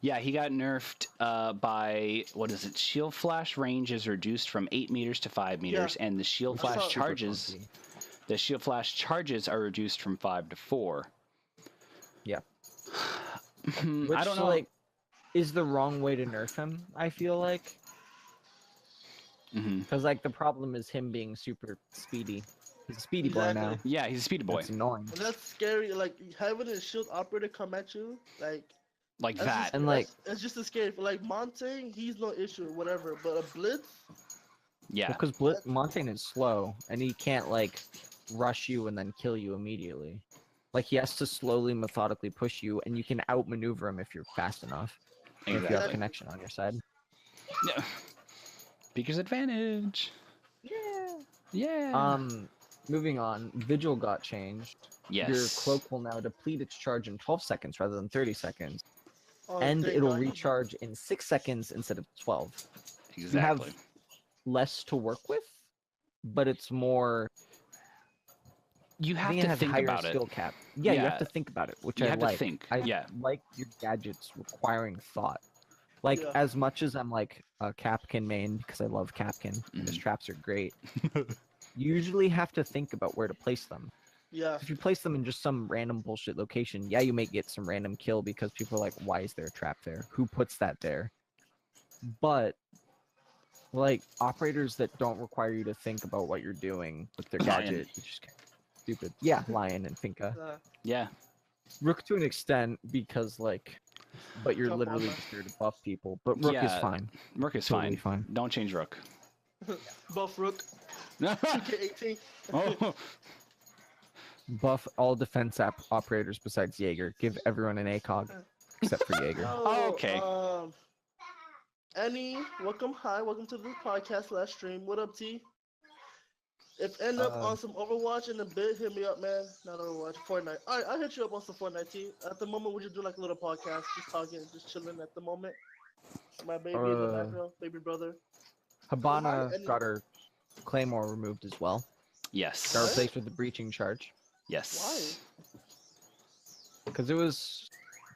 [SPEAKER 1] Yeah, he got nerfed by, what is it? Shield flash range is reduced from 8 meters to 5 meters, and the shield
[SPEAKER 3] Which is
[SPEAKER 1] flash
[SPEAKER 3] super
[SPEAKER 1] charges. The shield flash charges are reduced from 5 to 4.
[SPEAKER 2] Yeah.
[SPEAKER 1] I don't know.
[SPEAKER 2] Like, is the wrong way to nerf him, I feel like. Because, like, the problem is him being super speedy. He's a speedy boy now.
[SPEAKER 3] Exactly.
[SPEAKER 1] Yeah, he's a speedy boy.
[SPEAKER 2] It's annoying.
[SPEAKER 3] And that's scary. Like having a shield operator come at you, like
[SPEAKER 1] Like
[SPEAKER 3] that's
[SPEAKER 1] that.
[SPEAKER 3] just-
[SPEAKER 2] And, like-
[SPEAKER 3] it's just as scary. For like Monte, he's no issue, whatever. But a Blitz,
[SPEAKER 1] Yeah.
[SPEAKER 2] Because Montaigne is slow, and he can't, like, rush you and then kill you immediately. Like, he has to slowly, methodically push you, and you can outmaneuver him if you're fast enough. And if you have
[SPEAKER 1] Exactly.
[SPEAKER 2] connection on your side.
[SPEAKER 1] Yeah. Speaker's advantage.
[SPEAKER 2] Yeah.
[SPEAKER 1] Yeah.
[SPEAKER 2] Moving on, Vigil got changed.
[SPEAKER 1] Yes.
[SPEAKER 2] Your cloak will now deplete its charge in 12 seconds rather than 30 seconds.
[SPEAKER 3] oh,
[SPEAKER 2] And
[SPEAKER 3] thank
[SPEAKER 2] it'll
[SPEAKER 3] God.
[SPEAKER 2] recharge in 6 seconds instead of 12.
[SPEAKER 1] Exactly.
[SPEAKER 2] Less to work with, but it's more...
[SPEAKER 1] You
[SPEAKER 2] I
[SPEAKER 1] have
[SPEAKER 2] think it
[SPEAKER 1] to
[SPEAKER 2] has
[SPEAKER 1] think
[SPEAKER 2] higher
[SPEAKER 1] about it.
[SPEAKER 2] skill cap. Yeah, you
[SPEAKER 1] Yeah.
[SPEAKER 2] have to think about it, which
[SPEAKER 1] You
[SPEAKER 2] I
[SPEAKER 1] have
[SPEAKER 2] like.
[SPEAKER 1] to think.
[SPEAKER 2] I
[SPEAKER 1] Yeah.
[SPEAKER 2] like your gadgets requiring thought. Like,
[SPEAKER 3] Yeah.
[SPEAKER 2] as much as I'm like a Capkin main, because I love Capkin, and his
[SPEAKER 1] Mhm.
[SPEAKER 2] traps are great, you usually have to think about where to place them.
[SPEAKER 3] Yeah,
[SPEAKER 2] If you place them in just some random bullshit location, yeah, you may get some random kill because people are like, why is there a trap there? Who puts that there? But, like, operators that don't require you to think about what you're doing with their
[SPEAKER 1] Lion.
[SPEAKER 2] gadget, it's just kind of stupid. Yeah, Lion and Finka.
[SPEAKER 1] Yeah.
[SPEAKER 2] Rook to an extent because, like, but you're
[SPEAKER 3] Come
[SPEAKER 2] literally
[SPEAKER 3] on,
[SPEAKER 2] just there to buff people. But Rook is
[SPEAKER 1] Yeah.
[SPEAKER 2] fine.
[SPEAKER 1] Rook is
[SPEAKER 2] Totally
[SPEAKER 1] fine.
[SPEAKER 2] fine.
[SPEAKER 1] Don't change Rook.
[SPEAKER 3] buff Rook, 2K18.
[SPEAKER 1] Oh.
[SPEAKER 2] Buff all defense operators besides Jaeger. Give everyone an ACOG except for Jaeger.
[SPEAKER 1] Oh, okay.
[SPEAKER 3] Annie, welcome. Hi, welcome to the podcast / stream. What up, T? If end up on some Overwatch in a bit, hit me up, man. Not Overwatch, Fortnite. All right, I'll hit you up on some Fortnite, T. At the moment, we just do like a little podcast, just talking, just chilling at the moment. My baby in the background, baby brother.
[SPEAKER 2] Hibana
[SPEAKER 3] Any-
[SPEAKER 2] got her Claymore removed as well.
[SPEAKER 1] Yes.
[SPEAKER 2] Got replaced with the breaching charge.
[SPEAKER 1] Yes.
[SPEAKER 2] Because it was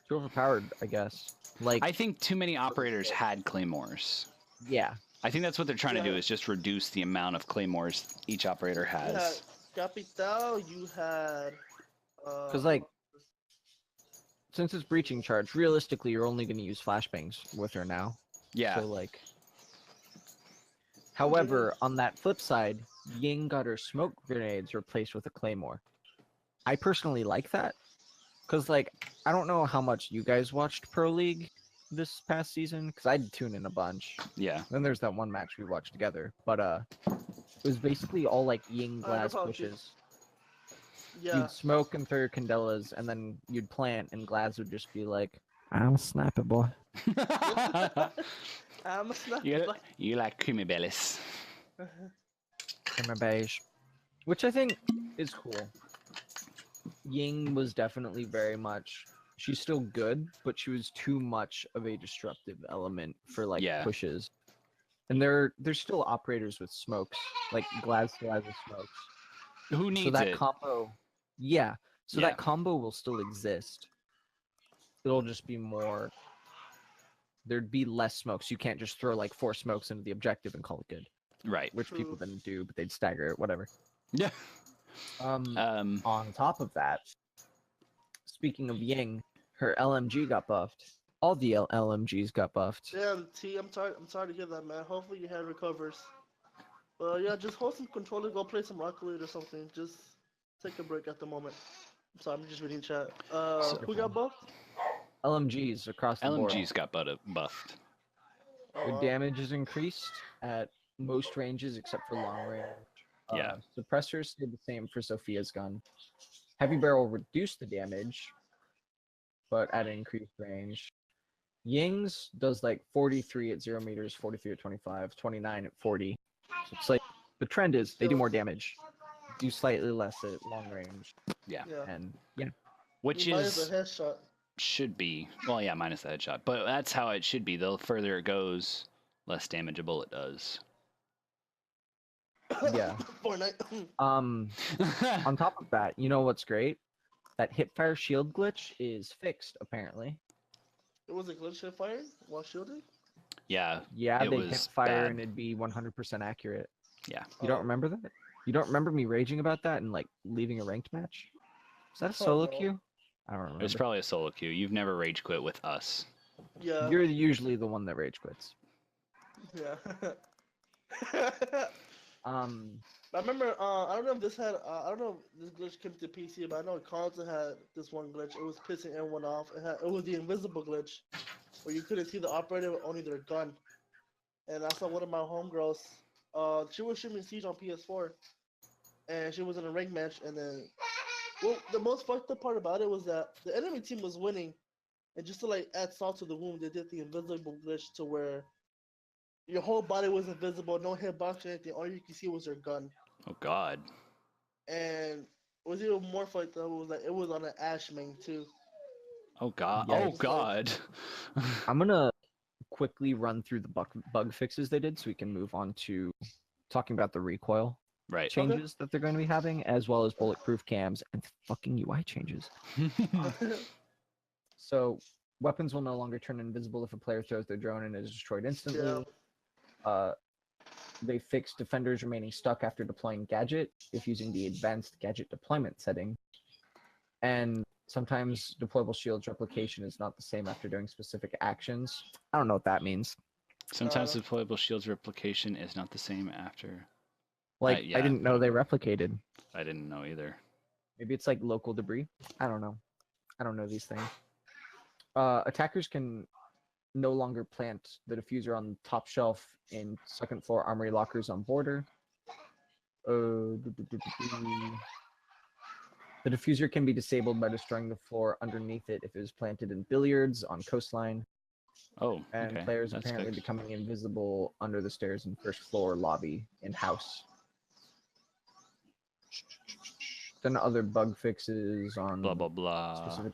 [SPEAKER 2] too overpowered, I guess. Like,
[SPEAKER 1] I think too many operators had claymores.
[SPEAKER 2] yeah.
[SPEAKER 1] I think that's what they're trying to do,
[SPEAKER 3] Yeah.
[SPEAKER 1] is just reduce the amount of claymores each operator
[SPEAKER 3] You had
[SPEAKER 1] has.
[SPEAKER 3] Capital, you had.
[SPEAKER 2] Because, like, since it's breaching charge, realistically, you're only going to use flashbangs with her now.
[SPEAKER 1] Yeah.
[SPEAKER 2] So, like... However, on that flip side, Ying got her smoke grenades replaced with a claymore. I personally like that. Because, like, I don't know how much you guys watched Pro League this past season, because I did tune in a bunch.
[SPEAKER 1] Yeah.
[SPEAKER 2] Then there's that one match we watched together. But, it was basically all, like, Ying glass
[SPEAKER 3] problem,
[SPEAKER 2] pushes.
[SPEAKER 3] Yeah.
[SPEAKER 2] You'd smoke and throw your candelas, and then you'd plant, and Glass would just be like, I'm a sniper boy.
[SPEAKER 3] I'm a sniper.
[SPEAKER 1] you like creamy bellies.
[SPEAKER 2] I'm a beige. Which I think is cool. Ying was definitely very much... She's still good, but she was too much of a disruptive element for, like,
[SPEAKER 1] Yeah.
[SPEAKER 2] pushes. And there's still operators with smokes. Like, Glaz still has the smokes.
[SPEAKER 1] Who needs
[SPEAKER 2] So that
[SPEAKER 1] it?
[SPEAKER 2] combo... Yeah. So
[SPEAKER 1] Yeah.
[SPEAKER 2] that combo will still exist. It'll just be more... There'd be less smokes. You can't just throw, like, 4 smokes into the objective and call it good.
[SPEAKER 1] Right.
[SPEAKER 2] Which people
[SPEAKER 3] True.
[SPEAKER 2] didn't do, but they'd stagger it, whatever.
[SPEAKER 1] Yeah.
[SPEAKER 2] On top of that, speaking of Ying, her LMG got buffed. All the LMGs got buffed.
[SPEAKER 3] Damn, T, I'm sorry to hear that, man. Hopefully your hand recovers. Well, yeah, just hold some controller, go play some Rocket League or something. Just take a break at the moment. So I'm just reading chat.
[SPEAKER 1] So-
[SPEAKER 3] Who got buffed?
[SPEAKER 2] LMGs across the board.
[SPEAKER 1] LMG's got buffed.
[SPEAKER 3] Oh,
[SPEAKER 2] Their
[SPEAKER 3] wow.
[SPEAKER 2] damage is increased at most ranges except for long range.
[SPEAKER 1] Yeah.
[SPEAKER 2] Suppressors stayed the same for Sophia's gun. Heavy barrel reduced the damage, but at increased range. Ying's does like 43 at 0 meters, 43 at 25, 29 at 40. So it's like the trend is they do more damage, do slightly less at long range,
[SPEAKER 1] Yeah.
[SPEAKER 3] Yeah.
[SPEAKER 2] and yeah.
[SPEAKER 1] Which
[SPEAKER 3] He minus
[SPEAKER 1] is
[SPEAKER 3] a headshot.
[SPEAKER 1] should be well, yeah, minus the headshot, but that's how it should be. The further it goes, less damage a bullet does.
[SPEAKER 2] Yeah.
[SPEAKER 3] Fortnite.
[SPEAKER 2] On top of that, you know what's great? That hipfire shield glitch is fixed apparently.
[SPEAKER 3] It was a glitch hit firing while shielding?
[SPEAKER 1] Yeah,
[SPEAKER 2] Yeah,
[SPEAKER 1] It
[SPEAKER 2] they
[SPEAKER 1] was
[SPEAKER 2] hip fire
[SPEAKER 1] bad.
[SPEAKER 2] and it'd be 100% accurate.
[SPEAKER 1] yeah.
[SPEAKER 2] You don't remember that? You don't remember me raging about that and like leaving a ranked match? Is that a
[SPEAKER 3] Oh,
[SPEAKER 2] solo
[SPEAKER 3] no.
[SPEAKER 2] queue? I don't
[SPEAKER 1] It was
[SPEAKER 2] remember.
[SPEAKER 1] probably a solo queue. You've never rage quit with us.
[SPEAKER 3] Yeah.
[SPEAKER 2] You're usually the one that rage quits.
[SPEAKER 3] Yeah.
[SPEAKER 2] I
[SPEAKER 3] I remember, I don't know if this had, I don't know if this glitch came to PC, but I know Carlton had this one glitch. It was pissing everyone off. It was the invisible glitch, where you couldn't see the operator with only their gun. And I saw one of my homegirls, she was streaming Siege on PS4, and she was in a rank match, and then, well, the most fucked up part about it was that the enemy team was winning, and just to like add salt to the wound, they did the invisible glitch to where your whole body was invisible, no hitbox or anything. All you could see was your gun.
[SPEAKER 1] Oh God.
[SPEAKER 3] And it was even more fucked up. It was like it was on an Ash main too.
[SPEAKER 1] Oh God.
[SPEAKER 2] Yeah,
[SPEAKER 1] Oh
[SPEAKER 3] it's like-
[SPEAKER 1] God.
[SPEAKER 2] I'm gonna quickly run through the bug fixes they did so we can move on to talking about the recoil
[SPEAKER 1] Right.
[SPEAKER 2] changes that they're going to be having, as well as bulletproof cams and fucking UI changes. So weapons will no longer turn invisible if a player throws their drone and it is destroyed instantly. They fixed defenders remaining stuck after deploying gadget if using the advanced gadget deployment setting. And sometimes deployable shields replication is not the same after doing specific actions. I don't know what that means.
[SPEAKER 1] Sometimes deployable shields replication is not the same after.
[SPEAKER 2] Like,
[SPEAKER 1] yeah,
[SPEAKER 2] I didn't know they replicated.
[SPEAKER 1] I didn't know either.
[SPEAKER 2] Maybe it's like local debris. I don't know. I don't know these things. Attackers can no longer plant the diffuser on the top shelf in second floor armory lockers on border. The diffuser can be disabled by destroying the floor underneath it if it is planted in billiards on coastline.
[SPEAKER 1] Oh,
[SPEAKER 2] And
[SPEAKER 1] okay.
[SPEAKER 2] players
[SPEAKER 1] That's
[SPEAKER 2] apparently
[SPEAKER 1] fixed.
[SPEAKER 2] becoming invisible under the stairs in first floor lobby in house. Then other bug fixes on
[SPEAKER 1] Blah blah blah.
[SPEAKER 2] specific.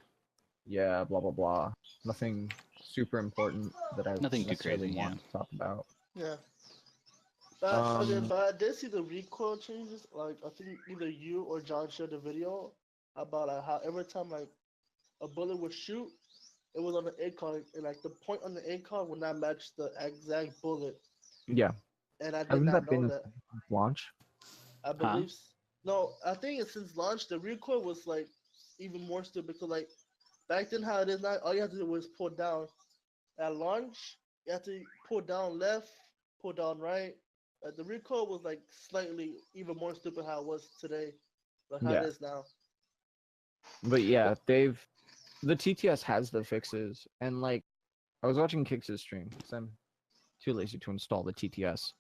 [SPEAKER 2] Yeah, blah blah blah. Nothing super important that I
[SPEAKER 1] Nothing too
[SPEAKER 2] necessarily
[SPEAKER 1] crazy,
[SPEAKER 2] want to talk about.
[SPEAKER 3] Yeah. But,
[SPEAKER 2] Um,
[SPEAKER 3] but I did see the recoil changes. Like I think either you or John shared a video about how every time like a bullet would shoot, it was on the ACOG, and like the point on the ACOG would not match the exact bullet.
[SPEAKER 2] Yeah,
[SPEAKER 3] And I did
[SPEAKER 2] hasn't
[SPEAKER 3] not
[SPEAKER 2] that
[SPEAKER 3] know
[SPEAKER 2] been
[SPEAKER 3] that.
[SPEAKER 2] launch?
[SPEAKER 3] I believe. No, I think it's since launch the recoil was like even more stupid because like back then how it is now, all you have to do was pull down. At launch, you have to pull down left, pull down right. The recoil was like slightly even more stupid how it was today, like how
[SPEAKER 2] Yeah.
[SPEAKER 3] it is now.
[SPEAKER 2] But yeah, the TTS has the fixes, and like I was watching Kix's stream because I'm too lazy to install the TTS.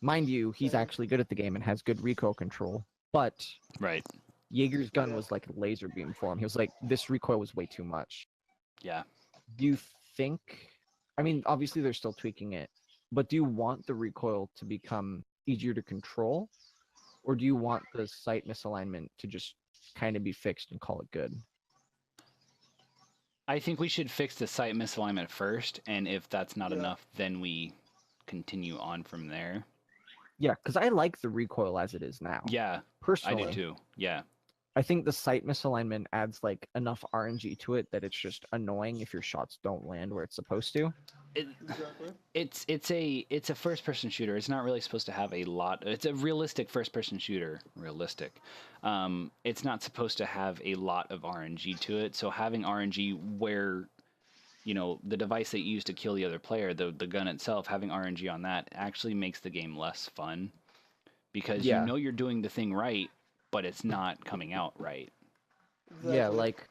[SPEAKER 2] Mind you, he's
[SPEAKER 3] Same.
[SPEAKER 2] actually good at the game and has good recoil control, but
[SPEAKER 1] Right.
[SPEAKER 2] Jaeger's gun
[SPEAKER 3] Yeah.
[SPEAKER 2] was like a laser beam for him. He was like, this recoil was way too much.
[SPEAKER 1] Yeah.
[SPEAKER 2] Do you think? I mean, obviously they're still tweaking it, but do you want the recoil to become easier to control, or do you want the sight misalignment to just kind of be fixed and call it good?
[SPEAKER 1] I think we should fix the sight misalignment first, and if that's not
[SPEAKER 3] Yeah.
[SPEAKER 1] enough, then we continue on from there.
[SPEAKER 2] Yeah, because I like the recoil as it is now.
[SPEAKER 1] Yeah, I
[SPEAKER 2] Personally,
[SPEAKER 1] do too. Yeah.
[SPEAKER 2] I think the sight misalignment adds like enough RNG to it that it's just annoying if your shots don't land where it's supposed to.
[SPEAKER 3] Exactly.
[SPEAKER 1] It's a first person shooter. It's not really supposed to have a lot. It's a realistic first person shooter. Realistic. It's not supposed to have a lot of RNG to it. So having RNG where, you know, the device that you use to kill the other player, the gun itself, having RNG on that actually makes the game less fun because
[SPEAKER 2] Yeah.
[SPEAKER 1] you know you're doing the thing right, but it's not coming out right.
[SPEAKER 2] Yeah,
[SPEAKER 3] Exactly.
[SPEAKER 2] like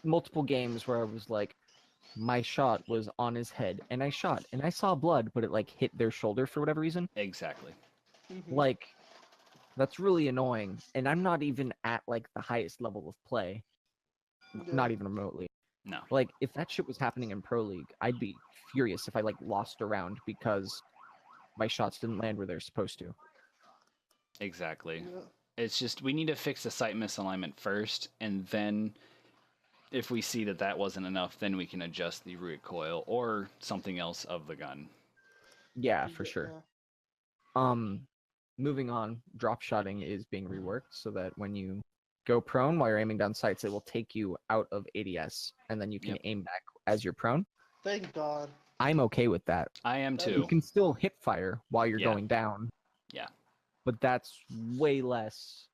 [SPEAKER 2] multiple games where I was like, my shot was on his head, and I shot, and I saw blood, but it like hit their shoulder for whatever reason.
[SPEAKER 1] Exactly.
[SPEAKER 2] Like, that's really annoying, and I'm not even at like the highest level of play, not even remotely.
[SPEAKER 1] No.
[SPEAKER 2] Like, if that shit was happening in Pro League, I'd be furious if I like lost a round because my shots didn't land where they're supposed to.
[SPEAKER 1] Exactly.
[SPEAKER 3] Yeah.
[SPEAKER 1] It's just we need to fix the sight misalignment first, and then if we see that that wasn't enough, then we can adjust the recoil or something else of the gun.
[SPEAKER 2] Yeah, for sure. Moving on, drop shotting is being reworked so that when you go prone while you're aiming down sights, it will take you out of ADS, and then you can aim back as you're prone.
[SPEAKER 3] Thank God.
[SPEAKER 2] I'm okay with that.
[SPEAKER 1] I am
[SPEAKER 3] That
[SPEAKER 1] too.
[SPEAKER 2] You can still hip fire while you're
[SPEAKER 1] Yeah.
[SPEAKER 2] going down.
[SPEAKER 1] Yeah.
[SPEAKER 2] But that's way less.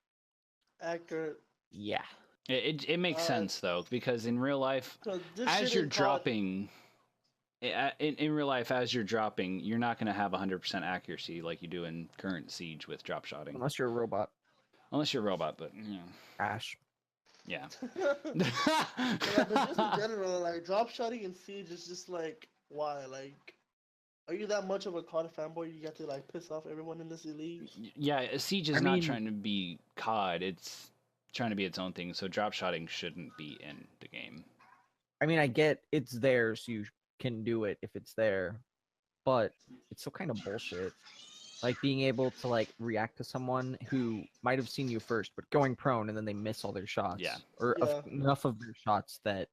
[SPEAKER 3] Accurate.
[SPEAKER 2] Yeah.
[SPEAKER 1] It makes sense though, because in real life,
[SPEAKER 3] 'Cause this
[SPEAKER 1] as
[SPEAKER 3] shit
[SPEAKER 1] you're
[SPEAKER 3] in COD
[SPEAKER 1] dropping, in real life, as you're dropping, you're not going to have 100% accuracy like you do in current Siege with drop shotting.
[SPEAKER 2] Unless you're a robot.
[SPEAKER 1] Unless you're a robot, but yeah.
[SPEAKER 2] Ash.
[SPEAKER 1] Yeah.
[SPEAKER 3] Yeah, but just in general, like drop shotting in Siege is just like, why? Like, are you that much of a COD fanboy? You got to like piss off everyone in this league?
[SPEAKER 1] Yeah, Siege is
[SPEAKER 2] I
[SPEAKER 1] not
[SPEAKER 2] mean-
[SPEAKER 1] trying to be COD. It's trying to be its own thing. So drop shotting shouldn't be in the game.
[SPEAKER 2] I mean, I get it's there, so you can do it if it's there, but it's still kind of bullshit. Like being able to like react to someone who might have seen you first, but going prone and then they miss all their shots.
[SPEAKER 1] Yeah.
[SPEAKER 2] Or
[SPEAKER 3] Yeah.
[SPEAKER 2] enough of their shots that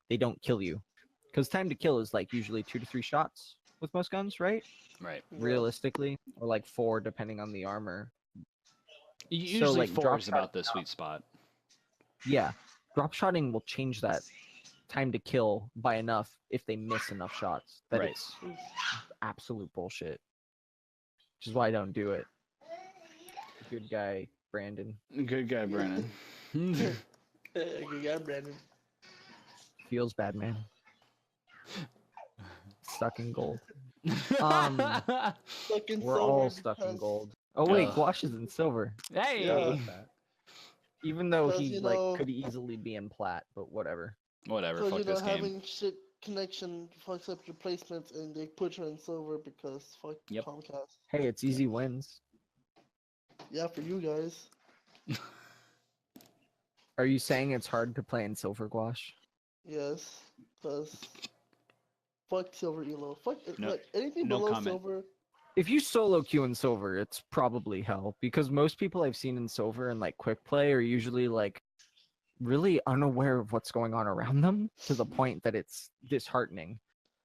[SPEAKER 2] they don't kill you. Because time to kill is like usually 2 to 3 shots with most guns, right?
[SPEAKER 1] Right.
[SPEAKER 3] Yeah.
[SPEAKER 2] Realistically, or like 4 depending on the armor.
[SPEAKER 1] Usually
[SPEAKER 2] like,
[SPEAKER 1] 4
[SPEAKER 2] drop
[SPEAKER 1] is about
[SPEAKER 2] shot-
[SPEAKER 1] the sweet spot.
[SPEAKER 2] Yeah, drop shotting will change that time to kill by enough if they miss enough shots. That
[SPEAKER 1] Right.
[SPEAKER 2] it's absolute bullshit. Which is why I don't do it. Good guy, Brandon.
[SPEAKER 1] Good guy, Brennan.
[SPEAKER 3] Yeah, Brandon.
[SPEAKER 2] Feels bad, man. Stuck in gold.
[SPEAKER 3] Fucking
[SPEAKER 2] We're
[SPEAKER 3] silver
[SPEAKER 2] all stuck in
[SPEAKER 3] because-
[SPEAKER 2] gold. Oh wait,
[SPEAKER 1] Ugh.
[SPEAKER 2] Gouache is in silver.
[SPEAKER 1] Hey.
[SPEAKER 3] Yeah.
[SPEAKER 2] Even though
[SPEAKER 3] Because,
[SPEAKER 2] he
[SPEAKER 3] you
[SPEAKER 2] like
[SPEAKER 3] know-
[SPEAKER 2] could easily be in plat, but whatever.
[SPEAKER 1] Whatever.
[SPEAKER 3] Because,
[SPEAKER 1] Fuck
[SPEAKER 3] you know,
[SPEAKER 1] this game.
[SPEAKER 3] having shit connection fucks up your placements and they put you in silver because fuck
[SPEAKER 1] Yep.
[SPEAKER 3] Comcast.
[SPEAKER 2] Hey, it's easy wins.
[SPEAKER 3] Yeah, for you guys.
[SPEAKER 2] Are you saying it's hard to play in silver, Gouache?
[SPEAKER 3] Yes. Because fuck silver elo. Fuck it.
[SPEAKER 1] No-
[SPEAKER 3] Like, anything
[SPEAKER 1] no
[SPEAKER 3] below
[SPEAKER 1] comment.
[SPEAKER 3] silver.
[SPEAKER 2] If you solo queue in silver, it's probably hell because most people I've seen in silver and like quick play are usually like really unaware of what's going on around them to the point that it's disheartening.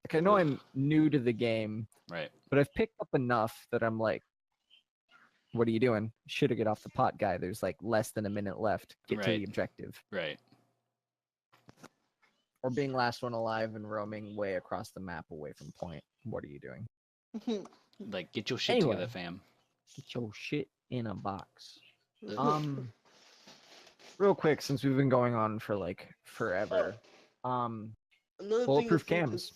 [SPEAKER 2] Like I know I'm new to the game,
[SPEAKER 1] Right.
[SPEAKER 2] but I've picked up enough that I'm like, what are you doing? Should have get off the pot, guy. There's like less than a minute left. Get to
[SPEAKER 1] Right.
[SPEAKER 2] the objective.
[SPEAKER 1] Right.
[SPEAKER 2] Or being last one alive and roaming way across the map away from point. What are you doing?
[SPEAKER 1] Like, get your shit
[SPEAKER 2] Anyway.
[SPEAKER 1] together, fam.
[SPEAKER 2] Get your shit in a box. Real quick, since we've been going on for like forever.
[SPEAKER 3] Another
[SPEAKER 2] bulletproof
[SPEAKER 3] thing
[SPEAKER 2] cams.
[SPEAKER 3] is-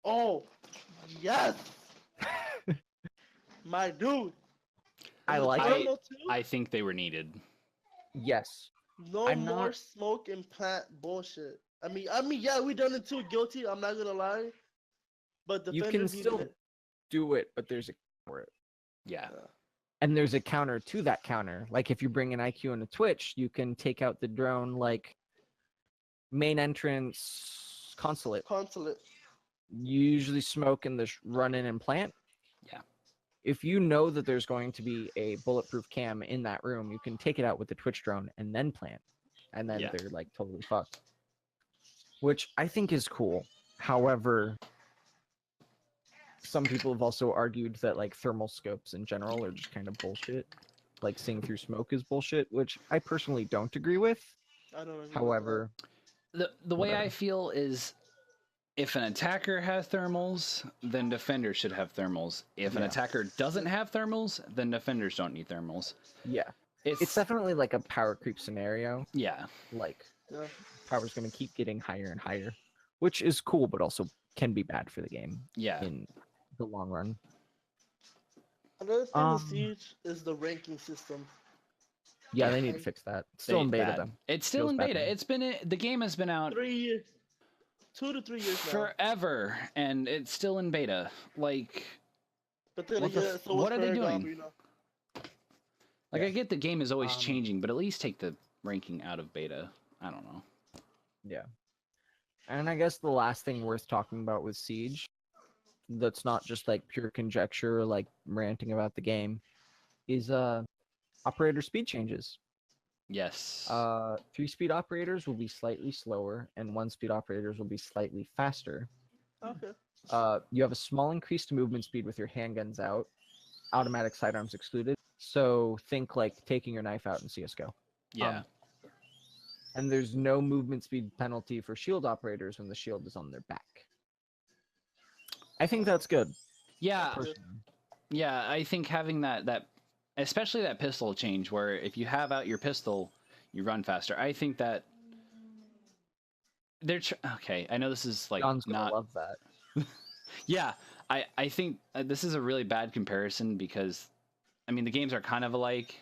[SPEAKER 3] Oh, yes, my dude.
[SPEAKER 2] I
[SPEAKER 3] And the
[SPEAKER 2] like
[SPEAKER 1] it.
[SPEAKER 3] thermal too,
[SPEAKER 1] I think they were needed.
[SPEAKER 2] Yes.
[SPEAKER 3] no
[SPEAKER 2] I'm
[SPEAKER 3] more
[SPEAKER 2] not-
[SPEAKER 3] smoke and plant bullshit. I mean, yeah, we done it too. Guilty. I'm not gonna lie, but
[SPEAKER 2] You
[SPEAKER 3] defenders
[SPEAKER 2] can
[SPEAKER 3] needed
[SPEAKER 2] still
[SPEAKER 3] it.
[SPEAKER 2] do it, but there's a for it.
[SPEAKER 1] Yeah.
[SPEAKER 2] And there's a counter to that counter. Like if you bring an IQ into Twitch, you can take out the drone like main entrance consulate.
[SPEAKER 3] Consulate.
[SPEAKER 2] You usually smoke and this run in and plant.
[SPEAKER 1] Yeah.
[SPEAKER 2] If you know that there's going to be a bulletproof cam in that room, you can take it out with the Twitch drone and then plant. And then
[SPEAKER 1] Yeah.
[SPEAKER 2] they're like totally fucked. Which I think is cool. However, some people have also argued that like thermal scopes in general are just kind of bullshit. Like seeing through smoke is bullshit, which I personally don't agree with.
[SPEAKER 3] I don't agree with
[SPEAKER 2] However,
[SPEAKER 1] The way I
[SPEAKER 2] Whatever.
[SPEAKER 1] feel is if an attacker has thermals, then defenders should have thermals. If an
[SPEAKER 2] Yeah.
[SPEAKER 1] attacker doesn't have thermals, then defenders don't need thermals.
[SPEAKER 2] yeah,
[SPEAKER 1] It's,
[SPEAKER 2] it's definitely like a power creep scenario.
[SPEAKER 1] yeah.
[SPEAKER 2] Like
[SPEAKER 3] that. Yeah.
[SPEAKER 2] power's going to keep getting higher and higher, which is cool, but also can be bad for the game
[SPEAKER 1] Yeah.
[SPEAKER 2] in the long run.
[SPEAKER 3] Another thing
[SPEAKER 2] Um,
[SPEAKER 3] with Siege is the ranking system.
[SPEAKER 2] Yeah, they need to fix that. It's still in beta though.
[SPEAKER 1] It's still
[SPEAKER 2] Feels
[SPEAKER 1] in
[SPEAKER 2] bad
[SPEAKER 1] beta.
[SPEAKER 2] to me.
[SPEAKER 1] It's been the game has been out
[SPEAKER 3] 3 years, 2 to 3 years now.
[SPEAKER 1] forever, and it's still in beta. Like,
[SPEAKER 3] But then
[SPEAKER 1] what
[SPEAKER 3] again, so
[SPEAKER 1] what are they
[SPEAKER 3] Paragon,
[SPEAKER 1] doing?
[SPEAKER 3] you know.
[SPEAKER 1] Like,
[SPEAKER 2] Yeah.
[SPEAKER 1] I get the game is always changing, but at least take the ranking out of beta. I don't know.
[SPEAKER 2] Yeah. And I guess the last thing worth talking about with Siege, that's not just like pure conjecture or like ranting about the game, is operator speed changes.
[SPEAKER 1] Yes.
[SPEAKER 2] 3-speed operators will be slightly slower, and 1-speed operators will be slightly faster.
[SPEAKER 3] Okay.
[SPEAKER 2] You have a small increase to movement speed with your handguns out, automatic sidearms excluded. So think like taking your knife out in CS:GO.
[SPEAKER 1] Yeah.
[SPEAKER 2] And there's no movement speed penalty for shield operators when the shield is on their back. I think that's good.
[SPEAKER 1] Yeah.
[SPEAKER 2] Personally.
[SPEAKER 1] Yeah. I think having that, especially that pistol change, where if you have out your pistol, you run faster. I think that they're okay. I know this is like
[SPEAKER 2] John's gonna
[SPEAKER 1] not.
[SPEAKER 2] love that.
[SPEAKER 1] Yeah. I think this is a really bad comparison because, I mean, the games are kind of alike,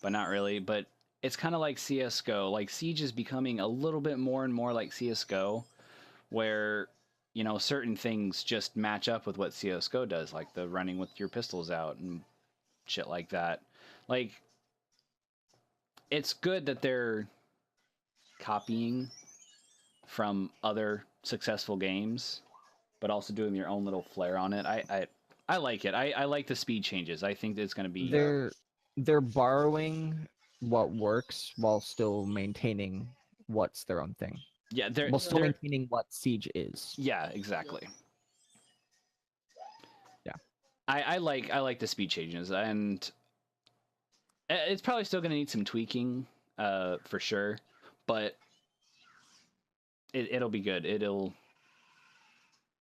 [SPEAKER 1] but not really. But it's kind of like CS:GO. Like, Siege is becoming a little bit more and more like CS:GO, where, you know, certain things just match up with what CS:GO does, like the running with your pistols out and shit like that. Like, it's good that they're copying from other successful games, but also doing their own little flair on it. I like it. I like the speed changes. I think it's going to be...
[SPEAKER 2] They're borrowing what works while still maintaining what's their own thing.
[SPEAKER 1] Yeah,
[SPEAKER 2] While still maintaining what Siege is.
[SPEAKER 1] Yeah, exactly.
[SPEAKER 2] Yeah.
[SPEAKER 1] I like the speed changes, and it's probably still going to need some tweaking, for sure, but it'll be good. It'll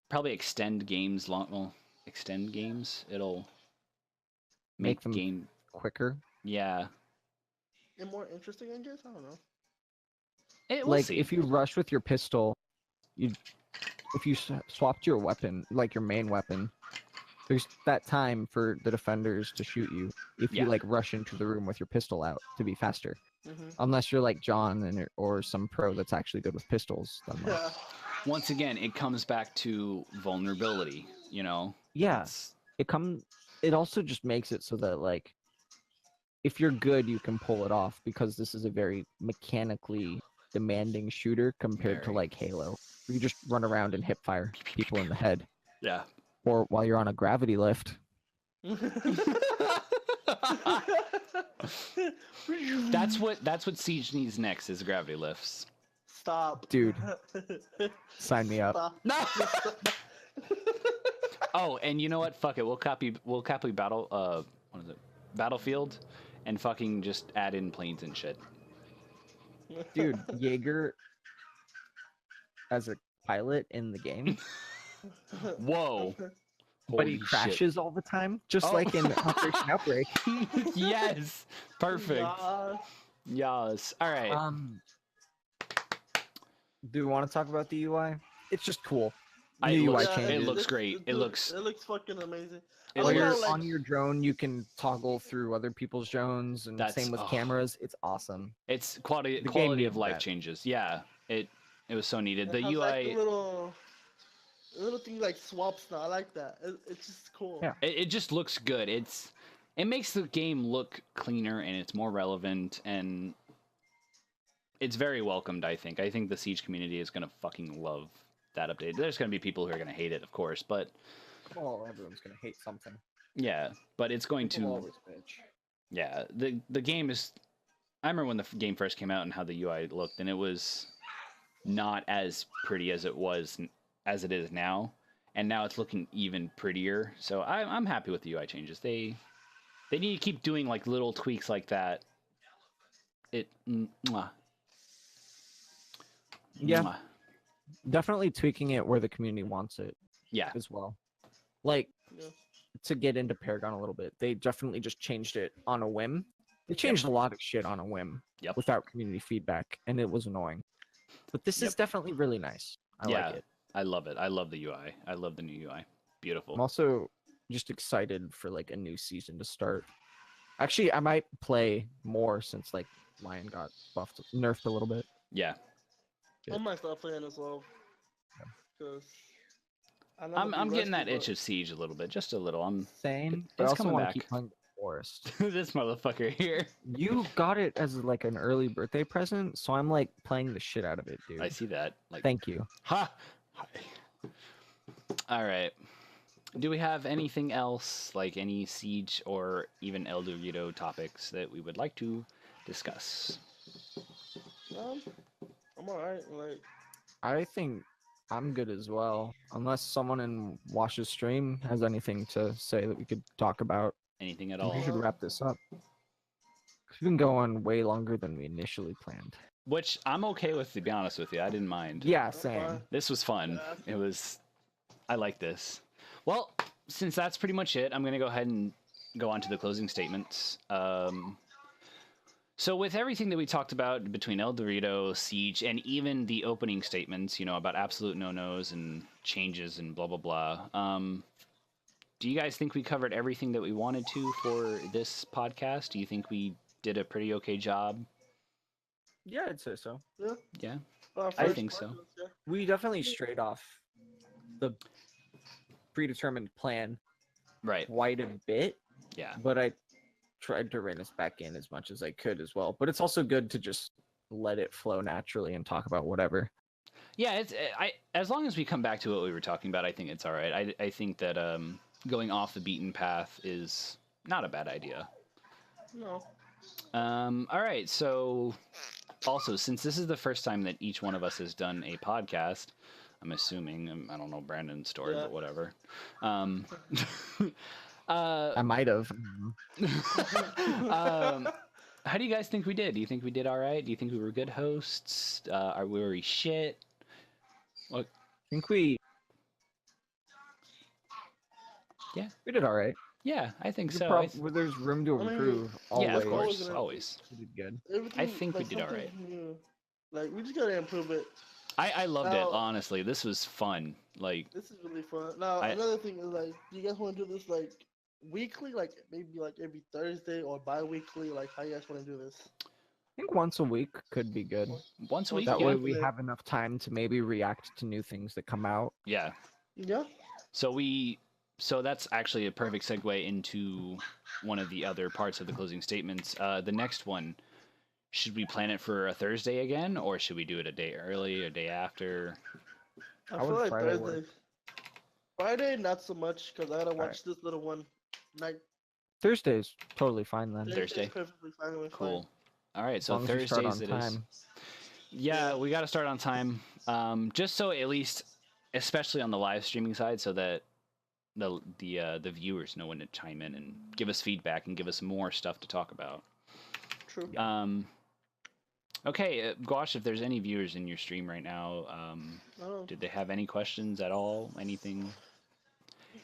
[SPEAKER 1] probably extend games extend games. It'll make
[SPEAKER 2] them
[SPEAKER 1] game
[SPEAKER 2] quicker.
[SPEAKER 1] Yeah.
[SPEAKER 3] And more interesting, I guess. I don't know.
[SPEAKER 1] We'll
[SPEAKER 2] like
[SPEAKER 1] see.
[SPEAKER 2] if you rush with your pistol, if you swapped your weapon, like your main weapon, there's that time for the defenders to shoot you if you like rush into the room with your pistol out to be faster. Unless you're like John or some pro that's actually good with pistols.
[SPEAKER 3] Yeah.
[SPEAKER 1] Once again, it comes back to vulnerability, you know?
[SPEAKER 2] Yeah. It also just makes it so that, like, if you're good, you can pull it off, because this is a very mechanically demanding shooter compared to like Halo. You just run around and hip fire people in the head.
[SPEAKER 1] Yeah.
[SPEAKER 2] Or while you're on a gravity lift.
[SPEAKER 1] That's what Siege needs next, is gravity lifts.
[SPEAKER 3] Stop.
[SPEAKER 2] Dude. Sign me up.
[SPEAKER 3] Stop.
[SPEAKER 1] No. Oh, and you know what? Fuck it. We'll copy Battlefield, and fucking just add in planes and shit.
[SPEAKER 2] Dude, Jaeger as a pilot in the game.
[SPEAKER 1] Whoa.
[SPEAKER 2] But he crashes all the time, just like in Operation Outbreak.
[SPEAKER 1] Yes. Perfect. Yes. All right.
[SPEAKER 2] Do we want to talk about the UI? It's just cool.
[SPEAKER 1] It looks great. It looks
[SPEAKER 3] fucking amazing.
[SPEAKER 2] When you're on your drone, you can toggle through other people's drones, and same with cameras. It's awesome.
[SPEAKER 1] It's quality of life changes. Yeah, it was so needed. The UI,
[SPEAKER 3] like the little thing like swaps now. I like that. It's just cool.
[SPEAKER 2] Yeah.
[SPEAKER 1] It just looks good. It makes the game look cleaner, and it's more relevant, and it's very welcomed. I think the Siege community is gonna fucking love that update. There's gonna be people who are gonna hate it, of course, but
[SPEAKER 2] everyone's gonna hate something.
[SPEAKER 1] Yeah, but it's going to.
[SPEAKER 2] Always bitch.
[SPEAKER 1] Yeah, the game is. I remember when the game first came out and how the UI looked, and it was not as pretty as it is now, and now it's looking even prettier. So I'm happy with the UI changes. They need to keep doing like little tweaks like that.
[SPEAKER 2] Yeah. Definitely tweaking it where the community wants it.
[SPEAKER 1] Yeah.
[SPEAKER 2] As well. Like, to get into Paragon a little bit, they definitely just changed it on a whim. They changed a lot of shit on a whim without community feedback, and it was annoying. But this is definitely really nice. I like it.
[SPEAKER 1] I love it. I love the UI. I love the new UI. Beautiful.
[SPEAKER 2] I'm also just excited for like a new season to start. Actually, I might play more since like Lion got buffed, nerfed a little bit.
[SPEAKER 1] Yeah.
[SPEAKER 3] I might start playing as well. Because
[SPEAKER 1] I'm getting that itch of Siege a little bit, just a little.
[SPEAKER 2] Same.
[SPEAKER 1] It's
[SPEAKER 2] But I also
[SPEAKER 1] coming
[SPEAKER 2] want to
[SPEAKER 1] back.
[SPEAKER 2] keep playing the Forest.
[SPEAKER 1] This motherfucker here.
[SPEAKER 2] You got it as like an early birthday present, so I'm like playing the shit out of it, dude.
[SPEAKER 1] I see that. Like,
[SPEAKER 2] Thank you.
[SPEAKER 1] ha. Hi. All right. Do we have anything else, like any Siege or even El Dorito topics that we would like to discuss?
[SPEAKER 3] I'm alright. Like,
[SPEAKER 2] I think I'm good as well, unless someone in Wash's stream has anything to say that we could talk about.
[SPEAKER 1] Anything at
[SPEAKER 2] I think we
[SPEAKER 1] all?
[SPEAKER 2] should wrap this up. We've been going way longer than we initially planned.
[SPEAKER 1] Which I'm okay with, to be honest with you. I didn't mind.
[SPEAKER 2] Yeah, same.
[SPEAKER 1] This was fun.
[SPEAKER 3] Yeah.
[SPEAKER 1] It was. I like this. Well, since that's pretty much it, I'm going to go ahead and go on to the closing statements. So with everything that we talked about between El Dorito, Siege, and even the opening statements, you know, about absolute no-nos and changes and blah, blah, blah. Do you guys think we covered everything that we wanted to for this podcast? Do you think we did a pretty okay job?
[SPEAKER 2] Yeah, I'd say so.
[SPEAKER 1] Yeah,
[SPEAKER 3] our
[SPEAKER 1] I
[SPEAKER 3] first
[SPEAKER 1] think so.
[SPEAKER 3] podcast, yeah.
[SPEAKER 2] We definitely strayed off the predetermined plan
[SPEAKER 1] right.
[SPEAKER 2] quite a bit,
[SPEAKER 1] Yeah.
[SPEAKER 2] but I tried to rein us back in as much as I could as well. But it's also good to just let it flow naturally and talk about whatever.
[SPEAKER 1] Yeah, as long as we come back to what we were talking about, I think it's all right. I think that going off the beaten path is not a bad idea.
[SPEAKER 3] No.
[SPEAKER 1] All right, so also, since this is the first time that each one of us has done a podcast, I'm assuming, I don't know Brandon's story,
[SPEAKER 3] Yeah.
[SPEAKER 1] but whatever.
[SPEAKER 2] I might have.
[SPEAKER 1] How do you guys think we did? Do you think we did all right? Do you think we were good hosts? Were we shit? What?
[SPEAKER 2] I think we.
[SPEAKER 1] Yeah.
[SPEAKER 2] We did all right.
[SPEAKER 1] Yeah, I think so.
[SPEAKER 2] Well, there's room to
[SPEAKER 3] I mean,
[SPEAKER 2] improve.
[SPEAKER 1] Yeah, of
[SPEAKER 2] always.
[SPEAKER 1] course, always.
[SPEAKER 2] We did good.
[SPEAKER 3] Everything,
[SPEAKER 1] think we
[SPEAKER 3] like,
[SPEAKER 1] did all
[SPEAKER 3] something
[SPEAKER 1] right.
[SPEAKER 3] new. Like, we just gotta improve it.
[SPEAKER 1] I loved it,
[SPEAKER 3] Now-
[SPEAKER 1] honestly. This was fun. Like,
[SPEAKER 3] This is really fun. Now,
[SPEAKER 1] I-
[SPEAKER 3] another thing is, like, do you guys want to do this, like, weekly? Like, maybe, like, every Thursday or bi-weekly? Like, how you guys want to do this?
[SPEAKER 2] I think once a week could be good.
[SPEAKER 1] once a week.
[SPEAKER 2] That
[SPEAKER 1] Yeah.
[SPEAKER 2] way we have enough time to maybe react to new things that come out.
[SPEAKER 1] Yeah.
[SPEAKER 3] Yeah?
[SPEAKER 1] So that's actually a perfect segue into one of the other parts of the closing statements. The next one, should we plan it for a Thursday again, or should we do it a day early, a day after?
[SPEAKER 3] I
[SPEAKER 2] How
[SPEAKER 3] feel
[SPEAKER 2] would
[SPEAKER 3] like
[SPEAKER 2] Friday
[SPEAKER 3] Thursday.
[SPEAKER 2] work?
[SPEAKER 3] Friday, not so much, because I gotta watch
[SPEAKER 2] Alright.
[SPEAKER 3] this little one. Night.
[SPEAKER 2] Thursday's totally fine then.
[SPEAKER 1] Thursday.
[SPEAKER 3] Perfectly fine with
[SPEAKER 1] Cool. All right,
[SPEAKER 2] As
[SPEAKER 1] so
[SPEAKER 2] long as we start
[SPEAKER 1] Thursdays
[SPEAKER 2] on
[SPEAKER 1] it is.
[SPEAKER 2] time.
[SPEAKER 1] Yeah, we got to start on time. Just so at least, especially on the live streaming side, so that the viewers know when to chime in and give us feedback and give us more stuff to talk about.
[SPEAKER 3] True.
[SPEAKER 1] Okay, Gwash, if there's any viewers in your stream right now,
[SPEAKER 3] Oh.
[SPEAKER 1] did they have any questions at all? Anything?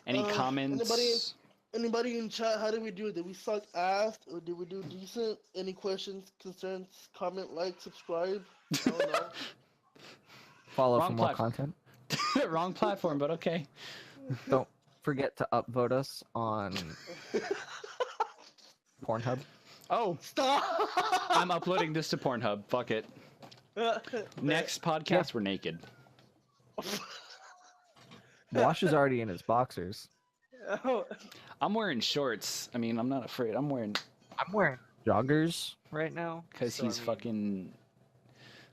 [SPEAKER 1] Any
[SPEAKER 3] Uh,
[SPEAKER 1] comments?
[SPEAKER 3] Anybody in chat, how did we do? Did we suck ass or did we do decent? Any questions, concerns, comment, like, subscribe? I don't know.
[SPEAKER 2] Follow
[SPEAKER 1] Wrong
[SPEAKER 2] for more
[SPEAKER 1] platform.
[SPEAKER 2] content.
[SPEAKER 1] Wrong platform, but okay.
[SPEAKER 2] Don't forget to upvote us on Pornhub.
[SPEAKER 1] Oh,
[SPEAKER 3] Stop!
[SPEAKER 1] I'm uploading this to Pornhub. Fuck it. Next podcast, we're naked.
[SPEAKER 2] Wash is already in his boxers.
[SPEAKER 1] I'm wearing shorts. I mean, I'm not afraid. I'm wearing
[SPEAKER 2] I'm wearing joggers right now
[SPEAKER 1] because
[SPEAKER 2] so,
[SPEAKER 1] he's
[SPEAKER 2] I mean,
[SPEAKER 1] fucking.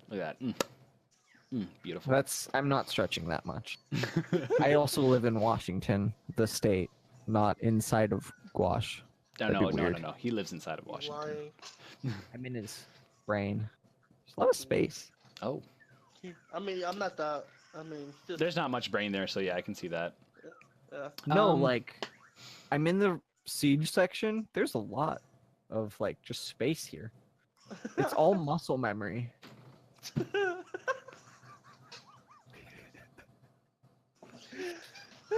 [SPEAKER 1] Look at that. Beautiful.
[SPEAKER 2] I'm not stretching that much. I also live in Washington, the state, not inside of Gwash.
[SPEAKER 1] No,
[SPEAKER 2] That'd
[SPEAKER 1] no,
[SPEAKER 2] be
[SPEAKER 1] no, no,
[SPEAKER 2] weird.
[SPEAKER 1] no. He lives inside of Washington.
[SPEAKER 3] Lying.
[SPEAKER 2] I'm in his brain. There's a lot of space.
[SPEAKER 1] Oh,
[SPEAKER 3] I mean, I'm not that. I mean, just,
[SPEAKER 1] there's not much brain there, so yeah, I can see that.
[SPEAKER 2] No,
[SPEAKER 1] Um,
[SPEAKER 2] like I'm in the siege section. There's a lot of like just space here. It's all muscle memory.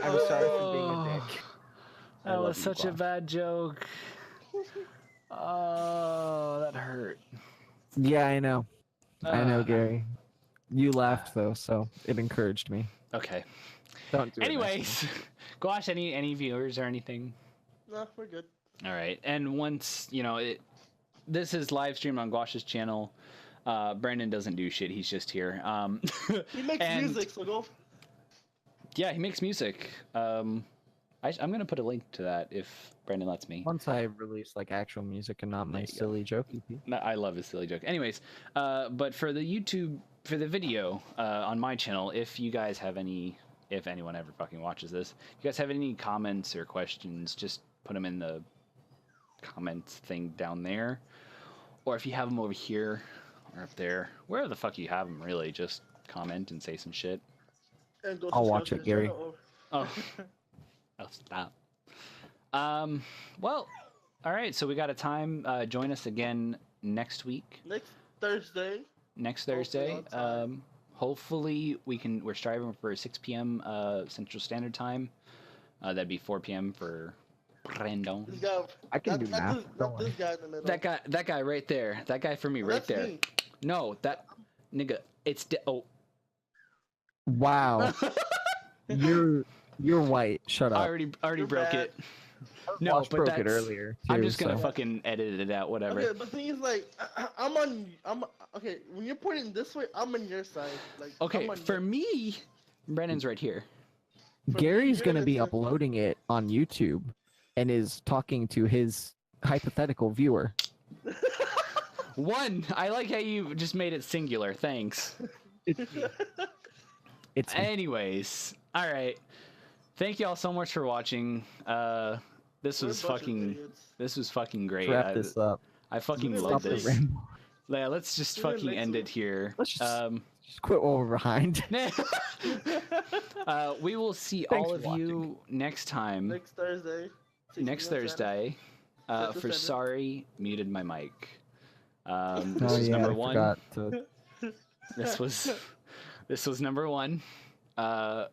[SPEAKER 2] I'm sorry for being a dick. I
[SPEAKER 1] That
[SPEAKER 2] love
[SPEAKER 1] was
[SPEAKER 2] you,
[SPEAKER 1] such a
[SPEAKER 2] Gwash.
[SPEAKER 1] bad joke. Oh, that hurt.
[SPEAKER 2] Yeah, I know. I know,
[SPEAKER 1] Ah.
[SPEAKER 2] Gary. You laughed though, so it encouraged me.
[SPEAKER 1] Okay.
[SPEAKER 2] Don't do it.
[SPEAKER 1] Anyways, Gwash, any viewers or anything?
[SPEAKER 3] no, we're good.
[SPEAKER 1] All right, and once this is live streamed on Guash's channel. Brandon doesn't do shit. He's just here.
[SPEAKER 3] He makes music, so go.
[SPEAKER 1] Yeah, he makes music. I'm gonna put a link to that if Brandon lets me.
[SPEAKER 2] Once I release like actual music and not my silly joke EP.
[SPEAKER 1] No, I love his silly joke. Anyways, but for the YouTube, for the video on my channel, if you guys have any, if anyone ever fucking watches this, if you guys have any comments or questions, just put them in the comments thing down there, or if you have them over here or up there, wherever the fuck you have them, really, just comment and say some shit.
[SPEAKER 3] And go
[SPEAKER 2] I'll watch it, Gary.
[SPEAKER 1] Oh, stop. Well, all right. So we got a time. Join us again next week.
[SPEAKER 3] Next Thursday.
[SPEAKER 1] Next Thursday. Hopefully we can. We're striving for 6 p.m. Central Standard Time. That'd be 4 p.m. for Brandon.
[SPEAKER 2] I can do math.
[SPEAKER 3] Not this guy in the middle.
[SPEAKER 1] That guy right there. That guy for me right there.
[SPEAKER 3] Me.
[SPEAKER 1] No, that nigga. It's oh.
[SPEAKER 2] Wow. You're white. Shut up.
[SPEAKER 1] I already broke
[SPEAKER 3] bad.
[SPEAKER 1] it. No,
[SPEAKER 2] Watch
[SPEAKER 1] but
[SPEAKER 2] broke
[SPEAKER 1] that's,
[SPEAKER 2] it earlier.
[SPEAKER 1] I'm
[SPEAKER 2] too,
[SPEAKER 1] just gonna
[SPEAKER 2] so.
[SPEAKER 1] fucking edit it out. Whatever.
[SPEAKER 3] Okay, but the thing is, like, I'm okay. When you're pointing this way, I'm on your side. Like,
[SPEAKER 1] Okay,
[SPEAKER 3] I'm on
[SPEAKER 1] for me, Brandon's right here.
[SPEAKER 2] Gary's gonna be
[SPEAKER 3] you're-
[SPEAKER 2] uploading it on YouTube, and is talking to his hypothetical viewer.
[SPEAKER 1] One, I like how you just made it singular. Thanks.
[SPEAKER 2] It's
[SPEAKER 1] Anyways, all right. Thank you all so much for watching. This was
[SPEAKER 3] We're a bunch of
[SPEAKER 1] fucking.
[SPEAKER 3] idiots.
[SPEAKER 1] This was fucking great.
[SPEAKER 2] wrap this up.
[SPEAKER 1] I fucking
[SPEAKER 3] Stop
[SPEAKER 1] love
[SPEAKER 3] the
[SPEAKER 1] this.
[SPEAKER 2] ramble.
[SPEAKER 1] Yeah, let's just
[SPEAKER 3] We're
[SPEAKER 1] fucking end it here.
[SPEAKER 2] Let's just quit while we're behind.
[SPEAKER 1] We will see
[SPEAKER 2] Thanks
[SPEAKER 1] all of
[SPEAKER 2] for
[SPEAKER 1] you next time.
[SPEAKER 3] Next Thursday. 6
[SPEAKER 1] Next
[SPEAKER 3] p.m.
[SPEAKER 1] Thursday.
[SPEAKER 3] Central
[SPEAKER 1] For
[SPEAKER 3] Standard.
[SPEAKER 1] sorry, muted my mic. This
[SPEAKER 2] Oh
[SPEAKER 1] was
[SPEAKER 2] yeah,
[SPEAKER 1] number
[SPEAKER 2] I
[SPEAKER 1] one.
[SPEAKER 2] forgot to.
[SPEAKER 1] This was number one. Yep,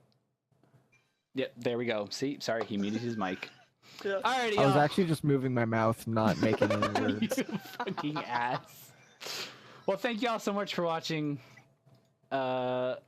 [SPEAKER 1] there we go. See, sorry, he muted his mic.
[SPEAKER 3] Yeah.
[SPEAKER 1] Alrighty,
[SPEAKER 2] I was
[SPEAKER 1] y'all.
[SPEAKER 2] actually just moving my mouth, not making any words.
[SPEAKER 1] You fucking ass. Well, thank y'all so much for watching. Bye-bye.